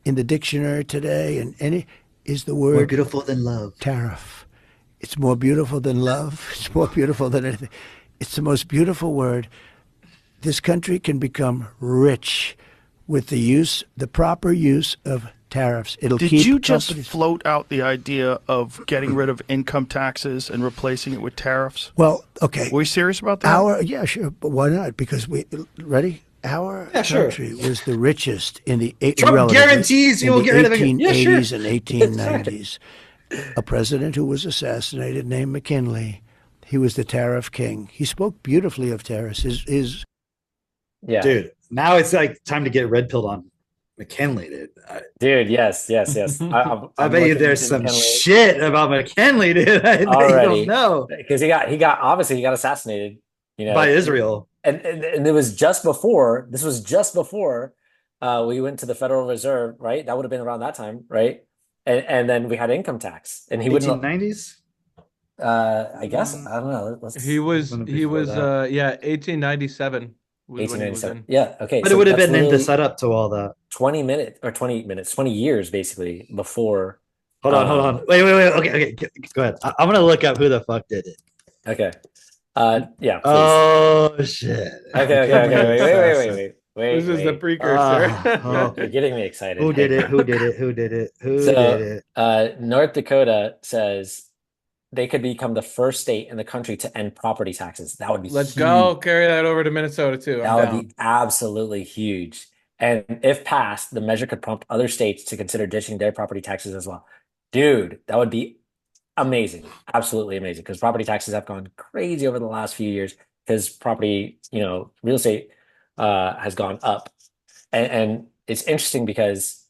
in the dictionary today, is the word... More beautiful than love. Tariff. It's more beautiful than love. It's more beautiful than anything. It's the most beautiful word. This country can become rich with the proper use of tariffs. It'll keep Did you just companies... float out the idea of getting rid of income taxes and replacing it with tariffs? Well, okay. Were you serious about that? Yeah, sure. But why not? Because our country was the richest in the Trump guarantees he will get rid of it. 1880s and 1890s. A president who was assassinated named McKinley. He was the tariff king. He spoke beautifully of tariffs. Yeah, dude. Now it's like time to get red pilled on McKinley, dude. Dude, yes. I bet you there's some shit about McKinley, dude. I don't know because he got assassinated, by Israel, and it was just before. This was just before we went to the Federal Reserve, right? That would have been around that time, right? And then we had income tax, and he wouldn't. 1890s. I guess I don't know. He was 1897. 1897. Yeah. Okay. But it would have been in the setup to all that. 20 years basically before. Hold on. Wait. Okay. Go ahead. I'm gonna look up who the fuck did it. Okay. Yeah. Please. Oh shit. Okay. Wait. This is the precursor. You're getting me excited. Who did it? North Dakota says they could become the first state in the country to end property taxes. That would be Let's huge. go. Carry that over to Minnesota too. That would be absolutely huge. And if passed, the measure could prompt other states to consider ditching their property taxes as well. Dude, that would be amazing. Absolutely amazing. Because property taxes have gone crazy over the last few years because property, real estate has gone up. And it's interesting because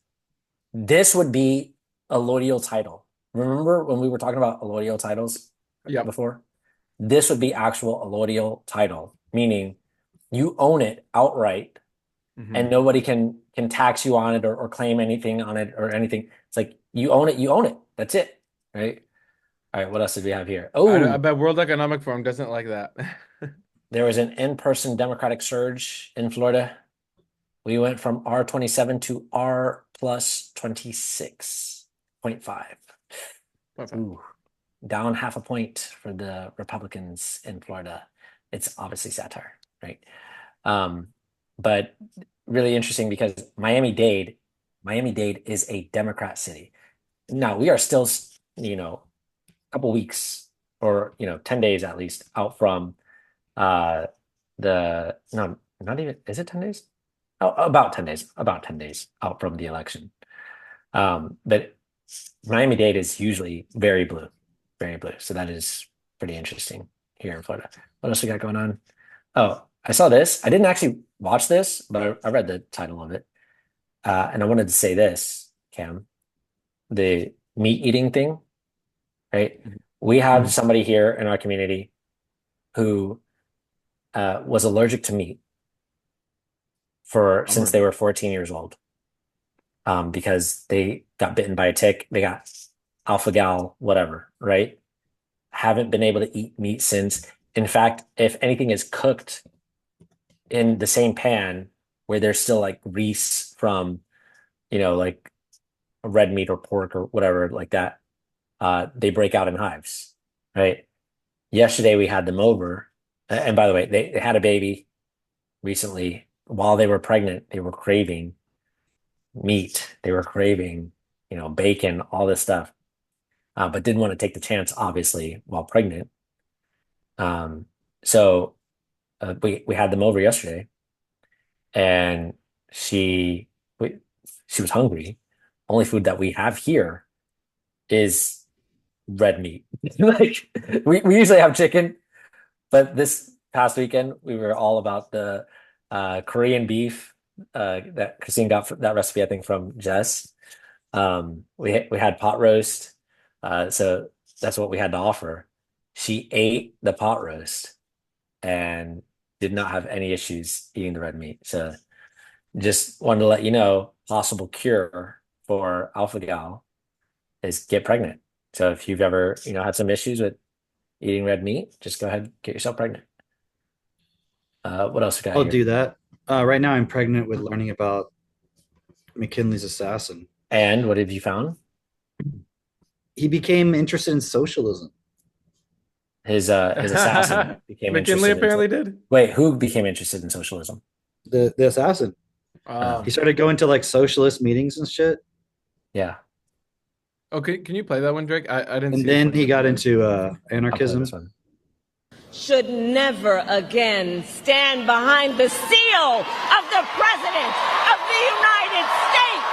this would be a allodial title. Remember when we were talking about allodial titles before? This would be actual allodial title, meaning you own it outright and nobody can tax you on it or claim anything on it or anything. It's like you own it. That's it. Right? All right, what else did we have here? Oh, I bet World Economic Forum doesn't like that. There was an in-person Democratic surge in Florida. We went from R27 to R plus 26.5. Ooh, down half a point for the Republicans in Florida. It's obviously satire, right? But really interesting because Miami-Dade is a Democrat city. Now we are still, a couple weeks or 10 days at least out from not even, is it 10 days? Oh, about 10 days out from the election. But Miami-Dade is usually very blue. So that is pretty interesting here in Florida. What else we got going on? Oh, I saw this. I didn't actually watch this, but I read the title of it. And I wanted to say this, Cam, the meat eating thing, right? We have somebody here in our community who was allergic to meat since they were 14 years old, because they got bitten by a tick. They got alpha-gal, whatever, right? Haven't been able to eat meat since. In fact, if anything is cooked in the same pan where there's still like grease from, like red meat or pork or whatever like that, they break out in hives, right? Yesterday we had them over, and by the way, they had a baby recently. While they were pregnant, they were craving meat. They were craving, bacon, all this stuff, but didn't want to take the chance, obviously, while pregnant. So we had them over yesterday, and she was hungry. Only food that we have here is red meat. Like we usually have chicken, but this past weekend we were all about the Korean beef that Christine got that recipe, I think, from Jess. We had pot roast, so that's what we had to offer. She ate the pot roast and did not have any issues eating the red meat. So just wanted to let you know, possible cure for alpha-gal is get pregnant. So if you've ever, had some issues with eating red meat, just go ahead and get yourself pregnant. What else we got I'll here? do that. Right now I'm pregnant with learning about McKinley's assassin. And what have you found? He became interested in socialism. His assassin became McKinley interested apparently did. Wait, who became interested in socialism? The assassin. He started going to like socialist meetings and shit. Yeah. Okay, can you play that one, Drake? I didn't. And see then it. he got into anarchism. Should never again stand behind the seal of the President of the United States.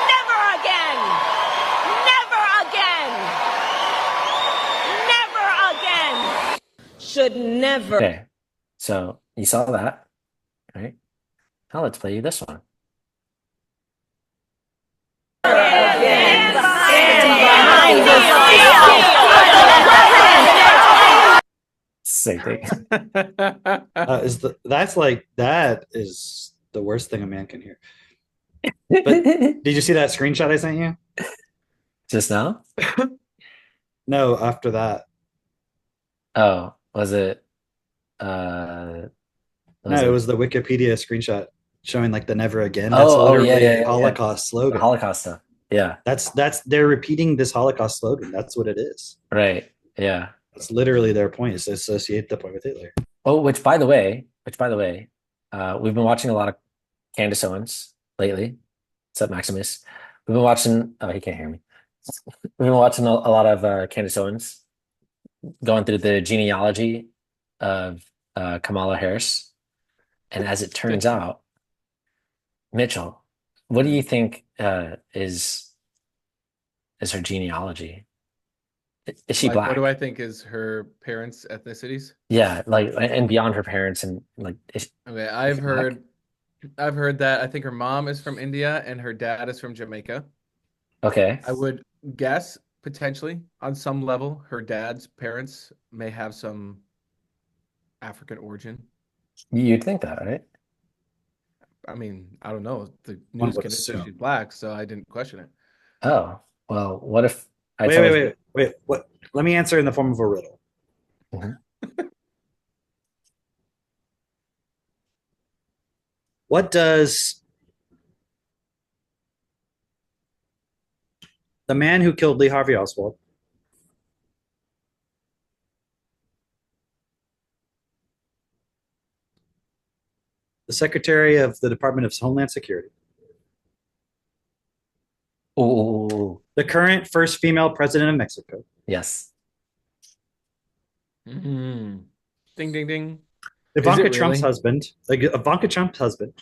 Never again. Never again. Never again. Should never. Okay. So you saw that, right? Now let's play you this one. Stand behind the seal of the President. Same thing. That is the worst thing a man can hear. But did you see that screenshot I sent you? Just now? No, after that. Oh, was it? It was the Wikipedia screenshot showing like the never again. That's Oh, literally yeah, a Holocaust slogan. The Holocaust stuff. Yeah. That's they're repeating this Holocaust slogan. That's what it is. Right. Yeah. That's literally their point, is to associate the point with Hitler. Oh, which by the way, we've been watching a lot of Candace Owens lately. What's up, Maximus? We've been watching. Oh, he can't hear me. We've been watching a lot of Candace Owens going through the genealogy of Kamala Harris, and as it turns out, Mitchell, what do you think is her genealogy? Is she Like, black? what do I think is her parents' ethnicities? Yeah, like and beyond her parents, and like Okay, I've heard that I think her mom is from India and her dad is from Jamaica. Okay. I would guess potentially on some level her dad's parents may have some African origin. You'd think that, right? I mean, I don't know. The One news would can say assume. she's black, so I didn't question it. Oh, well, what if I Wait, told wait, you- wait, wait. What? Let me answer in the form of a riddle. What does the man who killed Lee Harvey Oswald, the Secretary of the Department of Homeland Security, Ooh, the current first female president of Mexico, yes. Ding, ding, ding. Ivanka Is it Trump's really? husband, like Ivanka Trump's husband,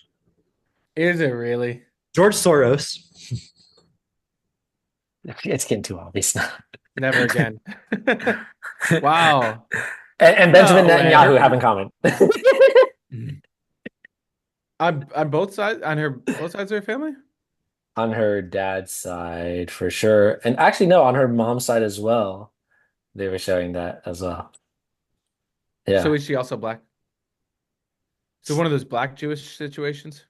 Is it really? George Soros, It's getting too obvious now. Never again. Wow. And Benjamin No way. Netanyahu have in common. On both sides, on her both sides of her family? On her dad's side, for sure. And actually, no, on her mom's side as well. They were showing that as well. Yeah. So is she also black? So one of those black Jewish situations?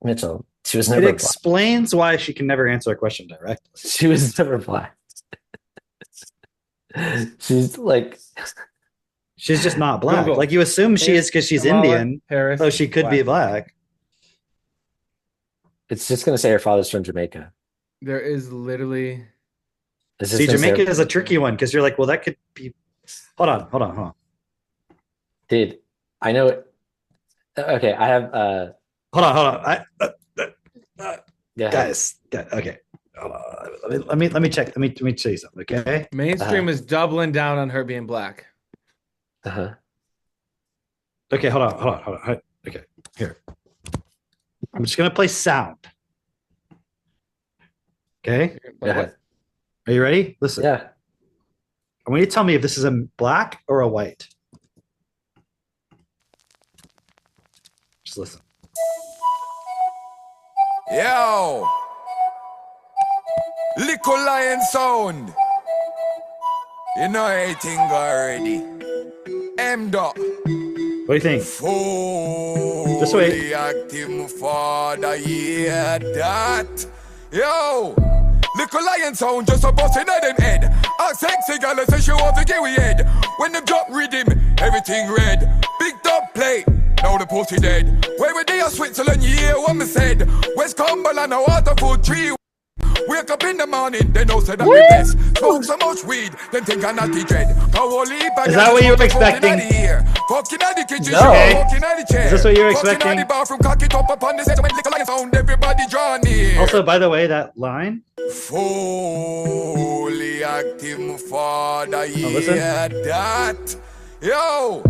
Mitchell, she was it never black. explains why she can never answer a question directly. She was never black. She's like, She's just not black. Google. Like you assume she is because she's Kamala Indian, Harris so she could be black. it's just gonna say her father's from Jamaica. There is literally It's just See, gonna say Jamaica her- is a tricky one because you're like, well, that could be. Hold on. Dude, I know it. Okay, I have Hold on. go ahead. Guys, okay. Hold on. Let me check. Let me say something. Okay. mainstream is doubling down on her being black. Uh-huh. Okay. Hold on. Okay. Here. I'm just gonna play sound. Okay. Go ahead. Are you ready? Listen. Yeah. I want you to tell me if this is a black or a white. Just listen. Yo! Little Lion Sound! You know everything already. M-Dot. What do you think? Just wait. Active father, yeah, that. Yo! Little Lion Sound just a bustin' at them head. A sexy girl say she want to get we head. When them drop rhythm, everything red. Big dub play. Now the pussy dead. Where we there, Switzerland, you hear what me said. West Cumberland, a Waterford tree. Wake up in the morning, they know say that we best. Smoke so much weed, then think I'm not the dread. Is that what you were expecting? Fucking at the kitchen, No. fucking at the chair. Is this what you were Fucking at expecting? the bathroom, cock it up upon the set. When Little Lion Sound, everybody draw near. Also, by the way, that line. Fully active father, listen. yeah, that. Yo,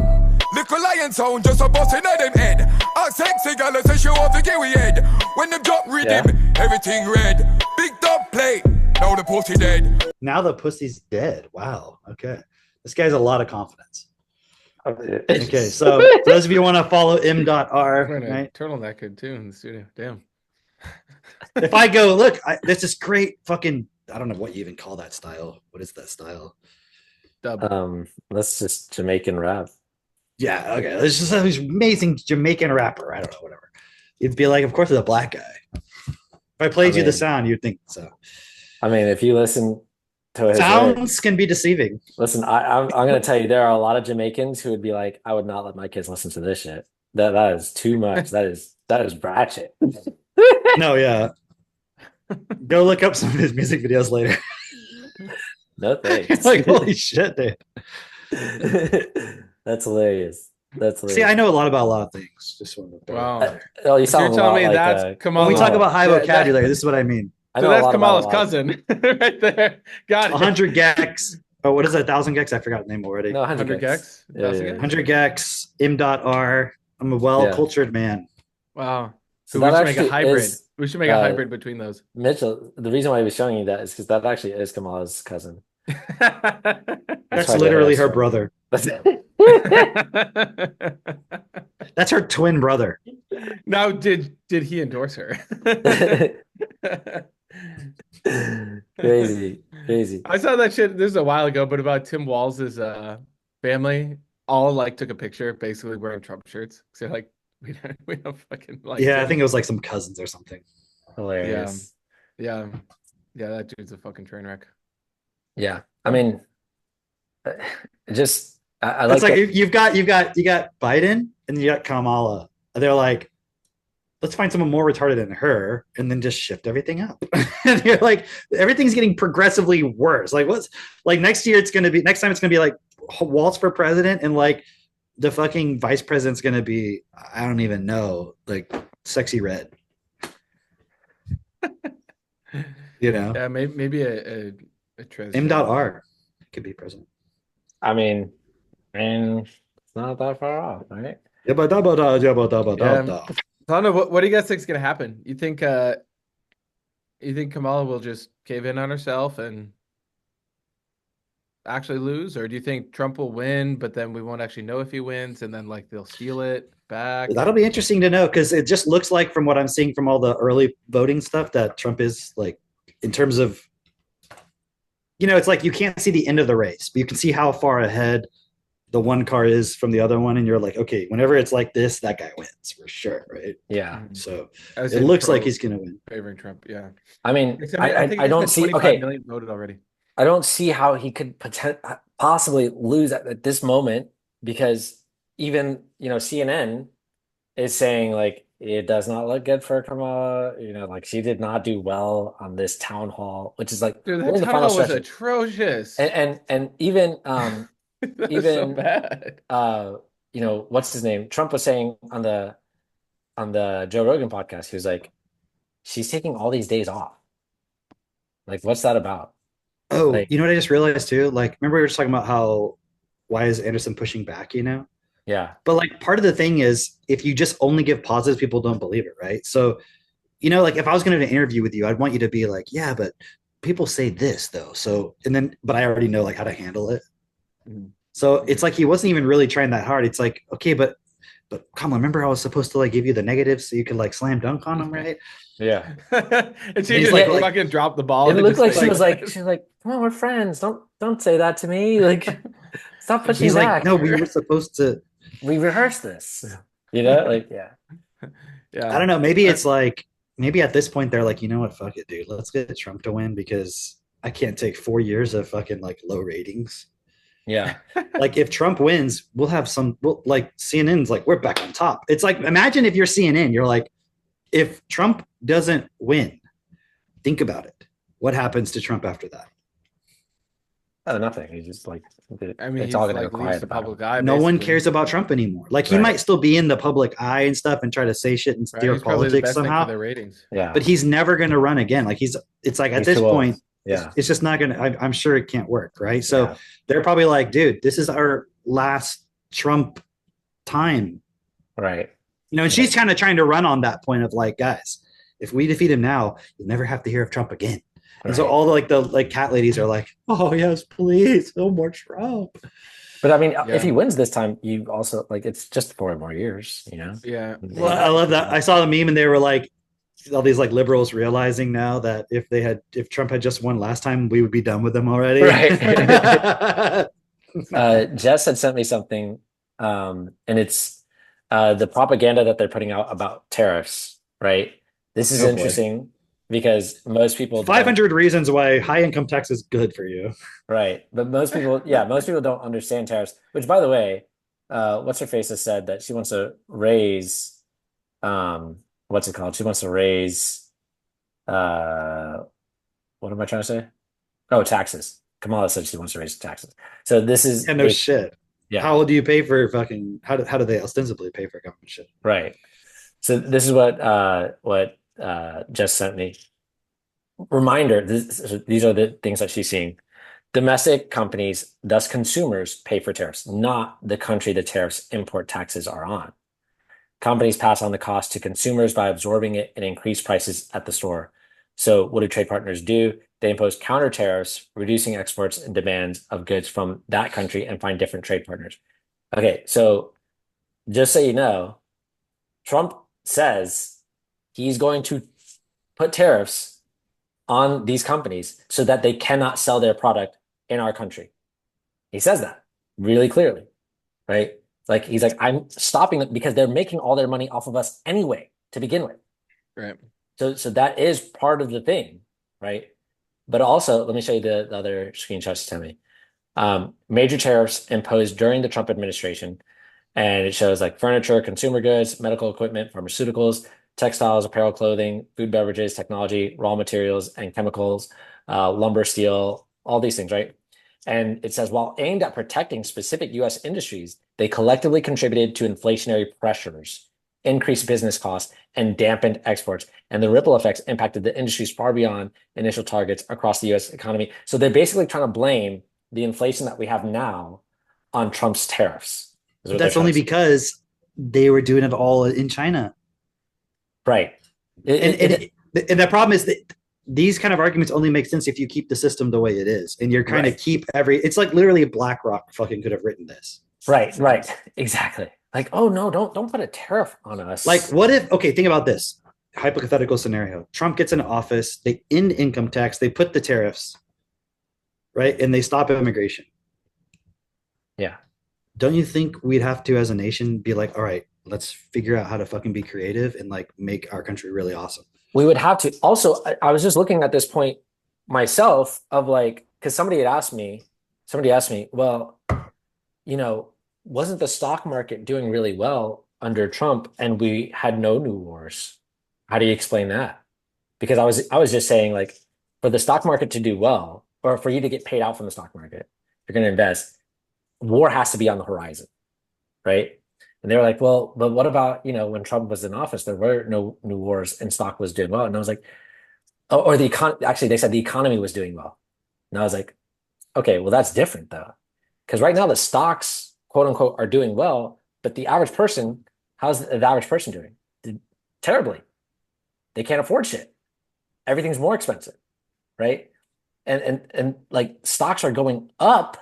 Little Lion Sound just a bustin' at them head. A sexy girl say she want to get we head. When them drop rhythm, everything red. Big dub play, now the pussy dead. Now the pussy's dead. Wow. Okay. This guy's a lot of confidence. Okay, so for those of you who want to follow m.r, Wearing a right? turtleneck could too in the studio. Damn. If I go, look, this is great fucking, I don't know what you even call that style. What is that style? Dub. That's just Jamaican rap. Yeah, okay. This is this amazing Jamaican rapper. I don't know, whatever. You'd be like, of course, it's a black guy. If I played you the mean- sound, you'd think so. I mean, if you listen to his Sounds lyrics- can be deceiving. listen, I'm going to tell you, there are a lot of Jamaicans who would be like, I would not let my kids listen to this shit. That is too much. that is ratchet. No, yeah. Go look up some of his music videos later. No thanks. Like, holy shit, dude. That's hilarious. That's hilarious. See, I know a lot about a lot of things. Just wanted to Wow. Oh, you If you're sound a telling lot me like that's Kamala. when we talk about high Yeah, vocabulary, this is what I mean. I So know a that's lot about Kamala's a lot. cousin right there. Got it. 100 gex. Oh, what is it? 1,000 gex? I forgot the name already. No, 100 gex. Yeah, 100 yeah, gex? 100 gex. M.R. I'm a well-cultured man. Wow. So So we that should make a actually hybrid. is, We should make a hybrid between those. Mitchell, the reason why he was showing you that is because that actually is Kamala's cousin. That's why they literally have her story. brother. That's her twin brother. Now, did he endorse her? Crazy. I saw that shit. This is a while ago, but about Tim Walz's family all like took a picture, basically wearing Trump shirts. So like, we don't fucking like. Yeah, I him. think it was like some cousins or something. Hilarious. Yeah. That dude's a fucking train wreck. Yeah. I mean, just I like It's like that- you got Biden and you got Kamala. They're like, let's find someone more retarded than her, and then just shift everything up. And you're like, everything's getting progressively worse. Like what's like next time it's gonna be like Waltz for president, and like the fucking vice president's gonna be, I don't even know, like Sexy Red. You know, Yeah, maybe a trans. M.R. could be president. I mean, it's not that far off, right? Yabba dabba da, yabba dabba da da. I don't know. What do you guys think is gonna happen? You think Kamala will just cave in on herself and actually lose, or do you think Trump will win, but then we won't actually know if he wins, and then like they'll steal it back? That'll be interesting to know, because it just looks like, from what I'm seeing from all the early voting stuff, that Trump is like, in terms of, it's like you can't see the end of the race, but you can see how far ahead the one car is from the other one, and you're like, okay, whenever it's like this, that guy wins for sure, right? Yeah. So As it in looks like pro- he's gonna win. favoring Trump. Yeah. I mean, Except I think don't it's see. 25 Okay, million voted already. I don't see how he could possibly lose at this moment, because even CNN is saying like it does not look good for Kamala. Like she did not do well on this town hall, which is like Dude, we're that in the town final hall was stretch. atrocious. And even That was so even bad. What's his name? Trump was saying on the Joe Rogan podcast, he was like, she's taking all these days off. Like, what's that about? Oh, Like- you know what I just realized too? Like, remember we were just talking about why is Anderson pushing back, Yeah. But like part of the thing is, if you just only give positives, people don't believe it, right? So, like if I was going to do an interview with you, I'd want you to be like, yeah, but people say this though. So, but I already know like how to handle it. So it's like he wasn't even really trying that hard. It's like, okay, but come on, remember I was supposed to like give you the negatives so you could like slam dunk on them, right? Yeah. And she He's just like- fucking dropped the ball. It and looked just, like she was like, come on, we're friends. Don't say that to me. Like, stop pushing He's back. like, no, we were supposed to. We rehearsed this. Like, yeah. Yeah. I don't know. Maybe it's like, maybe at this point they're like, you know what, fuck it, dude. Let's get Trump to win, because I can't take 4 years of fucking like low ratings. Yeah. Like if Trump wins, we'll like CNN's like, we're back on top. It's like, imagine if you're CNN, you're like, if Trump doesn't win, think about it. What happens to Trump after that? Oh, nothing. He's just like, I mean, it's all he's, gonna like, go leaves quiet the about him. public eye. No one basically. cares about Trump anymore. Like he Right. might still be in the public eye and stuff and try to say shit and Right, steer he's probably the politics best thing somehow. for their ratings. Yeah. But he's never going to run again. Like it's like at He's this too old. point, Yeah. it's just not going to, I'm sure it can't work. Right. So Yeah. they're probably like, dude, this is our last Trump time. Right. And she's kind of trying to run on that point of like, guys, if we defeat him now, you'll never have to hear of Trump again. And so Right. all the cat ladies are like, oh yes, please, no more Trump. But I mean, Yeah. if he wins this time, you also like it's just 4 more years, Yeah. Well, I love that. I saw the meme and they were like, all these like liberals realizing now that if Trump had just won last time, we would be done with them already. Right. Jess had sent me something, and it's the propaganda that they're putting out about tariffs, right? This is Oh, boy. interesting because most people don't- 500 reasons why high income tax is good for you. right, but most people don't understand tariffs, which by the way, what's her face has said that she wants to raise what's it called? She wants to raise what am I trying to say? Oh, taxes. Kamala said she wants to raise taxes. So this is Yeah, no shit. Yeah. How do you pay for fucking how do they ostensibly pay for government shit? Right. So this is what Jess sent me. reminder, these are the things that she's seeing. Domestic companies, thus consumers, pay for tariffs, not the country the tariffs import taxes are on. Companies pass on the cost to consumers by absorbing it and increase prices at the store. So what do trade partners do? They impose counter tariffs, reducing exports and demands of goods from that country and find different trade partners. Okay, so just so you know, Trump says he's going to put tariffs on these companies so that they cannot sell their product in our country. He says that really clearly, right? Like he's like, I'm stopping it because they're making all their money off of us anyway to begin with. Right. So that is part of the thing, right? But also, let me show you the other screenshots to tell me. Major tariffs imposed during the Trump administration, and it shows like furniture, consumer goods, medical equipment, pharmaceuticals, textiles, apparel, clothing, food, beverages, technology, raw materials, and chemicals, lumber, steel, all these things, right? And it says, while aimed at protecting specific U.S. industries, they collectively contributed to inflationary pressures, increased business costs, and dampened exports. And the ripple effects impacted the industries far beyond initial targets across the U.S. economy. So they're basically trying to blame the inflation that we have now on Trump's tariffs. That's only because they were doing it all in China. Right. And the problem is that these kind of arguments only make sense if you keep the system the way it is. And you're kind of keep it's like literally BlackRock fucking could have written this. Right. Exactly. Like, oh no, don't put a tariff on us. Like, what if, okay, think about this hypothetical scenario. Trump gets into office, they end income tax, they put the tariffs, right? And they stop immigration. Yeah. Don't you think we'd have to, as a nation, be like, all right, let's figure out how to fucking be creative and like make our country really awesome? We would have to. Also, I was just looking at this point myself of like, because somebody asked me, well, you know, wasn't the stock market doing really well under Trump and we had no new wars? How do you explain that? Because I was just saying, like, for the stock market to do well, or for you to get paid out from the stock market, you're going to invest, war has to be on the horizon, right? And they were like, well, but what about, you know, when Trump was in office, there were no new wars and stock was doing well. And I was like, oh, or actually they said the economy was doing well. And I was like, okay, well, that's different though. Because right now the stocks, quote unquote, are doing well, but the average person, how's the average person doing? Terribly. They can't afford shit. Everything's more expensive, right? And like stocks are going up,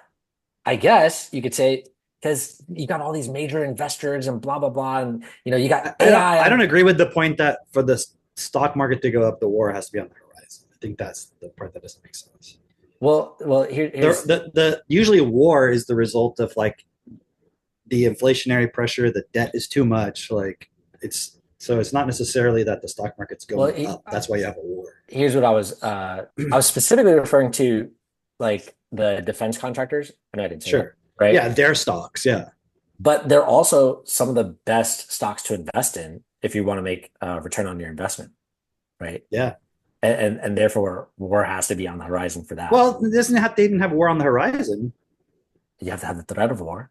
I guess you could say, because you got all these major investors and blah, blah, blah. And, you know, you got AI. I don't agree with the point that for the stock market to go up, the war has to be on the horizon. I think that's the part that doesn't make sense. Well, here's usually war is the result of like the inflationary pressure, the debt is too much. Like it's not necessarily that the stock market's going up. That's why you have a war. Here's what I was specifically referring to, like the defense contractors. And I didn't say that. Right. Yeah, their stocks. Yeah. But they're also some of the best stocks to invest in if you want to make a return on your investment. Right. Yeah. And therefore, war has to be on the horizon for that. Well, they didn't have war on the horizon. You have to have the threat of war.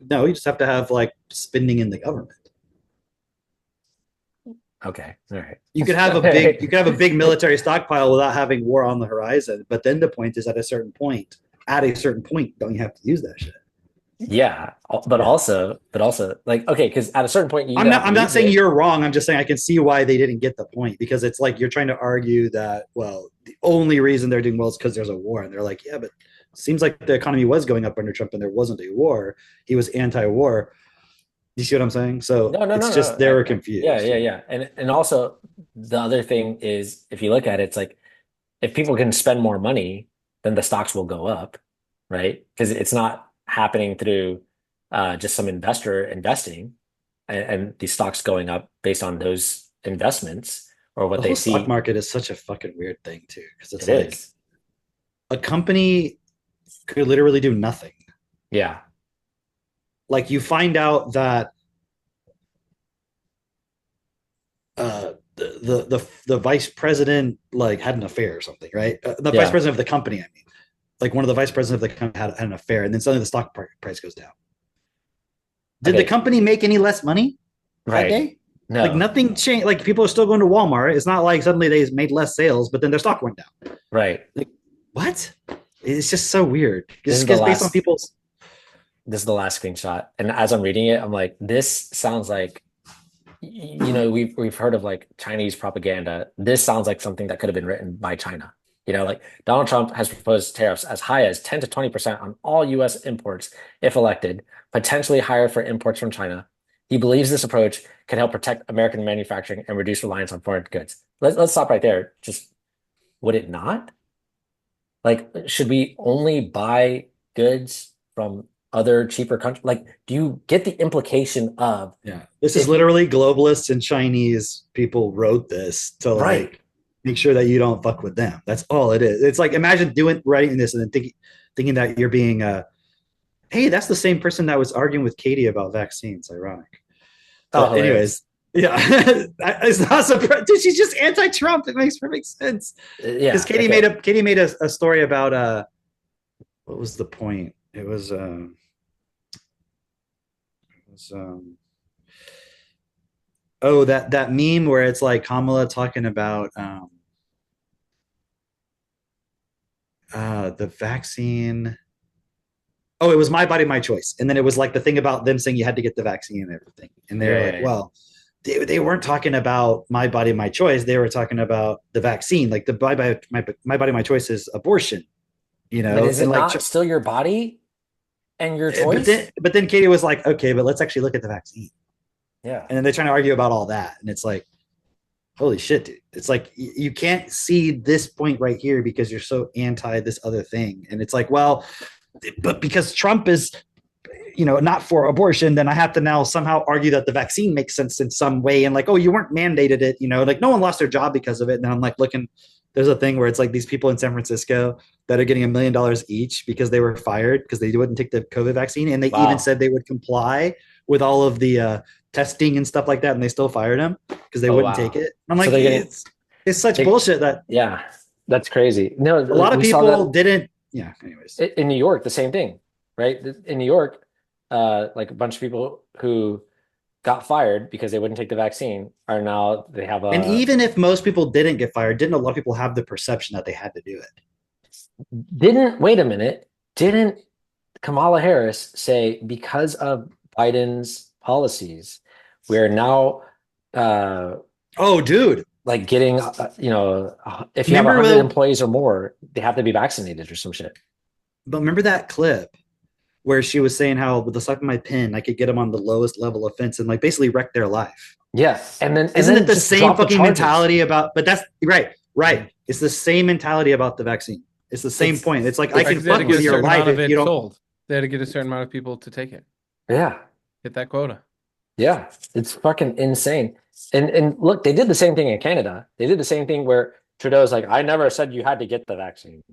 No, you just have to have like spending in the government. Okay. All right. You could have a big military stockpile without having war on the horizon. But then the point is, at a certain point, don't you have to use that shit? Yeah, but also like, okay, because at a certain point, I'm not saying you're wrong. I'm just saying I can see why they didn't get the point, because it's like you're trying to argue that, well, the only reason they're doing well is because there's a war, and they're like, yeah, but it seems like the economy was going up under Trump and there wasn't a war. He was anti-war. You see what I'm saying? So they were confused. Yeah. And also the other thing is, if you look at it, it's like if people can spend more money, then the stocks will go up, right? Because it's not happening through just some investor investing and these stocks going up based on those investments or what they see. The stock market is such a fucking weird thing too, because it's like a company could literally do nothing. Yeah. Like you find out that the vice president like had an affair or something, right? The vice president of the company, I mean, like one of the vice presidents of the company had an affair, and then suddenly the stock price goes down. Did the company make any less money that day? No. Like nothing changed. Like people are still going to Walmart. It's not like suddenly they made less sales, but then their stock went down. Right. Like what? It's just so weird. This Just is the based on last- people's. This is the last screenshot, and as I'm reading it, I'm like, this sounds like, you know, we've heard of like Chinese propaganda. This sounds like something that could have been written by China. You know, like Donald Trump has proposed tariffs as high as 10 to 20% on all U.S. imports if elected, potentially higher for imports from China. He believes this approach can help protect American manufacturing and reduce reliance on foreign goods. Let's stop right there. Just would it not? Like, should we only buy goods from other cheaper countries? Like, do you get the implication of This is literally globalists and Chinese people wrote this to like make sure that you don't fuck with them. That's all it is. It's like imagine writing this and then thinking that you're being hey, that's the same person that was arguing with Katie about vaccines. Ironic. But anyways, yeah, it's not surprising. Dude, she's just anti-Trump. It makes perfect sense. Yeah, because Katie made a story about what was the point? It was oh, that meme where it's like Kamala talking about the vaccine. Oh, it was My Body, My Choice. And then it was like the thing about them saying you had to get the vaccine and everything. And they're like, well, they weren't talking about My Body, My Choice. They were talking about the vaccine. Like the My Body, My Choice is abortion. You know, but is it and like not still your body and your choice? But then Katie was like, okay, but let's actually look at the vaccine. Yeah. And then they're trying to argue about all that. And it's like, holy shit, dude. It's like, you can't see this point right here because you're so anti this other thing. And it's like, well, but because Trump is, you know, not for abortion, then I have to now somehow argue that the vaccine makes sense in some way. And like, oh, you weren't mandated it, you know, like no one lost their job because of it. And then I'm like looking, there's a thing where it's like these people in San Francisco that are getting $1 million each because they were fired because they wouldn't take the COVID vaccine. And they even said they would comply with all of the testing and stuff like that. And they still fired them because they wouldn't take it. I'm like, it's such bullshit that. Yeah, that's crazy. No, a lot of people didn't. Yeah. Anyways, in New York, the same thing, right? In New York, like a bunch of people who got fired because they wouldn't take the vaccine are now they have a. And even if most people didn't get fired, didn't a lot of people have the perception that they had to do it? Wait a minute. Didn't Kamala Harris say because of Biden's policies, we are now oh, dude. Like getting, you know, if you have 100 employees or more, they have to be vaccinated or some shit. But remember that clip where she was saying how with the suck of my pen, I could get them on the lowest level offense and like basically wreck their life. Yeah. And then isn't it the same fucking mentality about, but that's right. It's the same mentality about the vaccine. It's the same point. It's like, I can fuck with your life if you don't. Sold. They had to get a certain amount of people to take it. Yeah. Hit that quota. Yeah. It's fucking insane. And look, they did the same thing in Canada. They did the same thing where Trudeau's like, I never said you had to get the vaccine.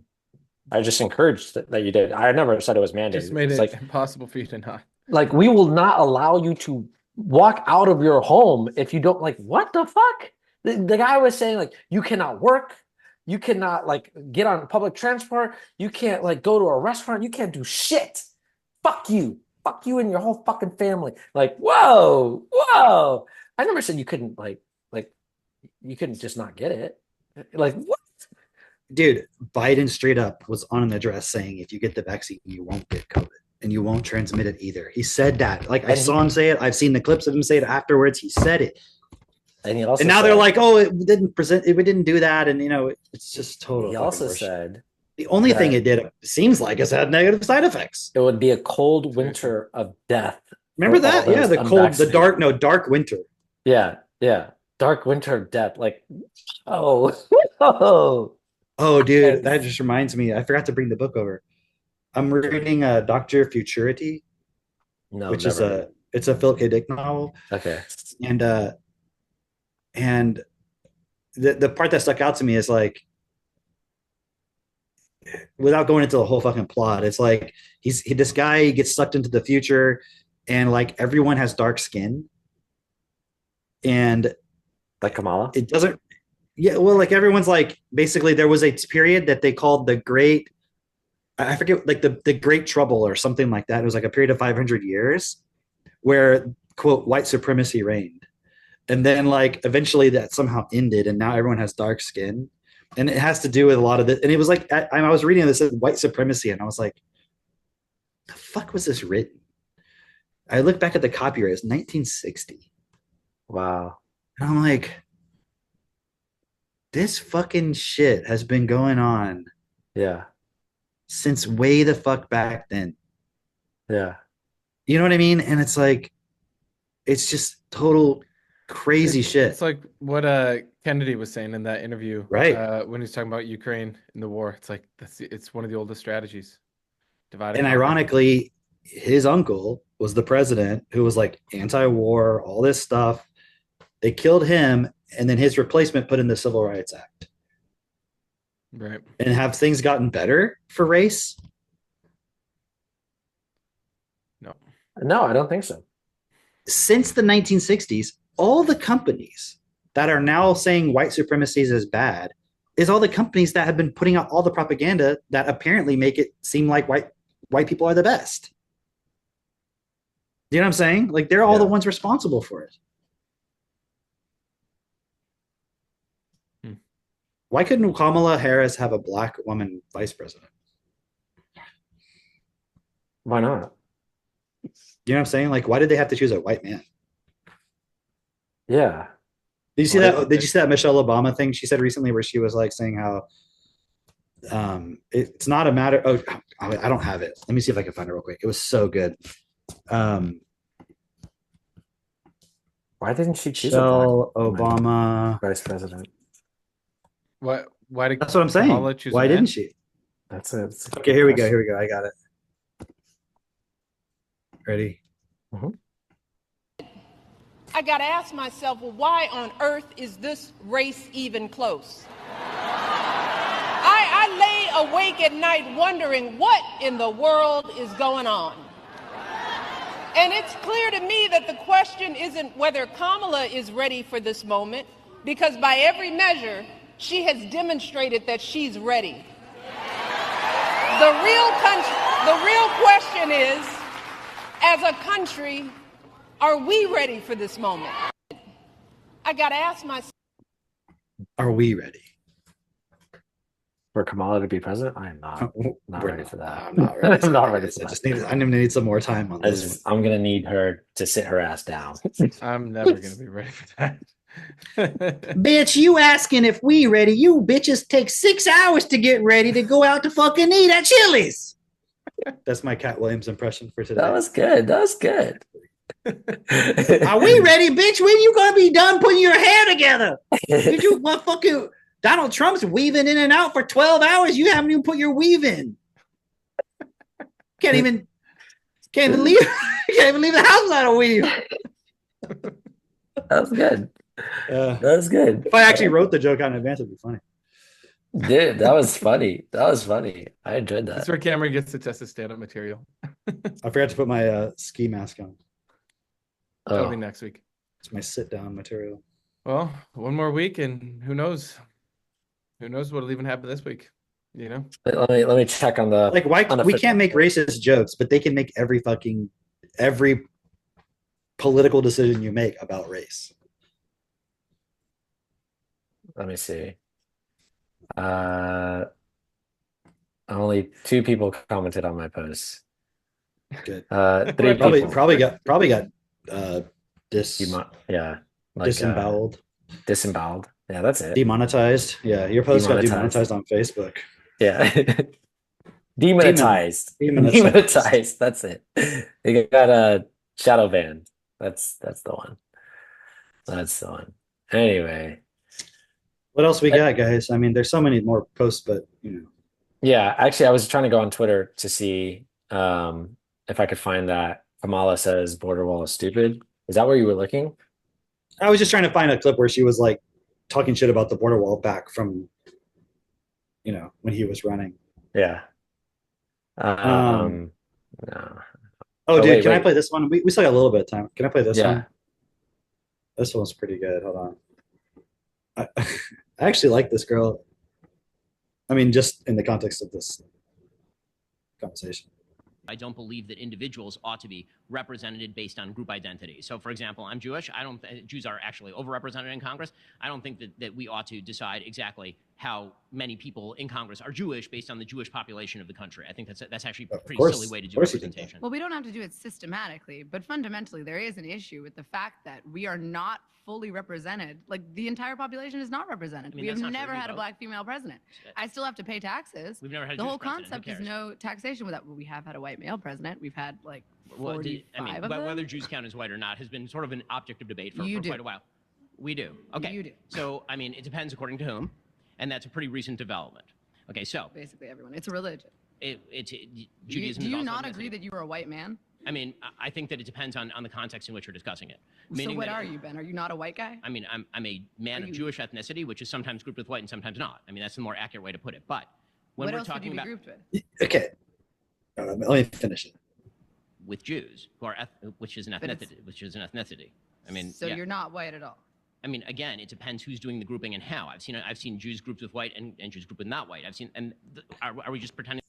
I just encouraged that you did. I never said it was mandated. Just made it like impossible for you to not. Like, we will not allow you to walk out of your home if you don't, like, what the fuck? The guy was saying, like, you cannot work. You cannot, like, get on public transport. You can't, like, go to a restaurant. You can't do shit. Fuck you. Fuck you and your whole fucking family. Like, whoa. I never said you couldn't, like you couldn't just not get it. Like, what? Dude, Biden straight up was on an address saying if you get the vaccine, you won't get COVID and you won't transmit it either. He said that. Like, I saw him say it. I've seen the clips of him say it afterwards. He said it. And he also now they're like, oh, we didn't do that. And, you know, it's just total. He also said the only thing it did, seems like, is had negative side effects. It would be a cold winter of death. Remember that? Yeah, dark winter. Yeah. Dark winter of death. Like, oh, dude, that just reminds me. I forgot to bring the book over. I'm reading Dr. Futurity, which is it's a Philip K. Dick novel. Okay. And the part that stuck out to me is like, without going into the whole fucking plot, it's like this guy gets sucked into the future, and like everyone has dark skin. And like Kamala, it doesn't. Yeah, well, like everyone's like, basically there was a period that they called the Great, I forget, like the Great Trouble or something like that. It was like a period of 500 years where, quote, white supremacy reigned. and then like eventually that somehow ended, and now everyone has dark skin, and it has to do with a lot of it. And it was like I was reading this white supremacy, and I was like, the fuck was this written? I look back at the copyright; it's 1960. Wow. And I'm like, this fucking shit has been going on Yeah. since way the fuck back then. Yeah. You know what I mean? And it's like, it's just total crazy shit. It's like what Kennedy was saying in that interview, right? When he's talking about Ukraine in the war. It's like it's one of the oldest strategies. Divide And ironically, his uncle was the president who was like anti-war, all this stuff. They killed him, and then his replacement put in the Civil Rights Act. Right. And have things gotten better for race? No, I don't think so. Since the 1960s, all the companies that are now saying white supremacy is bad is all the companies that have been putting out all the propaganda that apparently make it seem like white people are the best. You know what I'm saying? Like they're all the ones responsible for it. Why couldn't Kamala Harris have a black woman vice president? Why not? You know what I'm saying? Like, why did they have to choose a white man? Yeah. Did you see that? Did you see that Michelle Obama thing she said recently, where she was like saying how it's not a matter. Oh, I don't have it. Let me see if I can find it real quick. It was so good. Why didn't she choose Michelle Obama vice president? Why did That's what I'm saying. Kamala choose Why a man? didn't she? That's it. Okay, here we go. Here we go. I got it. Ready? I got to ask myself, well, why on earth is this race even close? I lay awake at night wondering what in the world is going on. And it's clear to me that the question isn't whether Kamala is ready for this moment, because by every measure, she has demonstrated that she's ready. The real question is, as a country, are we ready for this moment? I got to ask myself. Are we ready? For Kamala to be president? I am not ready for that. I'm not ready. I'm not ready for that. I'm going to need some more time on this. I'm going to need her to sit her ass down. I'm never going to be ready for that. Bitch, you asking if we ready? You bitches take 6 hours to get ready to go out to fucking eat at Chili's. That's my Cat Williams impression for today. That was good. That was good. Are we ready, bitch? When you gonna be done putting your hair together? Did you what fucking Donald Trump's weaving in and out for 12 hours? You haven't even put your weave in. Can't even leave the house without a weave. That was good. That was good. If I actually wrote the joke out in advance, it'd be funny. Dude, that was funny. That was funny. I enjoyed that. That's where Cameron gets to test his stand-up material. I forgot to put my ski mask on. That'll be next week. It's my sit-down material. Well, one more week, and who knows? Who knows what'll even happen this week? You know. Let me check on the Like, why we can't make racist jokes, but they can make every political decision you make about race. Let me see. Only 2 people commented on my post. Good. 3 probably got disemboweled. Disemboweled. Yeah, that's it. Demonetized. Yeah, your post got demonetized on Facebook. Yeah. Demonetized. Demonetized. That's it. They got a shadow ban. That's the one. That's the one. Anyway. What else we got, guys? I mean, there's so many more posts, but you know. Yeah, actually, I was trying to go on Twitter to see if I could find that Kamala says border wall is stupid. Is that where you were looking? I was just trying to find a clip where she was like talking shit about the border wall back from, you know, when he was running. Yeah. No. Oh, dude, can I play this one? We still got a little bit of time. Can I play this one? This one's pretty good. Hold on. I actually like this girl. I mean, just in the context of this conversation. I don't believe that individuals ought to be represented based on group identity. So, for example, I'm Jewish. Jews are actually overrepresented in Congress. I don't think that we ought to decide exactly how many people in Congress are Jewish based on the Jewish population of the country. I think that's actually a pretty silly way to do representation. Well, we don't have to do it systematically, but fundamentally, there is an issue with the fact that we are not fully represented. Like, the entire population is not represented. We have never had a black female president. I still have to pay taxes. We've never had a the Jewish whole president. Who concept is cares? no taxation without. Well, we have had a white male president. We've had like 45 of them. Whether Jews count as white or not has been sort of an object of debate for quite a while. We do. Okay. You do. So, I mean, it depends according to whom, and that's a pretty recent development. Okay, so. Basically everyone. It's a religion. Judaism do you is also not ethnicity. agree that you are a white man? I mean, I think that it depends on the context in which you're discussing it. So what are you, Ben? Are you not a white guy? I mean, I'm a man of Jewish ethnicity, which is sometimes grouped with white and sometimes not. I mean, that's the more accurate way to put it. But when what we're else would talking you be about grouped with? Okay. Let me finish it. With Jews, who are which is an ethnicity. I mean, so you're not white at all. I mean, again, it depends who's doing the grouping and how. I've seen Jews grouped with white and Jews grouped with not white. Are we just pretending?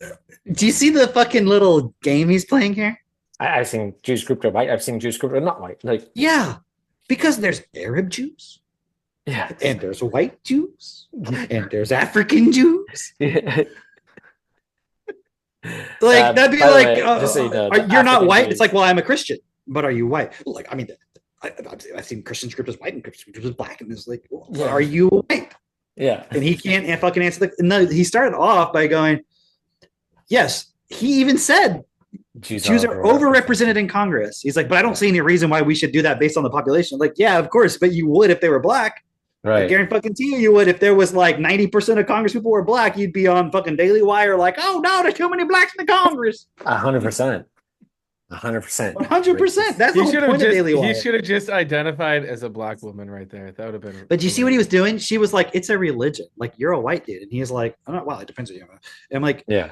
Do you see the fucking little game he's playing here? I've seen Jews grouped with white. I've seen Jews grouped with not white. Like, yeah, because there's Arab Jews. Yeah. And there's white Jews. And there's African Jews. Like, that'd be like, you're not white. Jews. It's like, well, I'm a Christian, but are you white? Like, I mean, I've seen Christians grouped as white and Christians grouped as black, and it's like, well, are you white? Yeah. And he can't fucking answer no, he started off by going, yes, he even said Jews are overrepresented in Congress. He's like, but I don't see any reason why we should do that based on the population. Like, yeah, of course, but you would if they were black. Right. I guarantee you would if there was like 90% of Congress people were black, you'd be on fucking Daily Wire like, oh no, there's too many blacks in the Congress. 100%. 100%. 100%. That's the whole point of Daily Wire. He should have just identified as a black woman right there. That would have been. But you see what he was doing? She was like, it's a religion. Like, you're a white dude. And he's like, I'm not, well, it depends on you. And I'm like, yeah.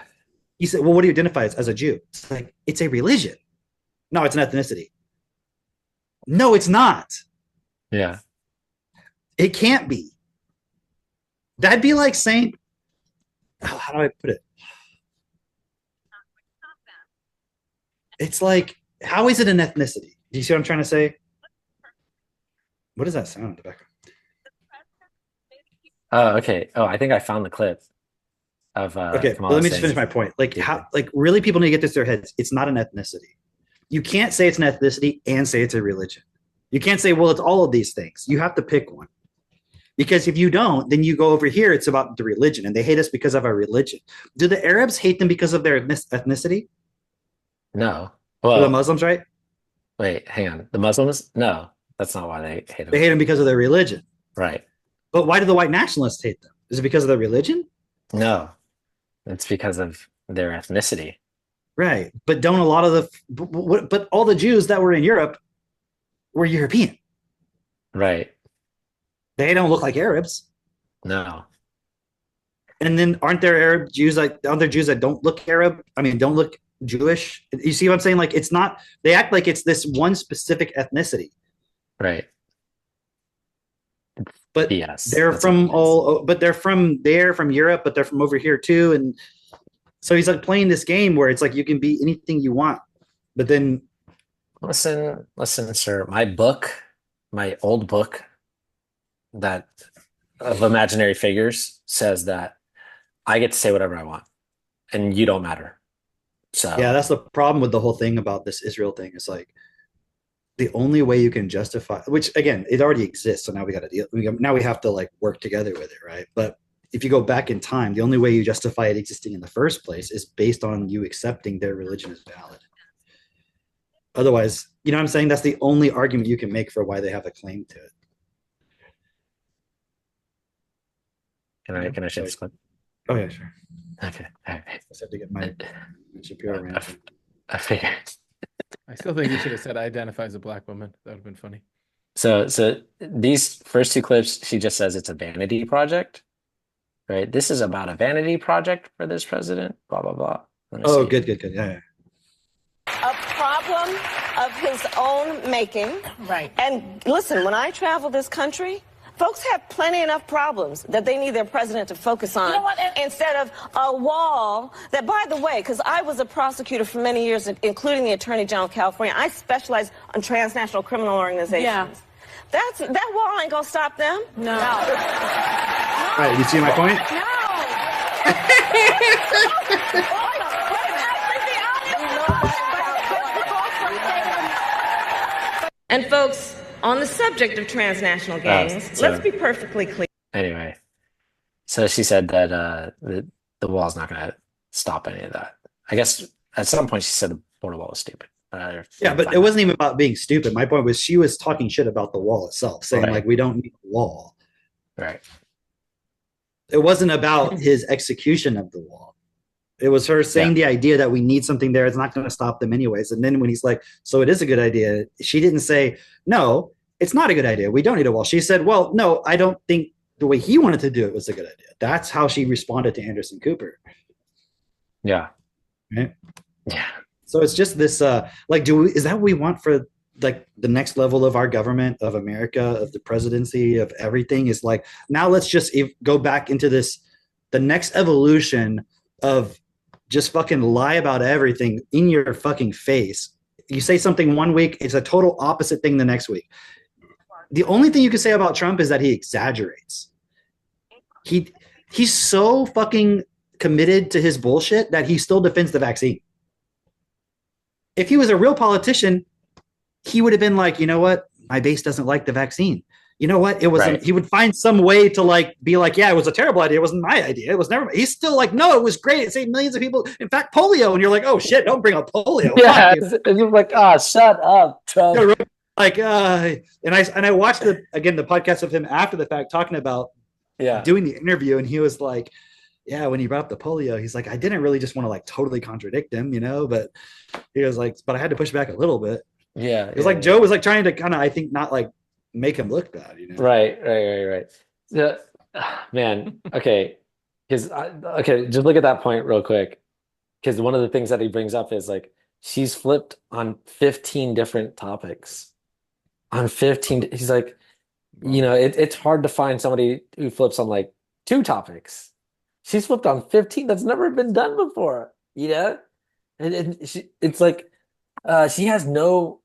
He said, well, what do you identify as a Jew? It's like, it's a religion. No, it's an ethnicity. No, it's not. Yeah. It can't be. That'd be like saying, how do I put it? It's like, how is it an ethnicity? Do you see what I'm trying to say? What does that sound in the background? Oh, okay. Oh, I think I found the clip of okay, Kamala well, let me just saying- finish my point. Like, how, like, really people need to get this to their heads. It's not an ethnicity. You can't say it's an ethnicity and say it's a religion. You can't say, well, it's all of these things. You have to pick one. Because if you don't, then you go over here, it's about the religion, and they hate us because of our religion. Do the Arabs hate them because of their ethnicity? No. Or Well, the Muslims, right? wait, hang on. The Muslims? No, that's not why they hate them. They hate them because of their religion. Right. But why do the white nationalists hate them? Is it because of their religion? No, it's because of their ethnicity. Right. But don't a lot of the, but all the Jews that were in Europe were European. Right. They don't look like Arabs. No. And then aren't there Arab Jews, like other Jews that don't look Arab? I mean, don't look Jewish. You see what I'm saying? Like, it's not, they act like it's this one specific ethnicity. Right. But yes, they're from all, but they're from there, from Europe, but they're from over here too. And so he's like playing this game where it's like you can be anything you want, but then Listen, sir. My old book that of imaginary figures says that I get to say whatever I want and you don't matter. So yeah, that's the problem with the whole thing about this Israel thing. It's like the only way you can justify, which again, it already exists. So now we got to deal. Now we have to like work together with it, right? But if you go back in time, the only way you justify it existing in the first place is based on you accepting their religion as valid. Otherwise, you know what I'm saying? That's the only argument you can make for why they have a claim to it. Can I share this clip? Oh yeah, sure. Okay. All right. I just have to get my Shapiro rant. I figured. I still think you should have said I identify as a black woman. That would have been funny. So these first two clips, she just says it's a vanity project, right? This is about a vanity project for this president. Blah blah blah. Oh, good. Yeah. A problem of his own making. Right. And listen, when I travel this country, Folks have plenty enough problems that they need their president to focus on instead of a wall that, by the way, because I was a prosecutor for many years, including the Attorney General of California, I specialize on transnational criminal organizations. Yeah. That wall ain't gonna stop them. No. All right, you see my point? And folks, on the subject of transnational gangs, let's be perfectly clear. Anyway, so she said that the wall's not going to stop any of that. I guess at some point she said the border wall was stupid. Yeah, but it wasn't even about being stupid. My point was she was talking shit about the wall itself, saying Right. like we don't need a wall. Right. It wasn't about his execution of the wall. It was her saying the idea that we need something there. It's not going to stop them anyways. And then when he's like, so it is a good idea. She didn't say, no, it's not a good idea. We don't need a wall. She said, well, no, I don't think the way he wanted to do it was a good idea. That's how she responded to Anderson Cooper. Yeah. Right? Yeah. So it's just this, is that what we want for like the next level of our government, of America, of the presidency, of everything? Is like, now let's just go back into this, the next evolution of just fucking lie about everything in your fucking face. You say something one week, it's a total opposite thing the next week. The only thing you can say about Trump is that he exaggerates. He's so fucking committed to his bullshit that he still defends the vaccine. If he was a real politician, he would have been like, you know what? My base doesn't like the vaccine. You know what? It was he would find some way to like be like, yeah, it was a terrible idea. It wasn't my idea. It was never. He's still like, no, it was great. It saved millions of people. In fact, polio. And you're like, oh shit, don't bring up polio. Yeah, it's like, shut up, Trump. Like, and I watched the podcast of him after the fact talking about doing the interview, and he was like, yeah, when he brought up the polio, he's like, I didn't really just want to like totally contradict him, you know, but he was like, but I had to push back a little bit. Yeah, it was like Joe was like trying to kind of, I think, not like make him look bad, you know. Right. Yeah, man. Okay. Just look at that point real quick, because one of the things that he brings up is like she's flipped on 15 different topics. On 15, he's like, you know, it's hard to find somebody who flips on like 2 topics. She's flipped on 15. That's never been done before, you know. And it's like she has no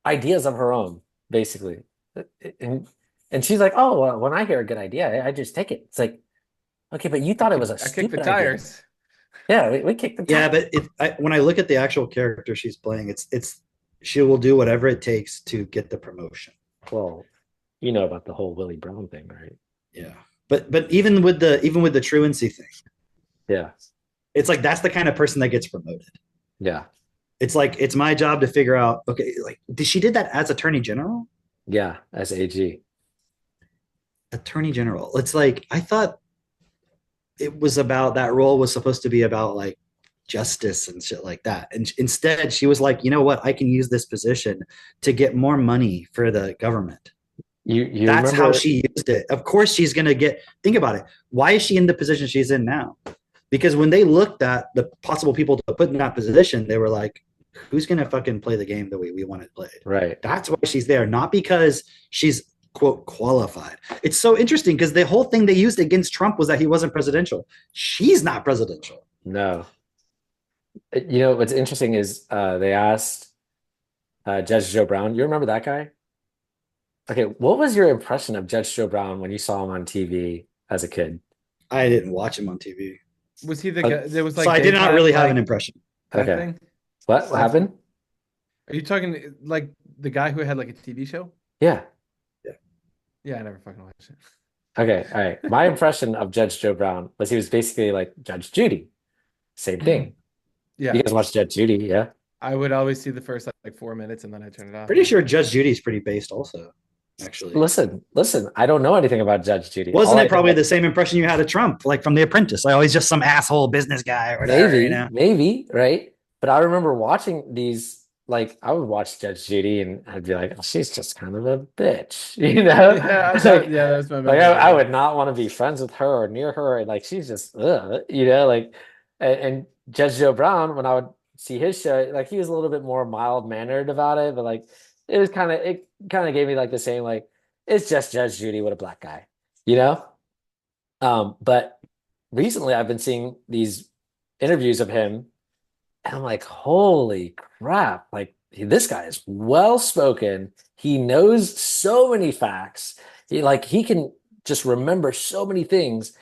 ideas of her own, basically. And she's like, oh, well, when I hear a good idea, I just take it. It's like, okay, but you thought it was a stupid kicked the idea. tires. Yeah, we kicked the tires. Yeah, but when I look at the actual character she's playing, it's she will do whatever it takes to get the promotion. Well, you know about the whole Willie Brown thing, right? Yeah, but even with the truancy thing, yeah, it's like that's the kind of person that gets promoted. Yeah, it's like it's my job to figure out. Okay, like she did that as Attorney General. Yeah, as AG. Attorney General. It's like I thought it was about that role was supposed to be about like justice and shit like that. And instead she was like, you know what? I can use this position to get more money for the government. You That's remember... how she used it. Of course she's going to think about it. Why is she in the position she's in now? Because when they looked at the possible people to put in that position, they were like, who's going to fucking play the game the way we want it played? Right. That's why she's there. Not because she's quote qualified. It's so interesting because the whole thing they used against Trump was that he wasn't presidential. She's not presidential. No. You know, what's interesting is they asked Judge Joe Brown. You remember that guy? Okay, what was your impression of Judge Joe Brown when you saw him on TV as a kid? I didn't watch him on TV. Was he the guy? There was like. So I did not really have an impression. Okay. Thing? What happened? Are you talking like the guy who had like a TV show? Yeah. Yeah, I never fucking watched it. Okay, all right. My impression of Judge Joe Brown was he was basically like Judge Judy. Same thing. Yeah. You guys watch Judge Judy, yeah? I would always see the first like 4 minutes and then I turn it off. Pretty sure Judge Judy's pretty based also, actually. Listen. I don't know anything about Judge Judy. Wasn't it probably the same impression you had of Trump, like from The Apprentice? Like, always just some asshole business guy or whatever. Maybe, right? But I remember watching these, like, I would watch Judge Judy and I'd be like, oh, she's just kind of a bitch, you know? Yeah, that's my like I would not want to be friends with her or near her. And like, she's just, you know, like, and Judge Joe Brown, when I would see his show, like, he was a little bit more mild mannered about it, but like, it kind of gave me like the same, like, it's just Judge Judy with a black guy, But recently I've been seeing these interviews of him, and I'm like, holy crap! Like this guy is well spoken. He knows so many facts. He can just remember so many things,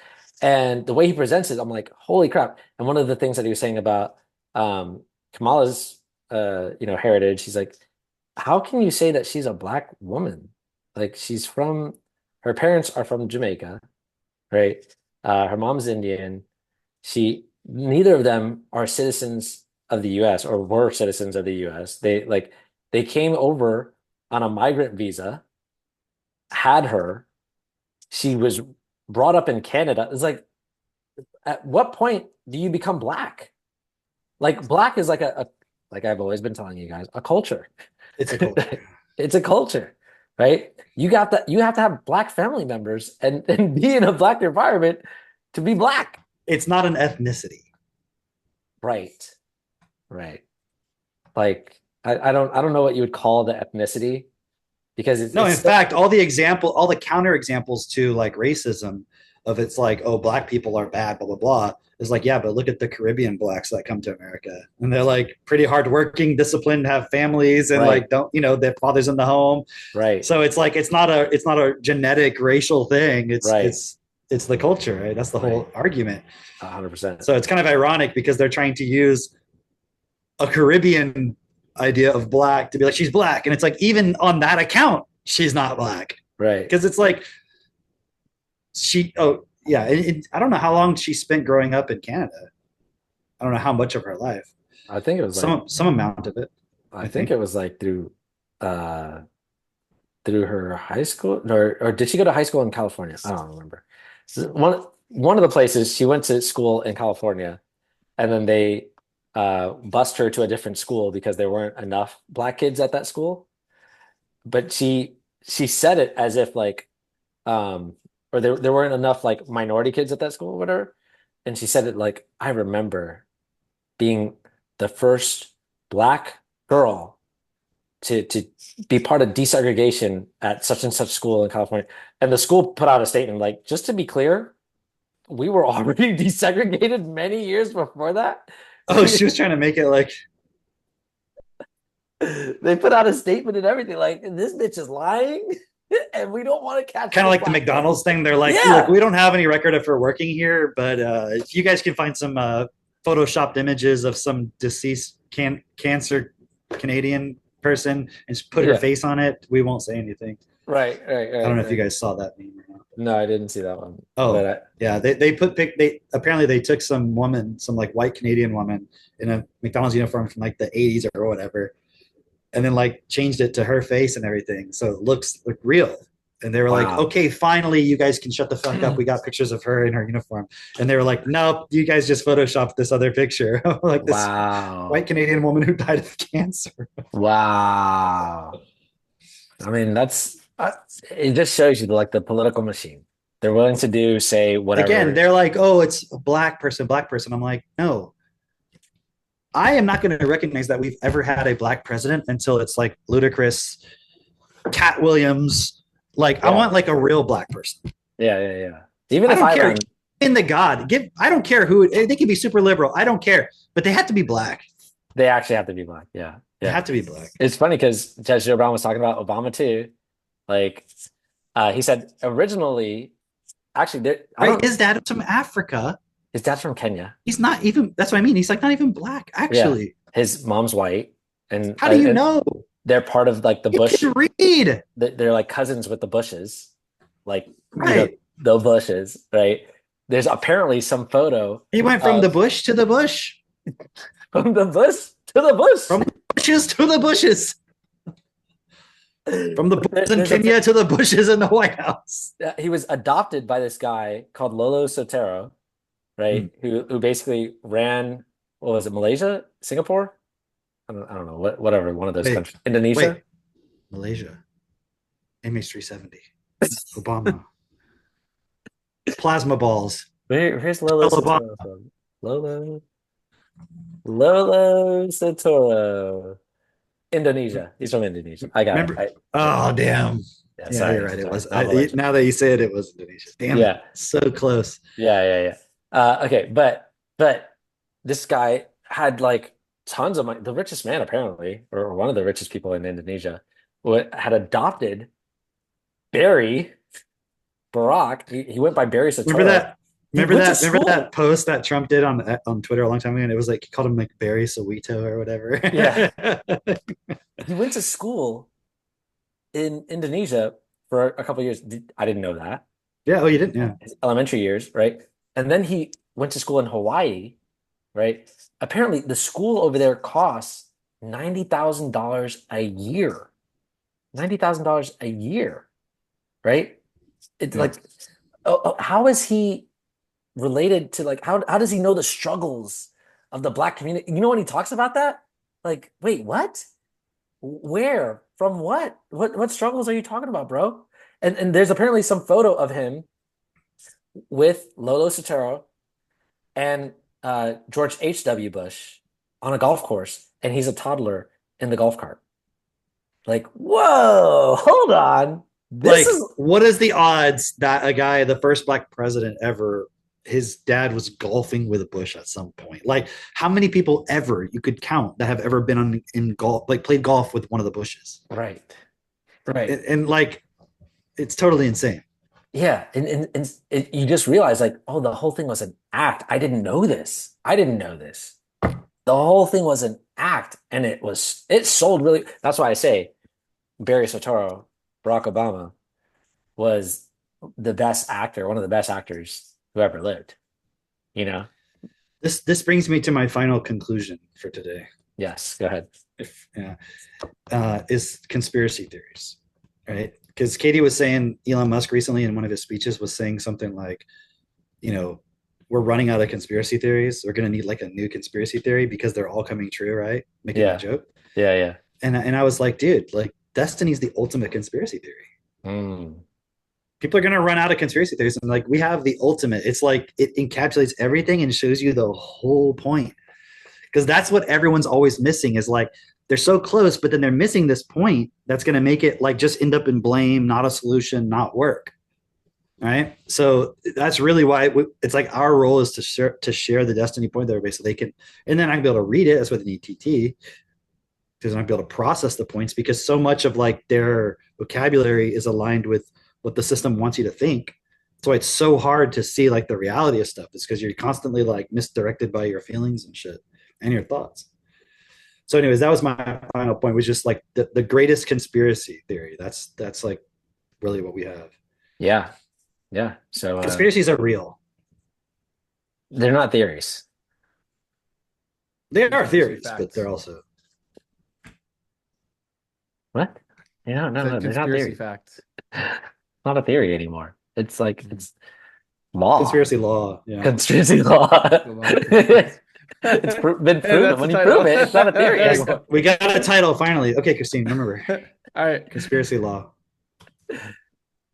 and the way he presents it, I'm like, holy crap! And one of the things that he was saying about Kamala's heritage, he's like, how can you say that she's a black woman? Like her parents are from Jamaica, right? Her mom's Indian. Neither of them are citizens of the US or were citizens of the US. They came over on a migrant visa, had her. She was brought up in Canada. It's like, at what point do you become black? Like black is like like I've always been telling you guys, a culture. It's a culture. It's a culture, right? You have to have black family members and be in a black environment to be black. It's not an ethnicity. Right. Like I don't know what you would call the ethnicity, because in fact, all the counter examples to like racism of it's like, oh, black people are bad, blah blah blah, is like, yeah, but look at the Caribbean blacks that come to America, and they're like pretty hardworking, disciplined, have families, and like don't their father's in the home, right? So it's like it's not a genetic racial thing. It's the culture, right? That's the whole argument. 100%. So it's kind of ironic because they're trying to use a Caribbean idea of black to be like, she's black. And it's like, even on that account, she's not black. Right. Because it's like, I don't know how long she spent growing up in Canada. I don't know how much of her life. I think it was some amount of it. I think it was like through her high school, or did she go to high school in California? I don't remember. One of the places she went to school in California, and then they bused her to a different school because there weren't enough black kids at that school. But she said it as if like, or there weren't enough like minority kids at that school or whatever. And she said it like, I remember being the first black girl to be part of desegregation at such and such school in California. And the school put out a statement like, just to be clear, we were already desegregated many years before that. Oh, she was trying to make it like they put out a statement and everything like, this bitch is lying and we don't want to catch kind of like the McDonald's thing. They're like, look, we don't have any record of her working here, but if you guys can find some photoshopped images of some deceased cancer Canadian person and just put her face on it, we won't say anything. Right. I don't know if you guys saw that meme or not. No, I didn't see that one. Oh, they apparently they took some like white Canadian woman in a McDonald's uniform from like the 80s or whatever, and then like changed it to her face and everything, so it looks like real. And they were like, okay, finally, you guys can shut the fuck up. We got pictures of her in her uniform. And they were like, nope, you guys just photoshopped this other picture. Like this white Canadian woman who died of cancer. Wow. I mean, it just shows you like the political machine. They're willing to say whatever. Again, they're like, oh, it's a black person. I'm like, no. I am not going to recognize that we've ever had a black president until it's like Ludacris, Cat Williams. Like, I want like a real black person. Yeah. Even I if don't I care. In the God, I don't care who. They can be super liberal. I don't care, but they have to be black. They actually have to be black. Yeah. They have to be black. It's funny because Judge Joe Brown was talking about Obama too. Like, he said originally, actually, his dad's from Africa. His dad's from Kenya. He's not even. That's what I mean. He's like not even black. Actually, yeah. His mom's white. And how do you know? They're part of like the Bush. You can read. They're like cousins with the Bushes, like right. The Bushes, right? There's apparently some photo. He went from the bush to the bush. From the bush to the bush. From the bushes to the bushes. From the bushes in Kenya to the bushes in the White House. He was adopted by this guy called Lolo Sotero, right? Who basically ran, what was it, Malaysia, Singapore? I don't know, whatever, one of those countries. Indonesia? Malaysia. MH370. Obama. Plasma balls. Here's Lolo Sotero from? Lolo Sotero. Indonesia. He's from Indonesia. I got it. Oh, damn. Yeah, Yeah, sorry, you're right. It sorry, was. not Malaysia. Now that you say it, it was Indonesia. Damn Yeah. it. So close. Yeah. Okay, but this guy had like tons of money. The richest man, apparently, or one of the richest people in Indonesia, had adopted Barry Barack. He went by Barry Soetoro. Remember that? He Remember went to that? Remember school. that post that Trump did on Twitter a long time ago, and it was like he called him like Barry Soweto or whatever. Yeah. He went to school in Indonesia for a couple of years. I didn't know that. Yeah. Oh, you didn't? Yeah. His elementary years, right? And then he went to school in Hawaii, right? Apparently, the school over there costs $90,000 a year. $90,000 a year, right? It's like, how is he related to like how does he know the struggles of the Black community? You know when he talks about that? Like, wait, what? Where? From what? What struggles are you talking about, bro? And there's apparently some photo of him with Lolo Soetoro and George H.W. Bush on a golf course, and he's a toddler in the golf cart. Like, whoa, hold on. What is the odds that a guy, the first Black president ever, his dad was golfing with Bush at some point? Like, how many people ever you could count that have ever been in golf, like played golf with one of the Bushes? Right. And like, it's totally insane. Yeah, and you just realize like, oh, the whole thing was an act. I didn't know this. The whole thing was an act, and it sold really. That's why I say Barry Soetoro, Barack Obama, was the best actor, one of the best actors who ever lived. You know? This brings me to my final conclusion for today. Yes, go ahead. Is conspiracy theories, right? Because Katie was saying Elon Musk recently in one of his speeches was saying something like, you know, we're running out of conspiracy theories. We're going to need like a new conspiracy theory because they're all coming true, right? Making a joke. Yeah. And I was like, dude, like destiny's the ultimate conspiracy theory. People are going to run out of conspiracy theories, and like we have the ultimate. It's like it encapsulates everything and shows you the whole point. Because that's what everyone's always missing is like they're so close, but then they're missing this point that's going to make it like just end up in blame, not a solution, not work. Right. So that's really why it's like our role is to share the destiny point with everybody so they can, and then I can be able to read it. That's what they need TT, because I'm able to process the points, because so much of like their vocabulary is aligned with what the system wants you to think. That's why it's so hard to see like the reality of stuff. It's because you're constantly like misdirected by your feelings and shit and your thoughts. So anyways, that was my final point, was just like the greatest conspiracy theory. That's like really what we have. Yeah. So conspiracies are real. They're not theories. They are theories, but they're also what? No, they're not theories. Facts. Not a theory anymore. It's like it's law. Conspiracy law. Yeah. Conspiracy law. It's been proven. When you prove it, it's not a theory anymore. We got a title finally. Okay, Christine, remember. All right. Conspiracy law. All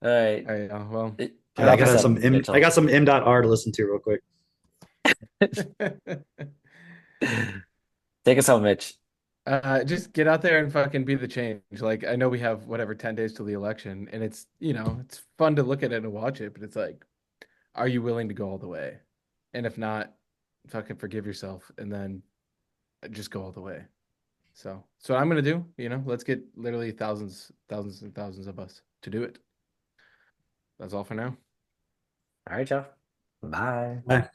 right. Well, I got some M.R to listen to real quick. Take us home, Mitch. Just get out there and fucking be the change. Like, I know we have 10 days till the election, and it's, it's fun to look at it and watch it, but it's like, are you willing to go all the way? And if not, fucking forgive yourself and then just go all the way. So what I'm gonna do, let's get literally thousands and thousands of us to do it. That's all for now. All right, y'all. Bye. Bye.